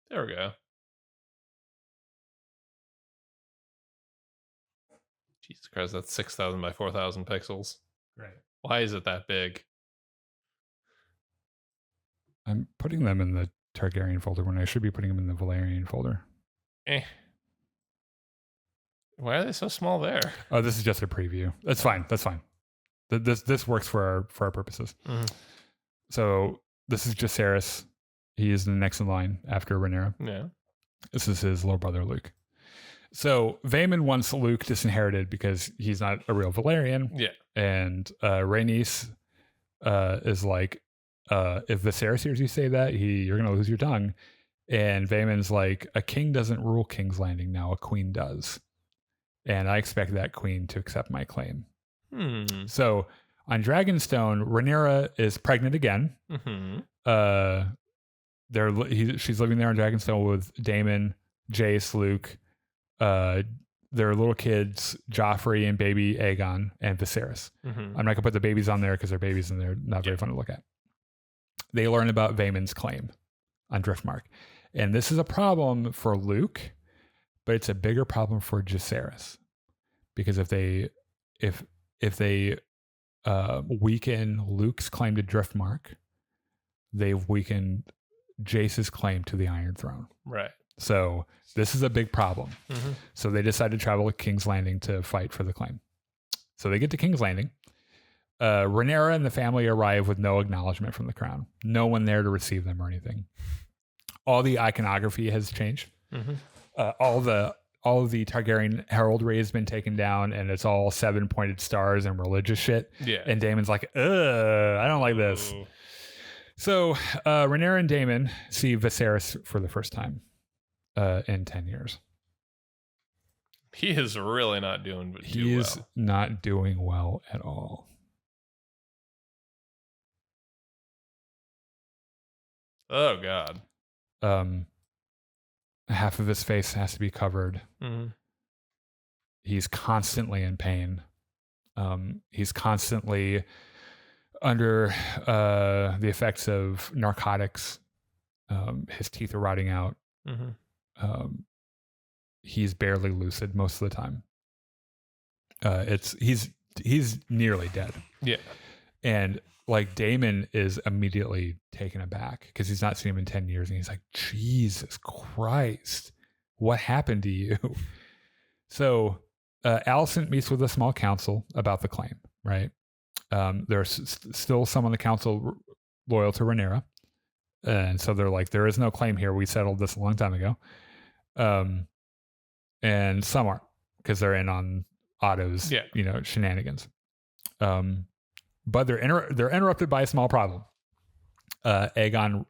Speaker 3: There we go. Jesus Christ, that's 6,000 by 4,000 pixels.
Speaker 2: Right.
Speaker 3: Why is it that big?
Speaker 2: I'm putting them in the Targaryen folder when I should be putting them in the Valyrian folder.
Speaker 3: Why are they so small there?
Speaker 2: Oh, this is just a preview. That's fine. That's fine. This works for our purposes.
Speaker 3: Mm-hmm.
Speaker 2: So this is Jacaerys. He is the next in line after Rhaenyra.
Speaker 3: Yeah.
Speaker 2: This is his little brother, Luke. So Vaemon wants Luke disinherited because he's not a real Valyrian.
Speaker 3: Yeah.
Speaker 2: And Rhaenys is like, if Viserys hears you say that, you're going to lose your tongue. And Vaemon's like, a king doesn't rule King's Landing now, a queen does. And I expect that queen to accept my claim. So on Dragonstone, Rhaenyra is pregnant again.
Speaker 3: Mm-hmm.
Speaker 2: She's living there on Dragonstone with Daemon, Jace, Luke, their little kids, Joffrey and baby Aegon, and Viserys.
Speaker 3: Mm-hmm.
Speaker 2: I'm not going to put the babies on there because they're babies and they're not very fun to look at. They learn about Vaemon's claim on Driftmark. And this is a problem for Luke, but it's a bigger problem for Jacaerys. Because if they weaken Luke's claim to Driftmark, they've weakened Jace's claim to the Iron Throne.
Speaker 3: Right.
Speaker 2: So this is a big problem.
Speaker 3: Mm-hmm.
Speaker 2: So they decide to travel to King's Landing to fight for the claim. So they get to King's Landing. Rhaenyra and the family arrive with no acknowledgement from the crown. No one there to receive them or anything. All the iconography has changed.
Speaker 3: Mm-hmm.
Speaker 2: All of the Targaryen heraldry has been taken down, and it's all 7-pointed stars and religious shit.
Speaker 3: Yeah.
Speaker 2: And Daemon's like, I don't like this.
Speaker 3: Ooh.
Speaker 2: So Rhaenyra and Daemon see Viserys for the first time in 10 years.
Speaker 3: He is really not doing
Speaker 2: He is
Speaker 3: well.
Speaker 2: not doing well at all.
Speaker 3: Oh, God.
Speaker 2: Half of his face has to be covered.
Speaker 3: Mm-hmm.
Speaker 2: He's constantly in pain. He's constantly under the effects of narcotics. His teeth are rotting out.
Speaker 3: Mm-hmm.
Speaker 2: He's barely lucid most of the time. He's nearly dead.
Speaker 3: Yeah.
Speaker 2: And like Daemon is immediately taken aback because he's not seen him in 10 years. And he's like, Jesus Christ, what happened to you? So Alicent meets with a small council about the claim, right? There's still some on the council loyal to Rhaenyra. And so they're like, there is no claim here. We settled this a long time ago. And some aren't because they're in on Otto's, shenanigans. But they're interrupted by a small problem. Aegon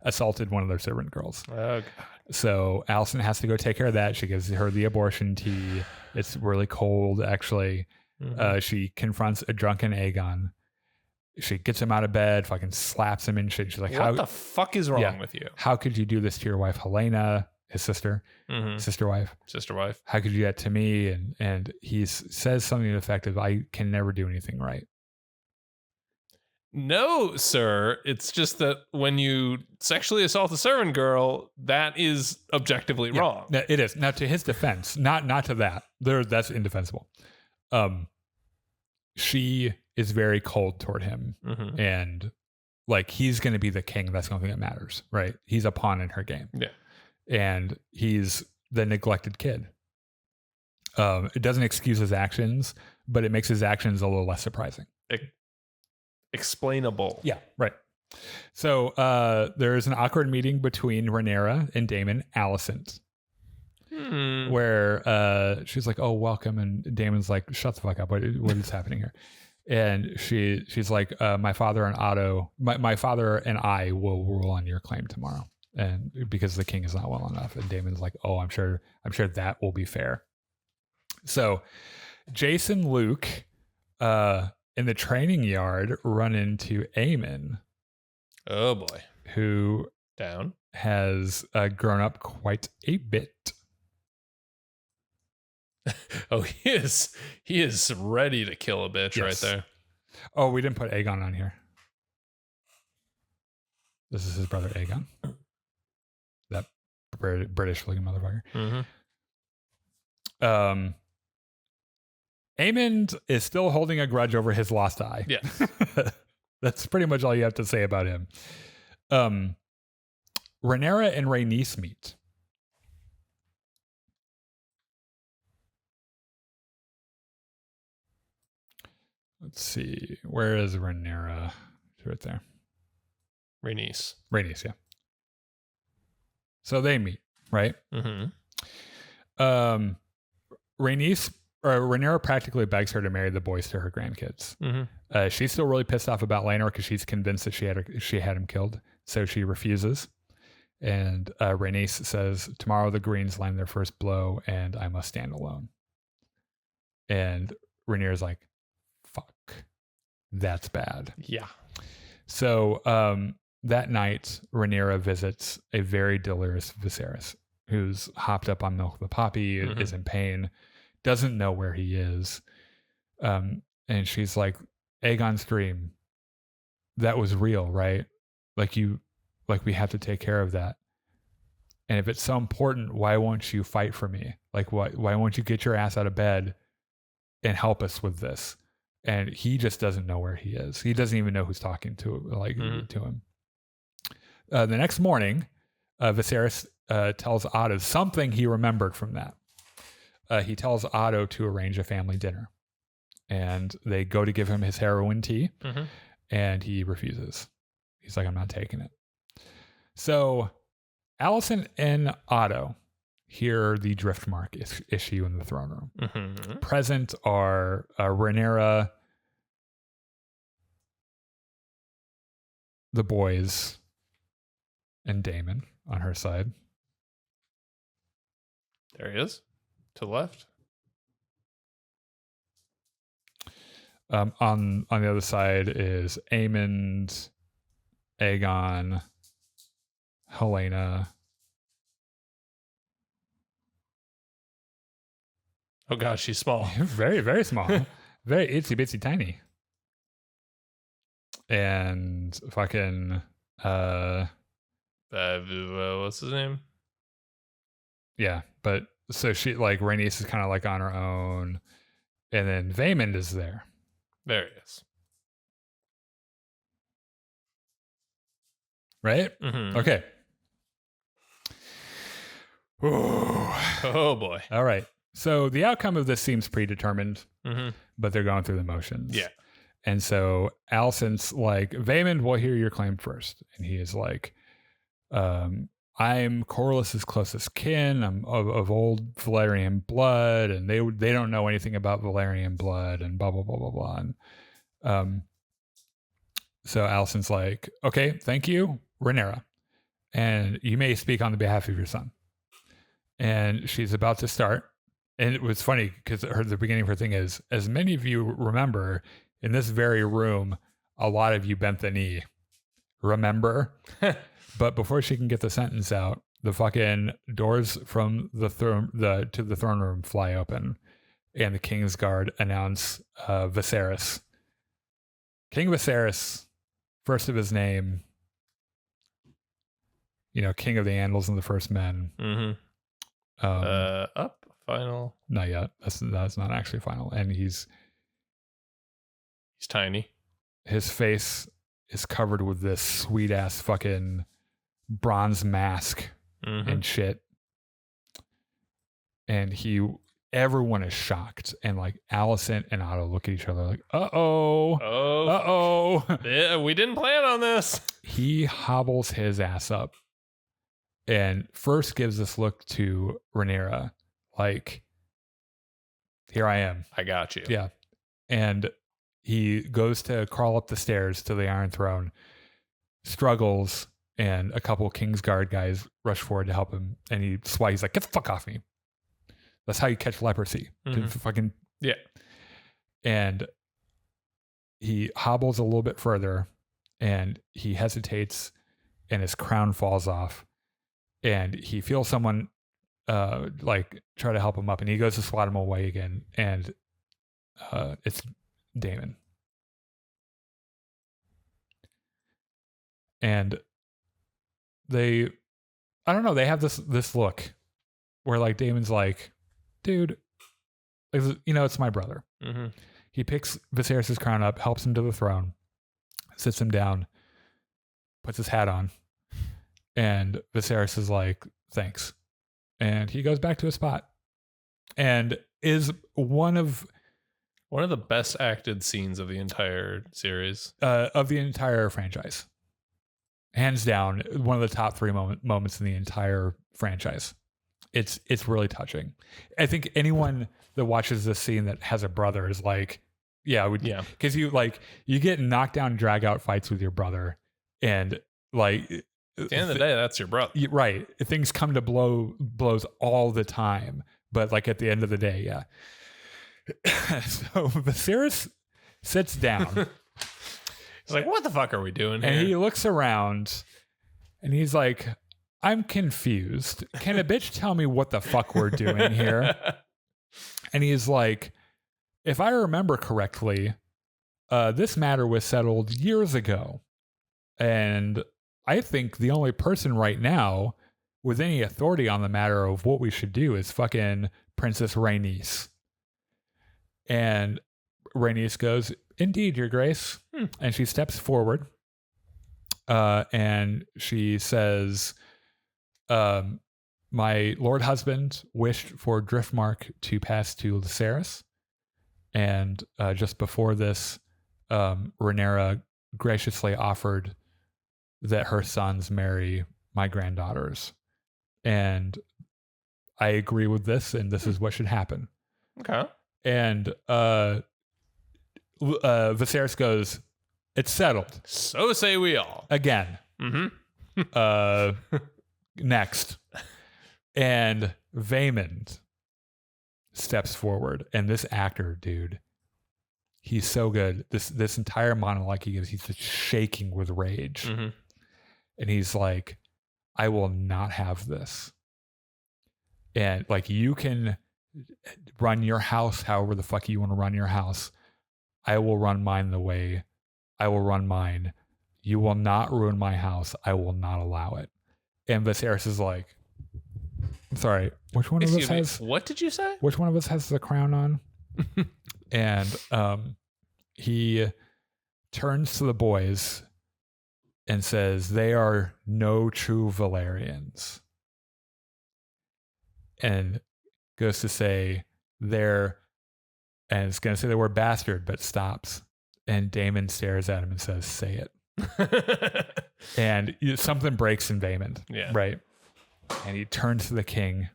Speaker 2: assaulted one of their servant girls.
Speaker 3: Oh, God.
Speaker 2: So Alicent has to go take care of that. She gives her the abortion tea. It's really cold, actually.
Speaker 3: Mm-hmm.
Speaker 2: She confronts a drunken Aegon. She gets him out of bed, fucking slaps him and shit. She's like,
Speaker 3: what the fuck is wrong with you?
Speaker 2: How could you do this to your wife, Helena, his sister, sister wife? How could you do that to me? And he says something effective, I can never do anything right.
Speaker 3: No, sir. It's just that when you sexually assault a servant girl, that is objectively wrong.
Speaker 2: It is. Now, to his defense, not to that. That's indefensible. She is very cold toward him. Mm-hmm. And like he's going to be the king. That's the only thing that matters, right? He's a pawn in her game.
Speaker 3: Yeah.
Speaker 2: And he's the neglected kid. It doesn't excuse his actions, but it makes his actions a little less surprising.
Speaker 3: Explainable.
Speaker 2: Yeah, right. So there's an awkward meeting between Rhaenyra and Daemon Alicent, where she's like, "Oh, welcome," and Damon's like, "Shut the fuck up! What is happening here?" And she's like, "My father and my father and I will rule on your claim tomorrow, and because the king is not well enough." And Damon's like, "Oh, I'm sure that will be fair." So, Jason, Luke, in the training yard, run into Aemon.
Speaker 3: Oh boy,
Speaker 2: who
Speaker 3: down
Speaker 2: has grown up quite a bit.
Speaker 3: Oh, he is ready to kill a bitch right there.
Speaker 2: Oh, we didn't put Aegon on here. This is his brother Aegon. That British looking motherfucker.
Speaker 3: Mm-hmm.
Speaker 2: Aemond is still holding a grudge over his lost eye.
Speaker 3: Yeah.
Speaker 2: That's pretty much all you have to say about him. Rhaenyra and Rhaenys meet. Let's see. Where is Rhaenyra? It's right there.
Speaker 3: Rhaenys,
Speaker 2: yeah. So they meet, right?
Speaker 3: Mm-hmm.
Speaker 2: Rhaenyra practically begs her to marry the boys to her grandkids.
Speaker 3: Mm-hmm.
Speaker 2: She's still really pissed off about Laenor because she's convinced that she had him killed. So she refuses. And Rhaenys says, "Tomorrow the Greens land their first blow and I must stand alone." And Rhaenyra's like, "Fuck, that's bad."
Speaker 3: Yeah.
Speaker 2: So that night, Rhaenyra visits a very delirious Viserys, who's hopped up on milk of the poppy, is in pain, doesn't know where he is. And she's like, "Aegon's dream, that was real, right? Like we have to take care of that. And if it's so important, why won't you fight for me? Like, why won't you get your ass out of bed and help us with this?" And he just doesn't know where he is. He doesn't even know who's talking to him. The next morning, Viserys tells Otto something he remembered from that. He tells Otto to arrange a family dinner. And they go to give him his heroin tea, and he refuses. He's like, "I'm not taking it." So Alicent and Otto hear the driftmark issue in the throne room.
Speaker 3: Mm-hmm.
Speaker 2: Present are Rhaenyra, the boys, and Daemon on her side.
Speaker 3: There he is, to the left.
Speaker 2: On the other side is Aemond, Aegon, Helena.
Speaker 3: Oh gosh, she's small.
Speaker 2: Very, very small. Very itsy bitsy tiny. And fucking
Speaker 3: what's his name?
Speaker 2: Yeah, but so she like Rhaenys is kind of like on her own, and then Vaemond is there.
Speaker 3: There he is.
Speaker 2: Right?
Speaker 3: Mm-hmm.
Speaker 2: Okay.
Speaker 3: Oh boy.
Speaker 2: All right. So the outcome of this seems predetermined,
Speaker 3: Mm-hmm.
Speaker 2: but they're going through the motions.
Speaker 3: Yeah.
Speaker 2: And so Alicent's like, "Vaemond will hear your claim first." And he is like, "I'm Corlys's closest kin. I'm of old Valyrian blood, and they don't know anything about Valyrian blood, and blah blah blah blah blah." And so Alicent's like, "Okay, thank you, Rhaenyra, and you may speak on the behalf of your son." And she's about to start, and it was funny because the beginning of her thing is, "As many of you remember, in this very room, a lot of you bent the knee. Remember?" But before she can get the sentence out, the fucking doors from the throne room fly open, and the King's Guard announce Viserys. King Viserys, first of his name, King of the Andals and the First Men.
Speaker 3: Mm-hmm. Up final.
Speaker 2: Not yet. That's not actually final. And he's
Speaker 3: tiny. His
Speaker 2: face is covered with this sweet ass fucking bronze mask and shit. And everyone is shocked, and like Alicent and Otto look at each other like, uh-oh.
Speaker 3: Yeah, we didn't plan on this.
Speaker 2: He hobbles his ass up and first gives this look to Rhaenyra like, here I am.
Speaker 3: I got you.
Speaker 2: Yeah. And he goes to crawl up the stairs to the Iron Throne, struggles, and a couple Kingsguard guys rush forward to help him. And he's like, get the fuck off me. That's how you catch leprosy. Fucking
Speaker 3: yeah.
Speaker 2: And he hobbles a little bit further, and he hesitates, and his crown falls off, and he feels someone like try to help him up, and he goes to swat him away again, and it's Daemon. And they, I don't know, they have this look where like Daemon's like, dude, it's my brother. He picks Viserys' crown up, helps him to the throne, sits him down, puts his hat on, and Viserys is like, thanks. And he goes back to his spot, and is one of
Speaker 3: the best acted scenes of the entire series,
Speaker 2: of the entire franchise. Hands down, one of the top 3 moments in the entire franchise. It's really touching. I think anyone that watches this scene that has a brother is like, yeah, because you get knocked down, drag out fights with your brother, and like
Speaker 3: at the end of the day, that's your brother,
Speaker 2: right? Things come to blows all the time, but like at the end of the day, yeah. So Viserys sits down.
Speaker 3: He's like, what the fuck are we doing here?
Speaker 2: And he looks around, and he's like, I'm confused. Can a bitch tell me what the fuck we're doing here? And he's like, if I remember correctly, this matter was settled years ago. And I think the only person right now with any authority on the matter of what we should do is fucking Princess Rhaenys. And Rhaenys goes, indeed, Your Grace. And she steps forward, and she says, my lord husband wished for Driftmark to pass to Lucerys. And just before this, Rhaenyra graciously offered that her sons marry my granddaughters. And I agree with this, and this is what should happen.
Speaker 3: Okay.
Speaker 2: And Viserys goes, it's settled.
Speaker 3: So say we all.
Speaker 2: Again. Next. And Vaemond steps forward. And this actor, dude, he's so good. This entire monologue he gives, he's just shaking with rage. And he's like, I will not have this. And like, you can run your house however the fuck you want to run your house. I will run mine the way I will run mine. You will not ruin my house. I will not allow it. And Viserys is like, I'm sorry, which one of us has...
Speaker 3: What did you say?
Speaker 2: Which one of us has the crown on? And he turns to the boys and says, they are no true Valyrians. And goes to say, and it's going to say the word bastard, but stops. And Daemon stares at him and says, say it. And something breaks in Vaemond.
Speaker 3: Yeah.
Speaker 2: Right. And he turns to the king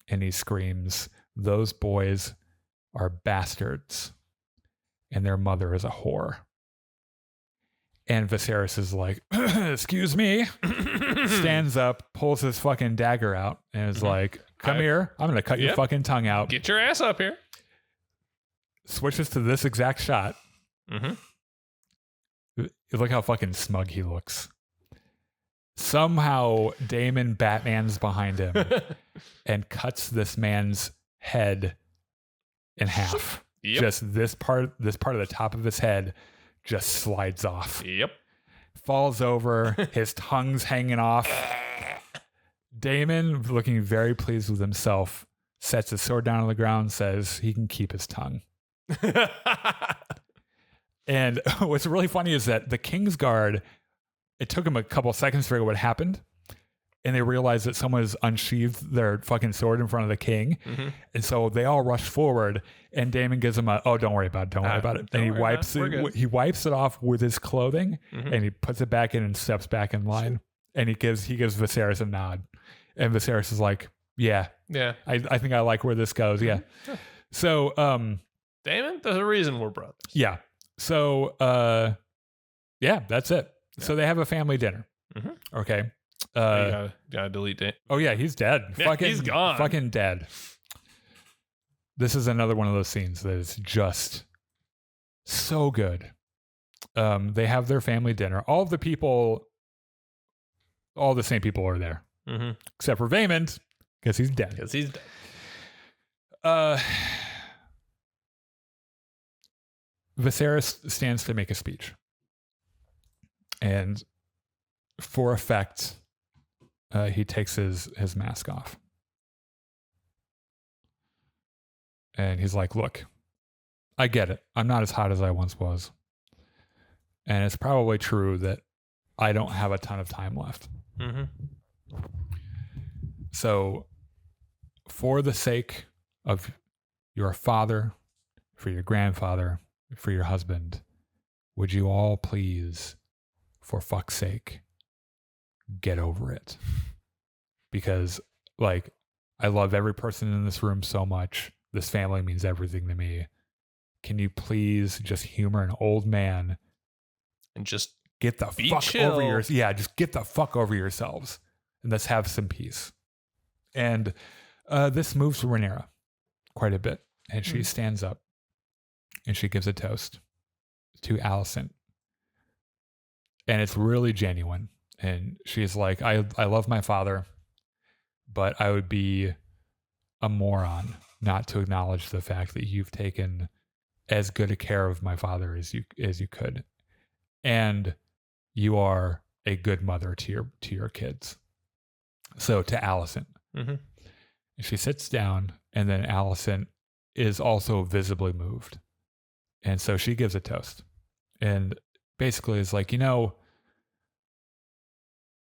Speaker 2: and he screams, those boys are bastards and their mother is a whore. And Viserys is like, excuse me, stands up, pulls his fucking dagger out and is like, come here. I'm going to cut your fucking tongue out.
Speaker 3: Get your ass up here.
Speaker 2: Switches to this exact shot. Look how fucking smug he looks. Somehow Daemon Batman's behind him and cuts this man's head in half. Just this part of the top of his head just slides off. Falls over, his tongue's hanging off. Daemon, looking very pleased with himself, sets his sword down on the ground, says he can keep his tongue. And what's really funny is that the Kingsguard, it took him a couple seconds to figure out what happened. And they realized that someone has unsheathed their fucking sword in front of the king. And so they all rush forward and Daemon gives him don't worry about it. Don't worry about it. And he wipes it off with his clothing and he puts it back in and steps back in line. And he gives Viserys a nod. And Viserys is like, yeah. I think I like where this goes. Yeah. So,
Speaker 3: Damon, there's a reason we're brothers.
Speaker 2: yeah. So, yeah, that's it. Yeah. So they have a family dinner. Mm-hmm. Okay.
Speaker 3: You gotta delete Damon.
Speaker 2: Oh yeah, he's dead.
Speaker 3: Yeah, he's gone.
Speaker 2: Fucking dead. This is another one of those scenes that is just so good. They have their family dinner. All the same people are there. Mm-hmm. Except for Vaymond, because he's dead. Viserys stands to make a speech. And for effect, he takes his mask off. And he's like, look, I get it. I'm not as hot as I once was. And it's probably true that I don't have a ton of time left. Mm-hmm. So for the sake of your father, for your grandfather, for your husband, would you all please, for fuck's sake, get over it? Because, like, I love every person in this room so much. This family means everything to me. Can you please just humor an old man
Speaker 3: and just
Speaker 2: get the fuck
Speaker 3: chill.
Speaker 2: over yourselves? Yeah, just get the fuck over yourselves and let's have some peace. And this moves Rhaenyra quite a bit. And she stands up and she gives a toast to Alicent. And it's really genuine. And she's like, I love my father, but I would be a moron not to acknowledge the fact that you've taken as good a care of my father as you could. And you are a good mother to your kids. So to Alicent. Mm-hmm. She sits down, and then Alicent is also visibly moved. And so she gives a toast. And basically is like,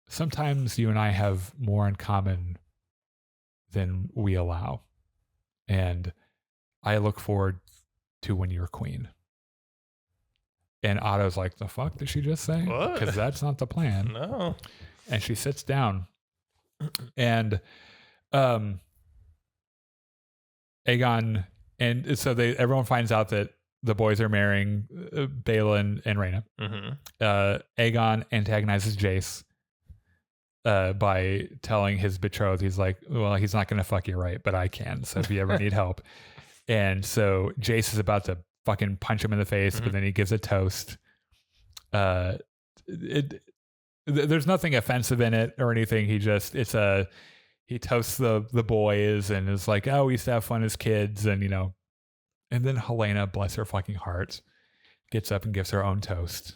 Speaker 2: sometimes you and I have more in common than we allow. And I look forward to when you're queen. And Otto's like, the fuck did she just say? Because that's not the plan.
Speaker 3: No.
Speaker 2: And she sits down. And Aegon, and so everyone finds out that the boys are marrying Balin and Rhaena. Mm-hmm. Aegon antagonizes Jace by telling his betrothed, he's like, well, he's not going to fuck you right, but I can. So if you ever need help. And so Jace is about to fucking punch him in the face, mm-hmm. but then he gives a toast. There's nothing offensive in it or anything. He toasts the boys and is like, oh, we used to have fun as kids. And, and then Helena, bless her fucking heart, gets up and gives her own toast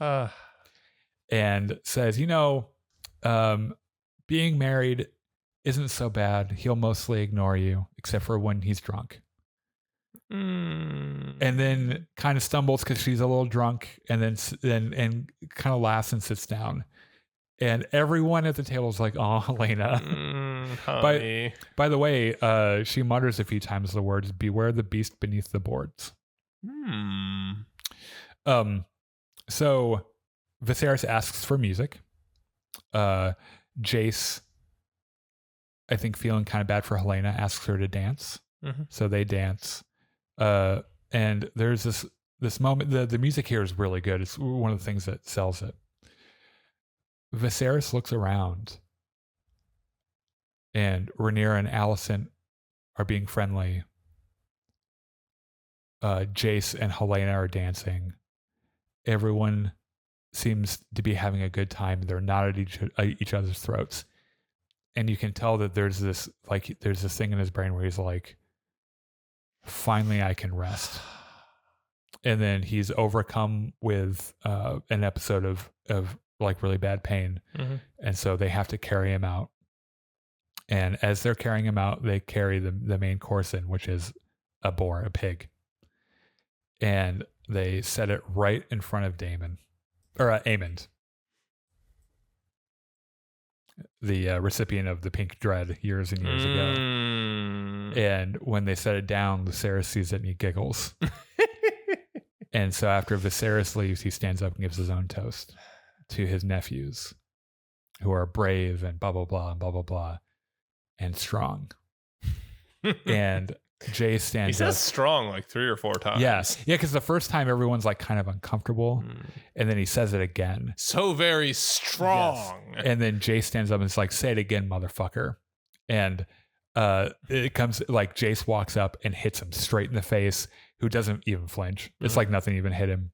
Speaker 2: and says, being married isn't so bad. He'll mostly ignore you, except for when he's drunk. And then kind of stumbles because she's a little drunk, and then kind of laughs and sits down. And everyone at the table is like, oh, Helena. By the way, she mutters a few times the words, beware the beast beneath the boards. So Viserys asks for music. Jace, I think feeling kind of bad for Helena, asks her to dance. Mm-hmm. So they dance. And there's this moment, the music here is really good. It's one of the things that sells it. Viserys looks around and Rhaenyra and Alicent are being friendly. Jace and Helena are dancing. Everyone seems to be having a good time. They're not at each other's throats. And you can tell that there's this thing in his brain where he's like, finally I can rest. And then he's overcome with an episode of like really bad pain. Mm-hmm. And so they have to carry him out. And as they're carrying him out, they carry the main course in, which is a pig. And they set it right in front of Aemond, the recipient of the pink dread years and years ago. And when they set it down, Viserys sees it and he giggles. And so after Viserys leaves, he stands up and gives his own toast to his nephews, who are brave and blah, blah, blah, and blah, blah, blah, and strong. And Jay stands
Speaker 3: He
Speaker 2: up.
Speaker 3: says strong like 3 or 4 times.
Speaker 2: Yeah, because the first time everyone's like kind of uncomfortable, and then he says it again.
Speaker 3: So very strong.
Speaker 2: Yes. And then Jay stands up and is like, "Say it again, motherfucker." And it comes like Jace walks up and hits him straight in the face, who doesn't even flinch. It's like nothing even hit him.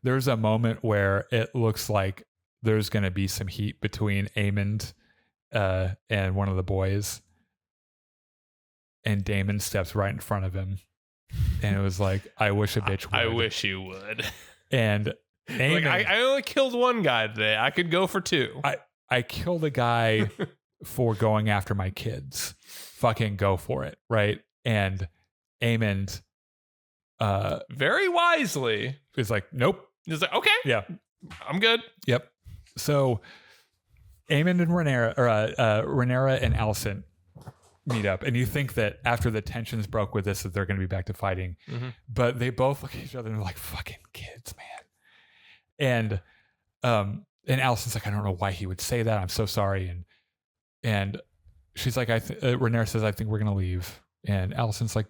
Speaker 2: There's a moment where it looks like there's going to be some heat between Aemond and one of the boys. And Daemon steps right in front of him. And it was like, I wish a bitch would.
Speaker 3: I wish you would.
Speaker 2: And Aemond,
Speaker 3: like, I only killed one guy today. I could go for 2.
Speaker 2: I killed a guy for going after my kids. Fucking go for it, right? And Aemond
Speaker 3: very wisely
Speaker 2: is like, nope.
Speaker 3: He's like, okay.
Speaker 2: Yeah.
Speaker 3: I'm good.
Speaker 2: Yep. So Aemond and Rhaenyra and Alicent meet up, and you think that after the tensions broke with this that they're going to be back to fighting, but they both look at each other and they're like, fucking kids, man. And Alicent's like, I don't know why he would say that, I'm so sorry. And she's like, Rhaenyra says, I think we're gonna leave. And Alicent's like,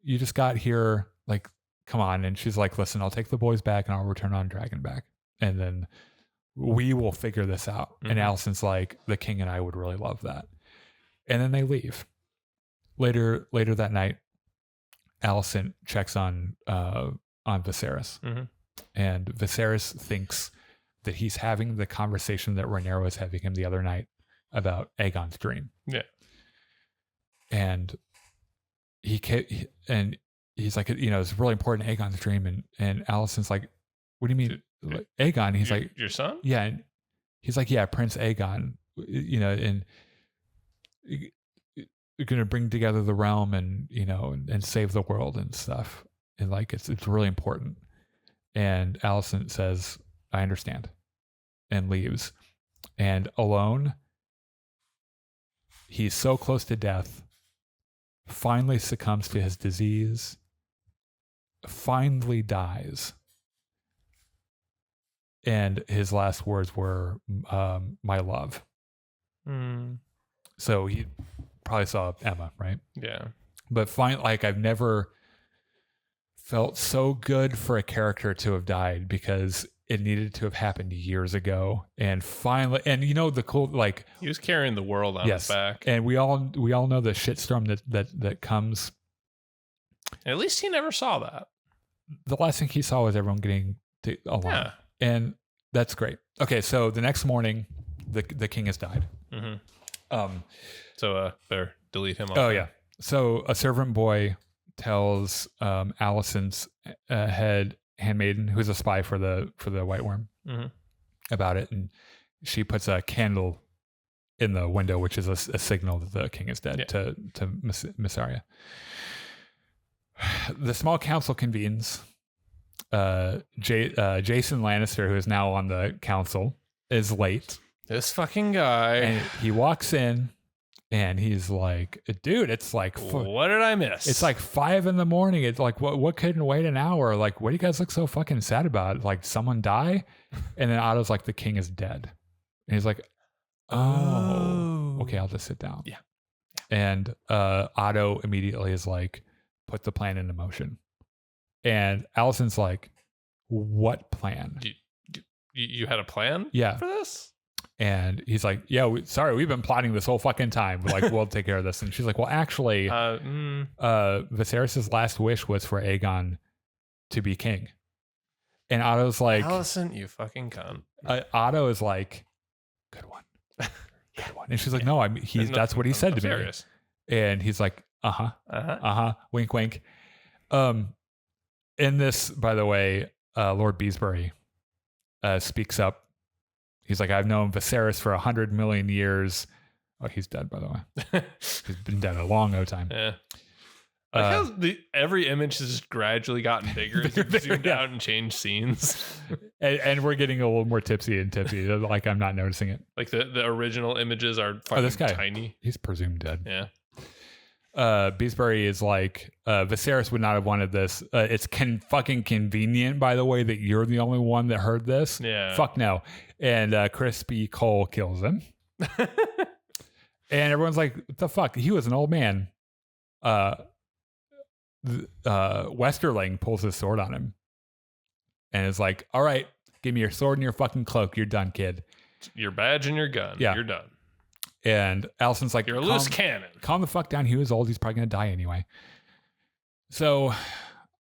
Speaker 2: you just got here, like, come on. And she's like, listen, I'll take the boys back and I'll return on Dragon back, and then we will figure this out. And Alicent's like, the king and I would really love that. And then they leave. Later that night, Alicent checks on Viserys, and Viserys thinks that he's having the conversation that Rhaenyra was having him the other night about Aegon's dream. Yeah, and he's like, it's really important, Aegon's dream, and Alicent's like, what do you mean, Aegon? He's like,
Speaker 3: your son?
Speaker 2: Yeah, and he's like, yeah, Prince Aegon, and you're going to bring together the realm and save the world and stuff. And like, it's really important. And Alicent says, I understand, and leaves. And alone, he's so close to death, finally succumbs to his disease, finally dies. And his last words were, my love. So he probably saw Emma, right?
Speaker 3: Yeah.
Speaker 2: But I've never felt so good for a character to have died, because it needed to have happened years ago. And finally, and the cool, like,
Speaker 3: he was carrying the world on his back.
Speaker 2: And we all know the shitstorm that comes.
Speaker 3: At least he never saw that.
Speaker 2: The last thing he saw was everyone getting along. Yeah. And that's great. Okay, so the next morning, the king has died.
Speaker 3: So better delete him off.
Speaker 2: Oh, yeah. So a servant boy tells Alicent's handmaiden, who's a spy for the White Worm, about it, and she puts a candle in the window, which is a signal that the king is dead, to Mysaria. The small council convenes. Jason Lannister, who is now on the council, is late.
Speaker 3: This fucking guy.
Speaker 2: And he walks in and he's like, dude, it's like,
Speaker 3: what did I miss?
Speaker 2: It's like 5 a.m. It's like, what couldn't wait an hour? Like, what do you guys look so fucking sad about? Like, someone die? And then Otto's like, the king is dead. And he's like, oh, okay, I'll just sit down.
Speaker 3: Yeah.
Speaker 2: And Otto immediately is like, put the plan into motion. And Alicent's like, what plan?
Speaker 3: You had a plan?
Speaker 2: Yeah.
Speaker 3: For this?
Speaker 2: And he's like, yeah, we've been plotting this whole fucking time. Like, we'll take care of this. And she's like, well, actually, Viserys' last wish was for Aegon to be king. And Otto's like,
Speaker 3: Alicent, you fucking cunt.
Speaker 2: Otto is like, good one. Good one. And she's like, no, that's what he said to
Speaker 3: serious.
Speaker 2: Me. And he's like, wink, wink. In this, by the way, Lord Beesbury speaks up. He's like, I've known Viserys for 100 million years. Oh, he's dead, by the way. He's been dead a long time.
Speaker 3: Yeah. How every image has just gradually gotten bigger as you zoomed out and changed scenes.
Speaker 2: and we're getting a little more tipsy and tippy. Like, I'm not noticing it.
Speaker 3: Like the original images are
Speaker 2: this guy,
Speaker 3: tiny.
Speaker 2: He's presumed dead.
Speaker 3: Yeah.
Speaker 2: Beesbury is like, Viserys would not have wanted this. It's fucking convenient, by the way, that you're the only one that heard this.
Speaker 3: Yeah.
Speaker 2: Fuck no. And Crispy Cole kills him. And everyone's like, what the fuck? He was an old man. Westerling pulls his sword on him and is like, all right, give me your sword and your fucking cloak. You're done, kid.
Speaker 3: Your badge and your gun.
Speaker 2: Yeah.
Speaker 3: You're done.
Speaker 2: And Alicent's like,
Speaker 3: you're a loose cannon.
Speaker 2: Calm the fuck down. He was old. He's probably going to die anyway. So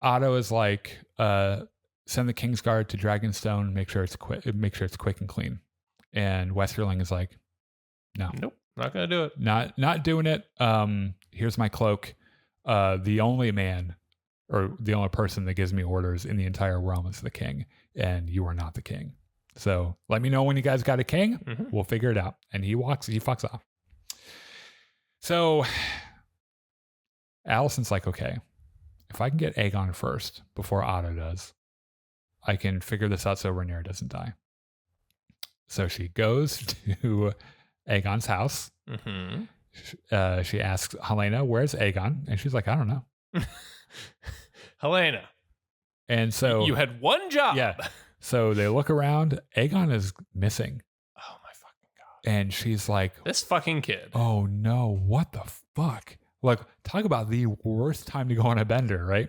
Speaker 2: Otto is like, send the Kingsguard to Dragonstone. Make sure it's quick and clean. And Westerling is like, no,
Speaker 3: nope, not going to do it.
Speaker 2: Not doing it. Here's my cloak. The only man or the only person that gives me orders in the entire realm is the king, and you are not the king. So let me know when you guys got a king. Mm-hmm. We'll figure it out. And he fucks off. So Alicent's like, okay, if I can get Aegon first before Otto does, I can figure this out so Rhaenyra doesn't die. So she goes to Aegon's house. Mm-hmm. She asks Helena, where's Aegon? And she's like, I don't know.
Speaker 3: Helena.
Speaker 2: And so
Speaker 3: you had one job.
Speaker 2: Yeah. So they look around. Aegon is missing.
Speaker 3: Oh my fucking God.
Speaker 2: And she's like,
Speaker 3: this fucking kid.
Speaker 2: Oh no, what the fuck? Like, talk about the worst time to go on a bender, right?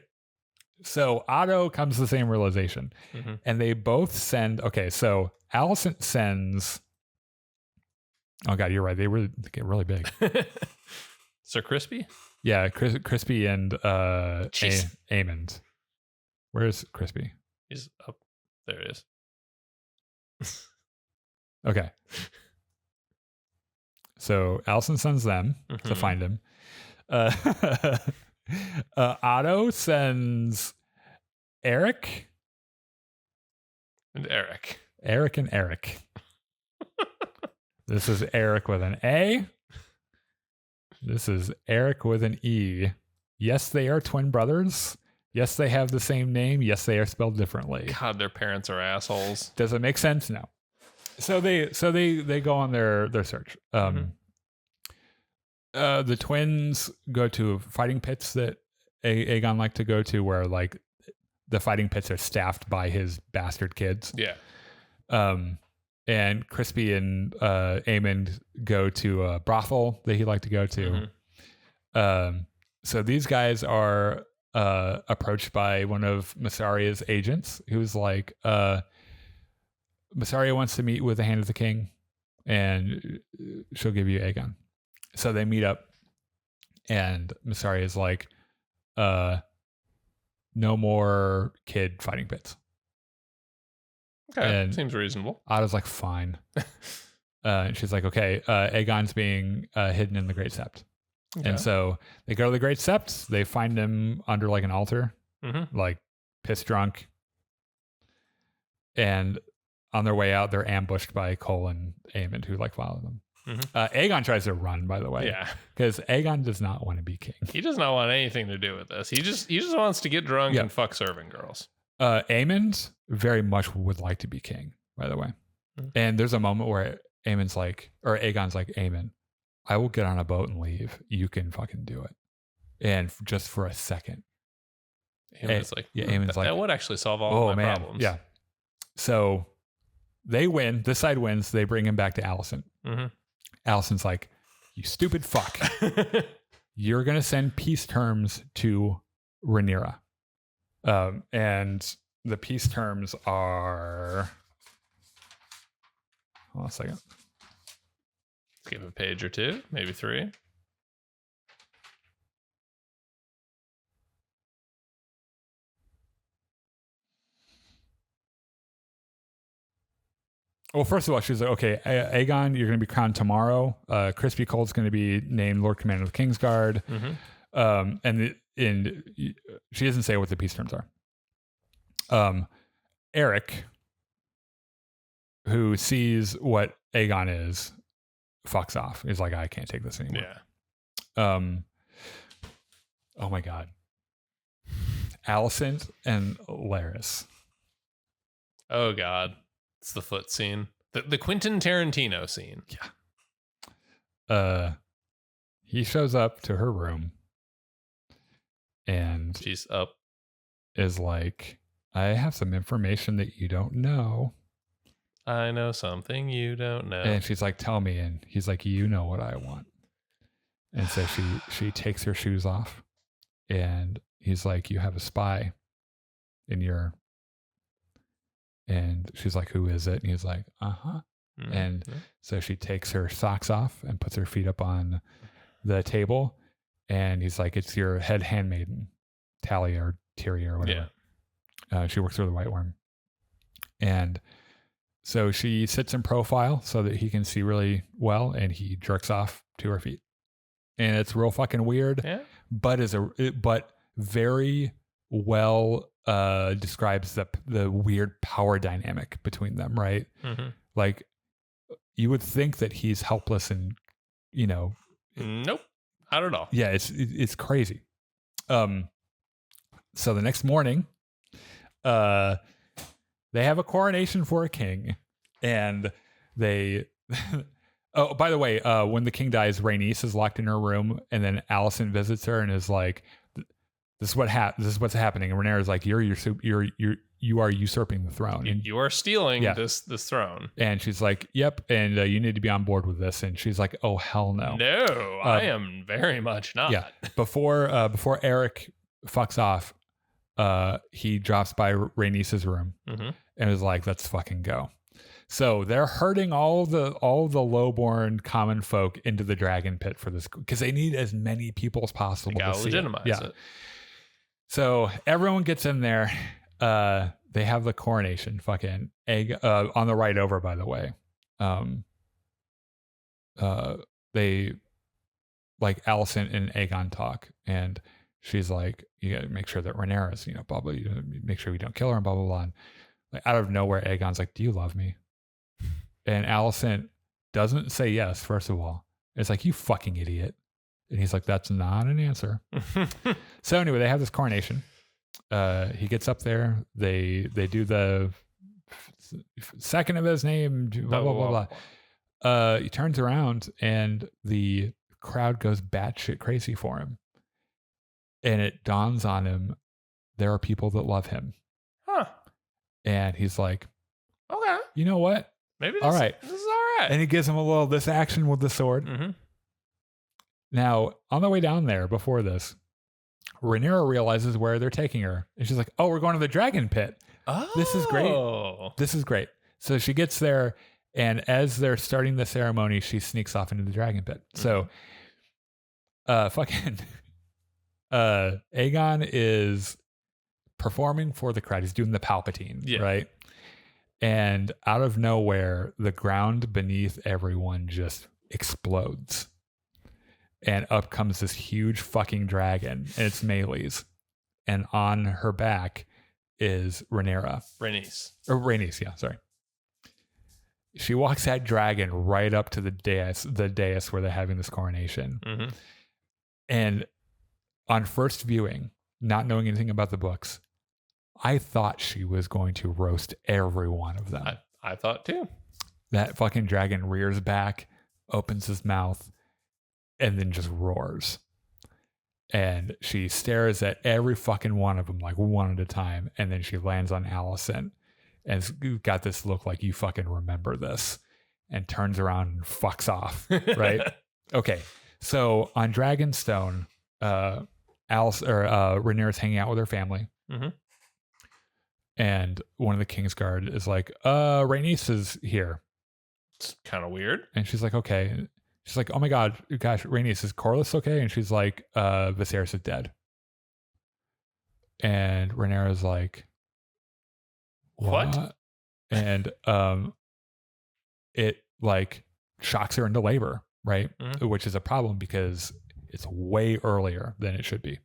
Speaker 2: So Otto comes to the same realization. Mm-hmm. And they both send, okay, so Alicent sends, oh God, you're right. They get really big.
Speaker 3: Sir Crispy?
Speaker 2: Yeah, Crispy and Aemond. Where's Crispy?
Speaker 3: He's up. There it is.
Speaker 2: Okay. So Alicent sends them to find him. Otto sends Eric.
Speaker 3: And Eric.
Speaker 2: Eric and Eric. This is Eric with an A. This is Eric with an E. Yes, they are twin brothers. Yes, they have the same name. Yes, they are spelled differently.
Speaker 3: God, their parents are assholes.
Speaker 2: Does it make sense? No. So they go on their search. The twins go to fighting pits that Aegon liked to go to, where like the fighting pits are staffed by his bastard kids.
Speaker 3: Yeah.
Speaker 2: And Crispy and Aemond go to a brothel that he liked to go to. Mm-hmm. So these guys are approached by one of Mysarea's agents, who's like, Mysaria wants to meet with the Hand of the King, and she'll give you Aegon. So they meet up, and Mysaria is like, no more kid fighting pits.
Speaker 3: Okay, and seems reasonable.
Speaker 2: Otto's like, fine. And she's like, okay, Aegon's being hidden in the Great Sept. Okay. And so they go to the Great Sept. They find him under like an altar, like piss drunk. And on their way out, they're ambushed by Cole and Aemond, who like follow them. Mm-hmm. Aegon tries to run, by the way.
Speaker 3: Yeah.
Speaker 2: Because Aegon does not want to be king.
Speaker 3: He does not want anything to do with this. He just wants to get drunk and fuck serving girls.
Speaker 2: Aemond very much would like to be king, by the way. Mm-hmm. And there's a moment where Aegon's like, Aemond, I will get on a boat and leave. You can fucking do it. And just for a second.
Speaker 3: Aemond's that would actually solve all of my problems.
Speaker 2: Yeah. So they win. This side wins. They bring him back to Alicent. Mm-hmm. Alicent's like, you stupid fuck. You're going to send peace terms to Rhaenyra. And the peace terms are... Hold on a second.
Speaker 3: Give a page or two, maybe 3.
Speaker 2: Well, first of all, she's like, okay, Aegon, you're going to be crowned tomorrow. Crispy Cole's going to be named Lord Commander of the Kingsguard. Mm-hmm. And she doesn't say what the peace terms are. Eric, who sees what Aegon is, fucks off. He's like, I can't take this anymore.
Speaker 3: Yeah.
Speaker 2: Oh my God. Alicent and Larys.
Speaker 3: Oh God. It's the foot scene. The Quentin Tarantino scene.
Speaker 2: Yeah. He shows up to her room and
Speaker 3: she's up.
Speaker 2: Is like, I have some information that you don't know.
Speaker 3: I know something you don't know.
Speaker 2: And she's like, tell me. And he's like, you know what I want. And so she takes her shoes off, and he's like, "You have a spy in your," and she's like, "Who is it?" And he's like, "Uh-huh."
Speaker 3: Mm-hmm.
Speaker 2: And so she takes her socks off and puts her feet up on the table, and he's like, "It's your head handmaiden, Talia or Tyria or whatever." She works for the White Worm. And so she sits in profile so that he can see really well, and he jerks off to her feet. And it's real fucking weird, but but very well describes the weird power dynamic between them, right?
Speaker 3: Mm-hmm.
Speaker 2: Like, you would think that he's helpless and,
Speaker 3: nope, not at all.
Speaker 2: Yeah, it's crazy. So the next morning, they have a coronation for a king, and they oh, by the way, when the king dies, Rhaenys is locked in her room, and then Alicent visits her and is like, this is what's happening. And Rhaenyra's like, you are usurping the throne. And
Speaker 3: you are stealing this throne.
Speaker 2: And she's like, yep, and you need to be on board with this. And she's like, oh, hell no.
Speaker 3: No, I am very much not.
Speaker 2: Yeah. Before Eric fucks off, he drops by Rhaenys' room and is like, let's fucking go. So they're herding all the lowborn common folk into the dragon pit for this, because they need as many people as possible.
Speaker 3: They gotta legitimize it.
Speaker 2: So everyone gets in there. They have the coronation. Fucking egg on the right over, by the way. They like Alicent and Aegon talk, and she's like, you gotta make sure that Rhaenyra's, blah blah. Make sure we don't kill her, and blah blah blah. And like out of nowhere, Aegon's like, "Do you love me?" And Alicent doesn't say yes. First of all, it's like, "You fucking idiot." And he's like, "That's not an answer." So anyway, they have this coronation. He gets up there. They do the second of his name. Blah blah blah blah. He turns around, and the crowd goes batshit crazy for him. And it dawns on him, there are people that love him.
Speaker 3: Huh.
Speaker 2: And he's like,
Speaker 3: okay,
Speaker 2: you know what?
Speaker 3: Maybe
Speaker 2: all right.
Speaker 3: This is all right.
Speaker 2: And he gives him this action with the sword.
Speaker 3: Mm-hmm.
Speaker 2: Now, on the way down there, before this, Rhaenyra realizes where they're taking her. And she's like, oh, we're going to the dragon pit.
Speaker 3: Oh.
Speaker 2: This is great. This is great. So she gets there, and as they're starting the ceremony, she sneaks off into the dragon pit. So, Aegon is performing for the crowd. He's doing the Palpatine, right? And out of nowhere, the ground beneath everyone just explodes. And up comes this huge fucking dragon, and it's Melee's. And on her back is Rhaenyra. Rhaenys, yeah, sorry. She walks that dragon right up to the dais where they're having this coronation.
Speaker 3: Mm-hmm.
Speaker 2: And on first viewing, not knowing anything about the books, I thought she was going to roast every one of them.
Speaker 3: I thought too.
Speaker 2: That fucking dragon rears back, opens his mouth, and then just roars. And she stares at every fucking one of them, like one at a time. And then she lands on Alicent and got this look like, you fucking remember this, and turns around and fucks off. Right? Okay. So on Dragonstone, Rhaenyra's hanging out with her family.
Speaker 3: Mm-hmm.
Speaker 2: And one of the Kingsguard is like, Rhaenys is here.
Speaker 3: It's kind of weird.
Speaker 2: And she's like, okay. She's like, oh my God, gosh, Rhaenys, is Corlys okay? And she's like, Viserys is dead. And Rhaenyra's like, what? And it like shocks her into labor, right?
Speaker 3: Mm-hmm.
Speaker 2: Which is a problem because it's way earlier than it should be.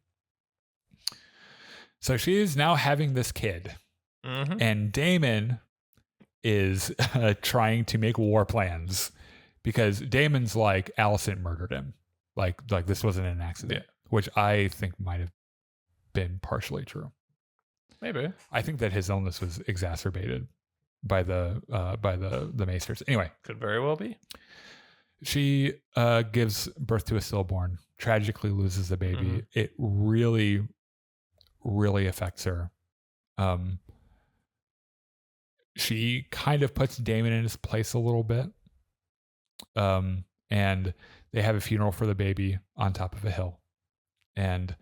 Speaker 2: So she's now having this kid.
Speaker 3: Mm-hmm.
Speaker 2: And Daemon is trying to make war plans, because Daemon's like, Alicent murdered him. Like this wasn't an accident, which I think might have been partially true.
Speaker 3: Maybe.
Speaker 2: I think that his illness was exacerbated by the Maesters. Anyway,
Speaker 3: could very well be.
Speaker 2: She gives birth to a stillborn, tragically loses the baby.
Speaker 3: Mm-hmm.
Speaker 2: It really, really affects her. She kind of puts Daemon in his place a little bit. And they have a funeral for the baby on top of a hill. And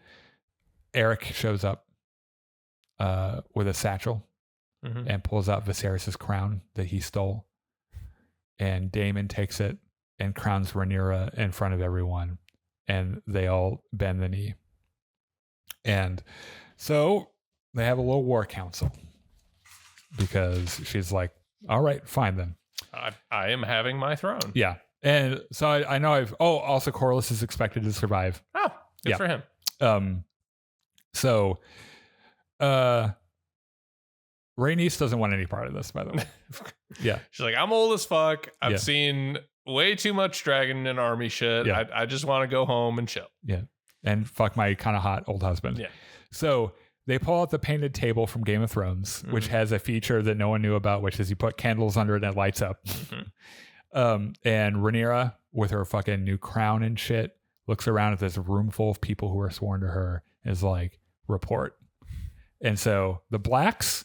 Speaker 2: Eric shows up with a satchel and pulls out Viserys' crown that he stole. And Daemon takes it and crowns Rhaenyra in front of everyone. And they all bend the knee. And so they have a little war council because she's like, all right, fine then.
Speaker 3: I am having my throne.
Speaker 2: Yeah. And so I know also Corlys is expected to survive.
Speaker 3: Oh, good for him.
Speaker 2: So Rhaenys doesn't want any part of this, by the way. Yeah.
Speaker 3: She's like, I'm old as fuck. I've seen way too much dragon and army shit.
Speaker 2: Yeah.
Speaker 3: I just want to go home and chill.
Speaker 2: Yeah. And fuck my kind of hot old husband.
Speaker 3: Yeah.
Speaker 2: So they pull out the painted table from Game of Thrones, which has a feature that no one knew about, which is you put candles under it and it lights up. And Rhaenyra, with her fucking new crown and shit, looks around at this room full of people who are sworn to her and is like, report. And so the Blacks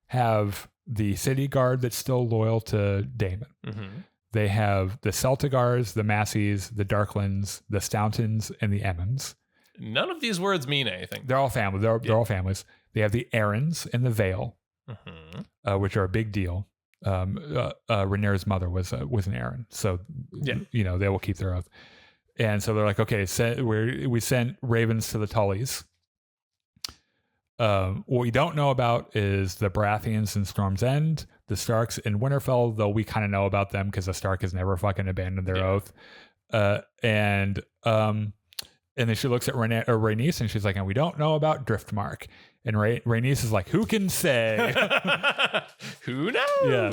Speaker 2: have the city guard that's still loyal to Daemon. They have the Celtigars, the Massies, the Darklands, the Stauntons, and the Emmons.
Speaker 3: None of these words mean anything.
Speaker 2: They're all family. They're all families. They have the Arryns and the Vale, which are a big deal. Rhaenyra's mother was an Arryn, so they will keep their oath. And so they're like, okay, we sent ravens to the Tullys. What we don't know about is the Baratheons in Storm's End, the Starks in Winterfell, though we kind of know about them because the Stark has never fucking abandoned their oath. And then she looks at Rhaenys and she's like, and we don't know about Driftmark. And Rhaenys is like, who can say?
Speaker 3: Who knows?
Speaker 2: Yeah.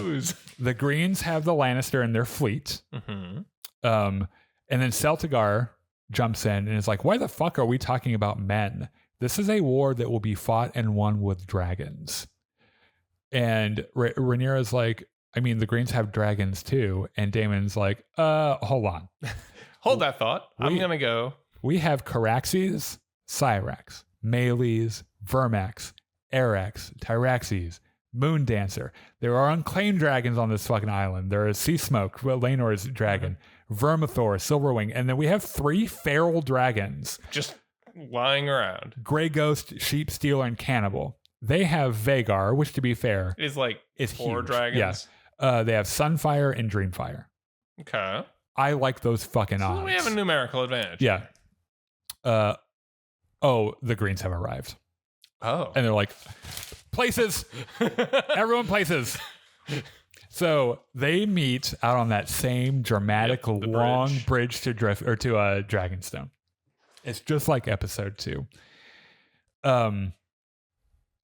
Speaker 2: The Greens have the Lannister in their fleet. And then Celtigar jumps in and is like, why the fuck are we talking about men? This is a war that will be fought and won with dragons. And Rhaenyra's like, I mean, the Greens have dragons too. And Daemon's like, hold on.
Speaker 3: Hold that thought. I'm going to go.
Speaker 2: We have Caraxes, Cyrax, Melees, Vermax, Arax, Tyraxes, Moondancer. There are unclaimed dragons on this fucking island. There is Sea Smoke, Laenor's dragon, Vermithor, Silverwing, and then we have 3 feral dragons.
Speaker 3: Just lying around.
Speaker 2: Grey Ghost, Sheep Stealer, and Cannibal. They have Vagar, which to be fair
Speaker 3: is 4
Speaker 2: huge.
Speaker 3: dragons.
Speaker 2: Yeah. They have Sunfire and Dreamfire.
Speaker 3: Okay.
Speaker 2: I like those fucking odds.
Speaker 3: We have a numerical advantage.
Speaker 2: Yeah. The Greens have arrived.
Speaker 3: Oh.
Speaker 2: And they're like, places. Everyone places. So they meet out on that same dramatic long bridge to Dragonstone. It's just like episode 2.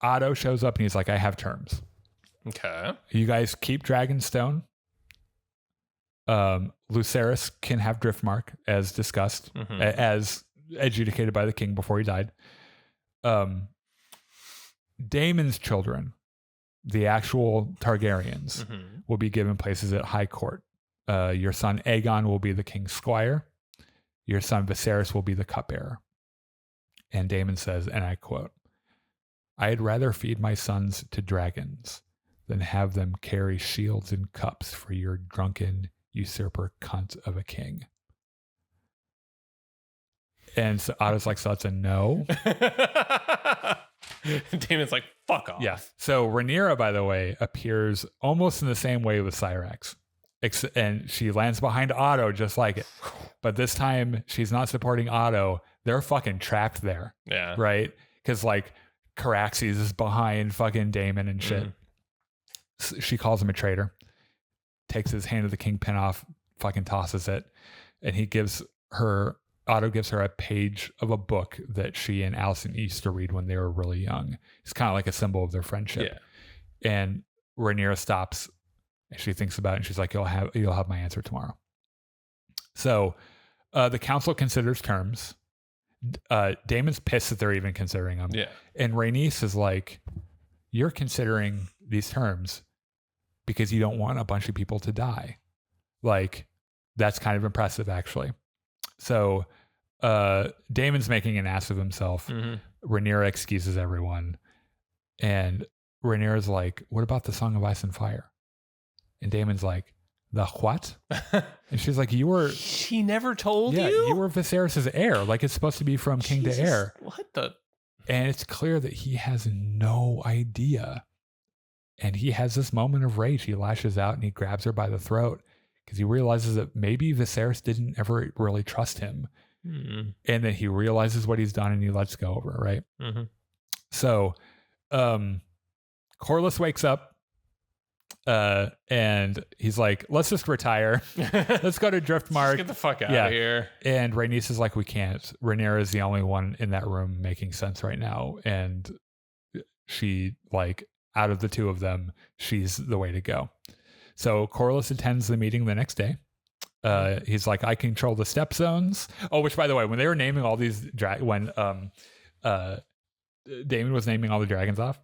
Speaker 2: Otto shows up and he's like, I have terms.
Speaker 3: Okay.
Speaker 2: You guys keep Dragonstone. Lucerys can have Driftmark as discussed, as adjudicated by the king before he died. Daemon's children, the actual Targaryens, will be given places at high court. Your son Aegon will be the king's squire. Your son Viserys will be the cupbearer. And Daemon says, and I quote, I'd rather feed my sons to dragons than have them carry shields and cups for your drunken usurper cunt of a king. And so Otto's like, so that's a no.
Speaker 3: Daemon's like, fuck off.
Speaker 2: Yeah. So Rhaenyra, by the way, appears almost in the same way with Cyrax. And she lands behind Otto just like it. But this time she's not supporting Otto. They're fucking trapped there.
Speaker 3: Yeah.
Speaker 2: Right? Because Caraxes is behind fucking Daemon and shit. So she calls him a traitor. Takes his hand of the kingpin off, fucking tosses it. And Otto gives her a page of a book that she and Alicent used to read when they were really young. It's kind of like a symbol of their friendship. Yeah. And Rhaenyra stops and she thinks about it and she's like, you'll have my answer tomorrow. So the council considers terms. Daemon's pissed that they're even considering them.
Speaker 3: Yeah.
Speaker 2: And Rhaenys is like, you're considering these terms because you don't want a bunch of people to die. That's kind of impressive, actually. So Daemon's making an ass of himself. Rhaenyra excuses everyone. And Rhaenyra's like, what about the Song of Ice and Fire? And Daemon's like, The what? And she's like,
Speaker 3: She never told you?
Speaker 2: You were Viserys' heir. Like, it's supposed to be from king to heir.
Speaker 3: What the?
Speaker 2: And it's clear that he has no idea. And he has this moment of rage. He lashes out and he grabs her by the throat because he realizes that maybe Viserys didn't ever really trust him. Mm-hmm. And then he realizes what he's done and he lets go of her, right? Mm-hmm. So Corlys wakes up and he's like, let's just retire. Let's go to Driftmark.
Speaker 3: Just get the fuck out of here.
Speaker 2: And Rhaenys is like, we can't. Rhaenyra is the only one in that room making sense right now. And she, like, out of the two of them, she's the way to go. So Corlys attends the meeting the next day. He's like, I control the step zones. Oh, which, by the way, when they were naming all these when Daemon was naming all the dragons off,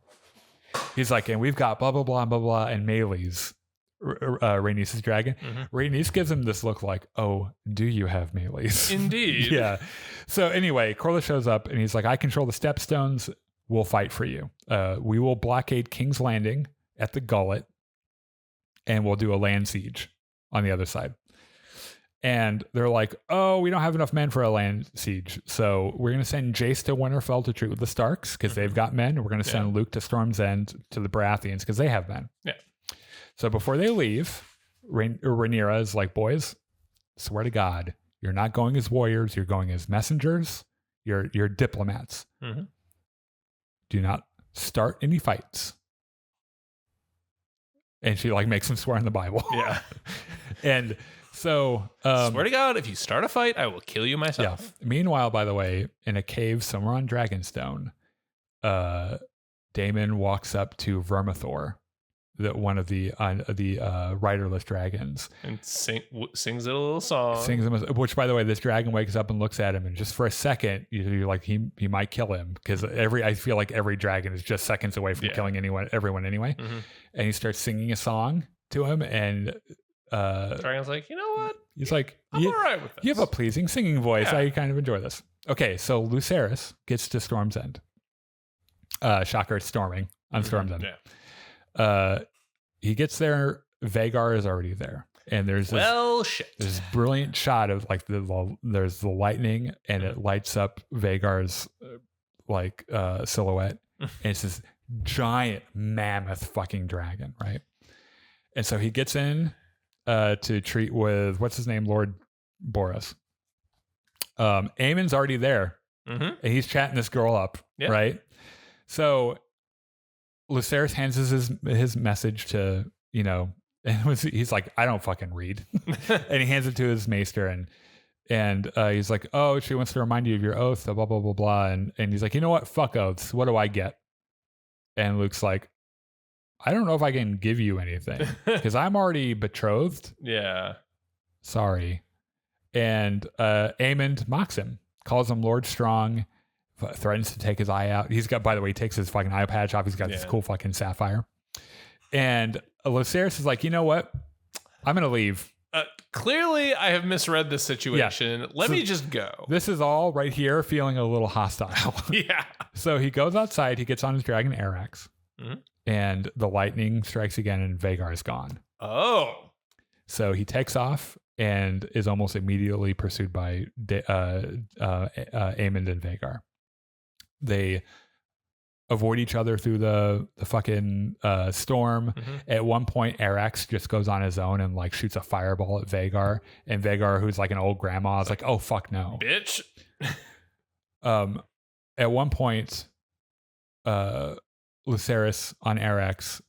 Speaker 2: he's like, and we've got blah blah blah blah blah and Melee's Rhaenys' dragon. Mm-hmm. Rhaenys gives him this look like, oh, do you have Melee's?
Speaker 3: Indeed.
Speaker 2: Yeah. So anyway, Corlys shows up and he's like, I control the stepstones. We'll fight for you. We will blockade King's Landing at the Gullet, and we'll do a land siege on the other side. And they're like, oh, we don't have enough men for a land siege. So we're going to send Jace to Winterfell to treat with the Starks because they've got men. And we're going to send Luke to Storm's End to the Baratheons because they have men.
Speaker 3: Yeah.
Speaker 2: So before they leave, Rhaenyra is like, boys, swear to God, you're not going as warriors. You're going as messengers. You're diplomats. Mm-hmm. Do not start any fights. And she like makes him swear in the Bible.
Speaker 3: Yeah.
Speaker 2: And so
Speaker 3: swear to God, if you start a fight, I will kill you myself.
Speaker 2: Yeah. Meanwhile, by the way, in a cave somewhere on Dragonstone, Daemon walks up to Vermithor, one of the riderless dragons,
Speaker 3: and sings it a little song.
Speaker 2: Which, by the way, this dragon wakes up and looks at him, and just for a second, you're like, he might kill him because I feel like every dragon is just seconds away from killing everyone anyway. Mm-hmm. And he starts singing a song to him, and
Speaker 3: dragon's like, you know what?
Speaker 2: He's like,
Speaker 3: I'm all right with this.
Speaker 2: You have a pleasing singing voice. I kind of enjoy this. Okay, so Lucerys gets to Storm's End. Shocker, it's storming on Storm's End. Yeah. He gets there. Vagar is already there, and there's this brilliant shot of like there's the lightning, and it lights up Vagar's silhouette, and it's this giant mammoth fucking dragon, right? And so he gets in to treat with what's his name, Lord Boros. Aemon's already there, and he's chatting this girl up, right? So Lucerys hands his message to, and he's like, I don't fucking read. And he hands it to his maester and he's like, oh, she wants to remind you of your oath, blah, blah, blah, blah. And he's like, you know what? Fuck oaths. What do I get? And Luke's like, I don't know if I can give you anything because I'm already betrothed.
Speaker 3: Yeah.
Speaker 2: Sorry. And Aemond mocks him, calls him Lord Strong, threatens to take his eye out. He takes his fucking eye patch off. He's got this cool fucking sapphire. And Lucerys is like, you know what? I'm going to leave.
Speaker 3: Clearly, I have misread this situation. Yeah. Let me just go.
Speaker 2: This is all right here feeling a little hostile.
Speaker 3: Yeah.
Speaker 2: So he goes outside. He gets on his dragon Arax. Mm-hmm. And the lightning strikes again and Vagar is gone.
Speaker 3: Oh.
Speaker 2: So he takes off and is almost immediately pursued by Aemond and Vagar. They avoid each other through the fucking storm. Mm-hmm. At one point, Arax just goes on his own and like shoots a fireball at Vagar. And Vagar, who's like an old grandma, is like, oh, fuck no.
Speaker 3: Bitch.
Speaker 2: At one point, Lucerys on Arax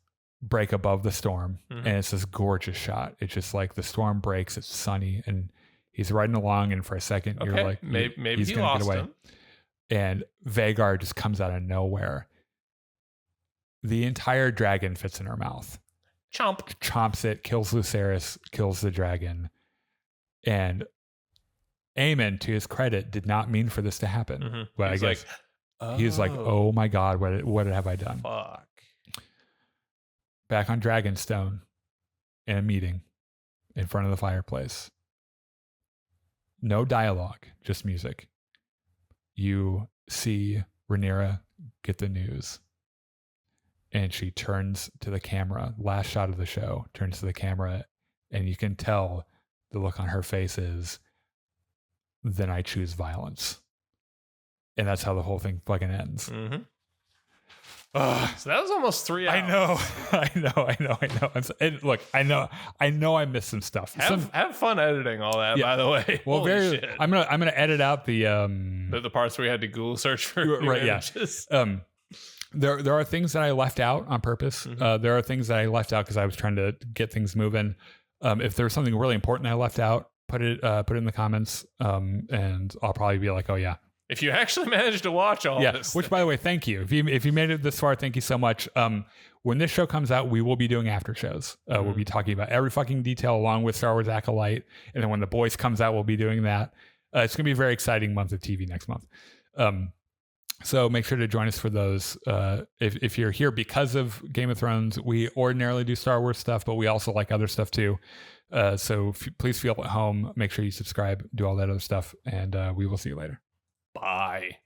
Speaker 2: break above the storm. Mm-hmm. And it's this gorgeous shot. It's just like the storm breaks. It's sunny. And he's riding along. And for a second, you're like,
Speaker 3: maybe
Speaker 2: he's going to get away.
Speaker 3: Him.
Speaker 2: And Vagar just comes out of nowhere. The entire dragon fits in her mouth. Chomps it, kills Lucerys, kills the dragon. And Aemon, to his credit, did not mean for this to happen. Mm-hmm. But I guess he's like, oh my God, what have I done?
Speaker 3: Fuck.
Speaker 2: Back on Dragonstone in a meeting in front of the fireplace. No dialogue, just music. You see Rhaenyra get the news, and she turns to the camera. Last shot of the show, turns to the camera and you can tell the look on her face is, then I choose violence. And that's how the whole thing fucking ends.
Speaker 3: Mm-hmm. So that was almost 3 hours.
Speaker 2: I know. And look, I know I missed some stuff.
Speaker 3: Have fun editing all that, by the way.
Speaker 2: Well,
Speaker 3: Holy shit.
Speaker 2: I'm gonna edit out the
Speaker 3: parts where you had to Google search for
Speaker 2: right,
Speaker 3: images.
Speaker 2: Yeah. There are things that I left out on purpose.
Speaker 3: Mm-hmm.
Speaker 2: There are things that I left out because I was trying to get things moving. If there's something really important I left out, put it in the comments, and I'll probably be like, oh yeah.
Speaker 3: If you actually managed to watch all this.
Speaker 2: Which, by the way, thank you. If you made it this far, thank you so much. When this show comes out, we will be doing after shows. We'll be talking about every fucking detail along with Star Wars Acolyte. And then when The Boys comes out, we'll be doing that. It's going to be a very exciting month of TV next month. So make sure to join us for those. If you're here because of Game of Thrones, we ordinarily do Star Wars stuff, but we also like other stuff too. So please feel at home. Make sure you subscribe, do all that other stuff, and we will see you later.
Speaker 3: Bye.